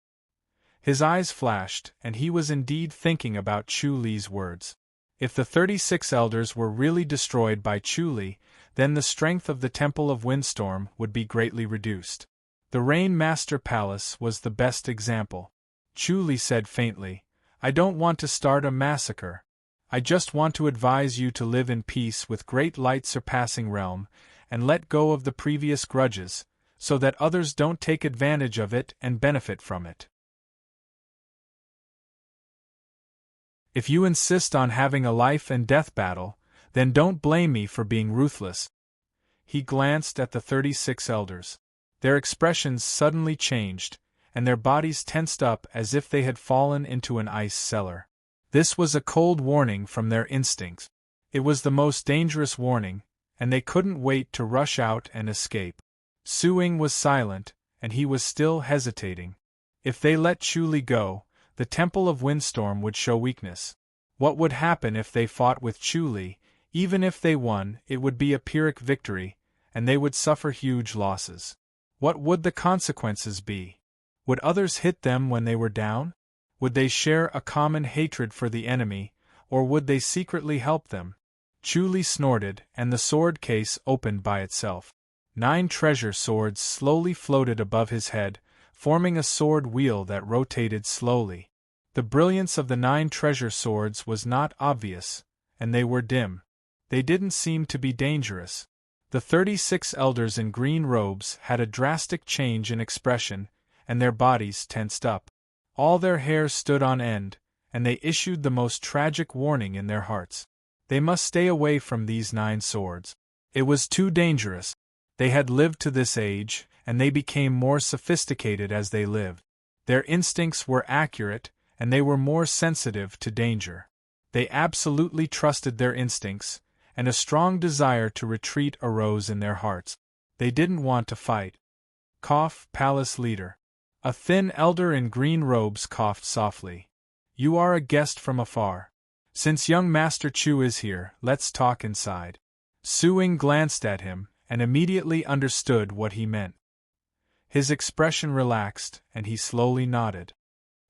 His eyes flashed, and he was indeed thinking about Chu Li's words. If the 36 elders were really destroyed by Chu Li, then the strength of the Temple of Windstorm would be greatly reduced. The Rain Master Palace was the best example. Chu said faintly. I don't want to start a massacre. I just want to advise you to live in peace with great light surpassing realm, and let go of the previous grudges, so that others don't take advantage of it and benefit from it. If you insist on having a life and death battle, then don't blame me for being ruthless. He glanced at the 36 elders. Their expressions suddenly changed, and their bodies tensed up as if they had fallen into an ice cellar. This was a cold warning from their instincts. It was the most dangerous warning, and they couldn't wait to rush out and escape. Suing was silent, and he was still hesitating. If they let Chu go, the Temple of Windstorm would show weakness. What would happen if they fought with Chu? Even if they won, it would be a Pyrrhic victory, and they would suffer huge losses. What would the consequences be? Would others hit them when they were down? Would they share a common hatred for the enemy, or would they secretly help them? Chu snorted, and the sword case opened by itself. 9 treasure swords slowly floated above his head, forming a sword wheel that rotated slowly. The brilliance of the 9 treasure swords was not obvious, and they were dim. They didn't seem to be dangerous. The 36 elders in green robes had a drastic change in expression, and their bodies tensed up. All their hair stood on end, and they issued the most tragic warning in their hearts. They must stay away from these 9 swords. It was too dangerous. They had lived to this age, and they became more sophisticated as they lived. Their instincts were accurate, and they were more sensitive to danger. They absolutely trusted their instincts, and a strong desire to retreat arose in their hearts. They didn't want to fight. Cough, palace leader. A thin elder in green robes coughed softly. You are a guest from afar. Since young Master Chu is here, let's talk inside. Suing glanced at him, and immediately understood what he meant. His expression relaxed, and he slowly nodded.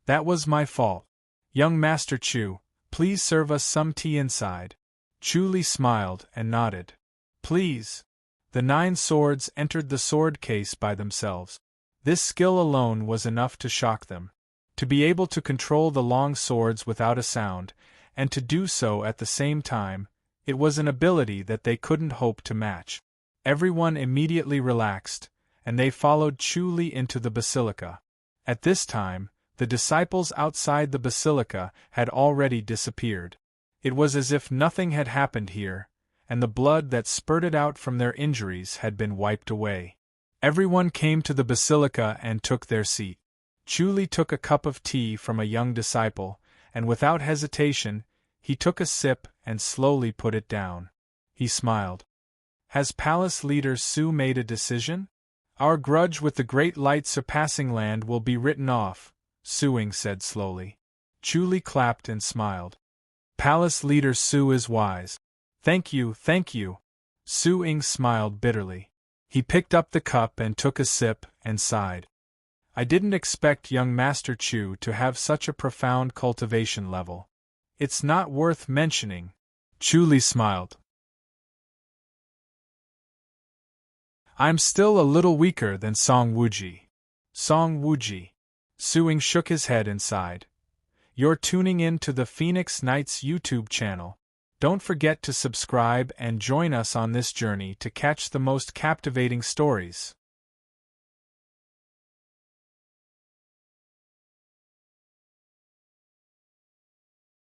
That was my fault. Young Master Chu, please serve us some tea inside. Chu smiled and nodded. Please. The 9 swords entered the sword case by themselves. This skill alone was enough to shock them. To be able to control the long swords without a sound, and to do so at the same time, it was an ability that they couldn't hope to match. Everyone immediately relaxed, and they followed Chu into the basilica. At this time, the disciples outside the basilica had already disappeared. It was as if nothing had happened here, and the blood that spurted out from their injuries had been wiped away. Everyone came to the basilica and took their seat. Chu took a cup of tea from a young disciple, and without hesitation, he took a sip and slowly put it down. He smiled. Has Palace Leader Su made a decision? Our grudge with the great light surpassing land will be written off, Suing said slowly. Chu clapped and smiled. Palace Leader Su is wise. Thank you, thank you. Suing smiled bitterly. He picked up the cup and took a sip, and sighed. I didn't expect young Master Chu to have such a profound cultivation level. It's not worth mentioning. Chu smiled. I'm still a little weaker than Song Wuji. Song Wuji. Suing shook his head and sighed. You're tuning in to the Phoenix Knights YouTube channel. Don't forget to subscribe and join us on this journey to catch the most captivating stories.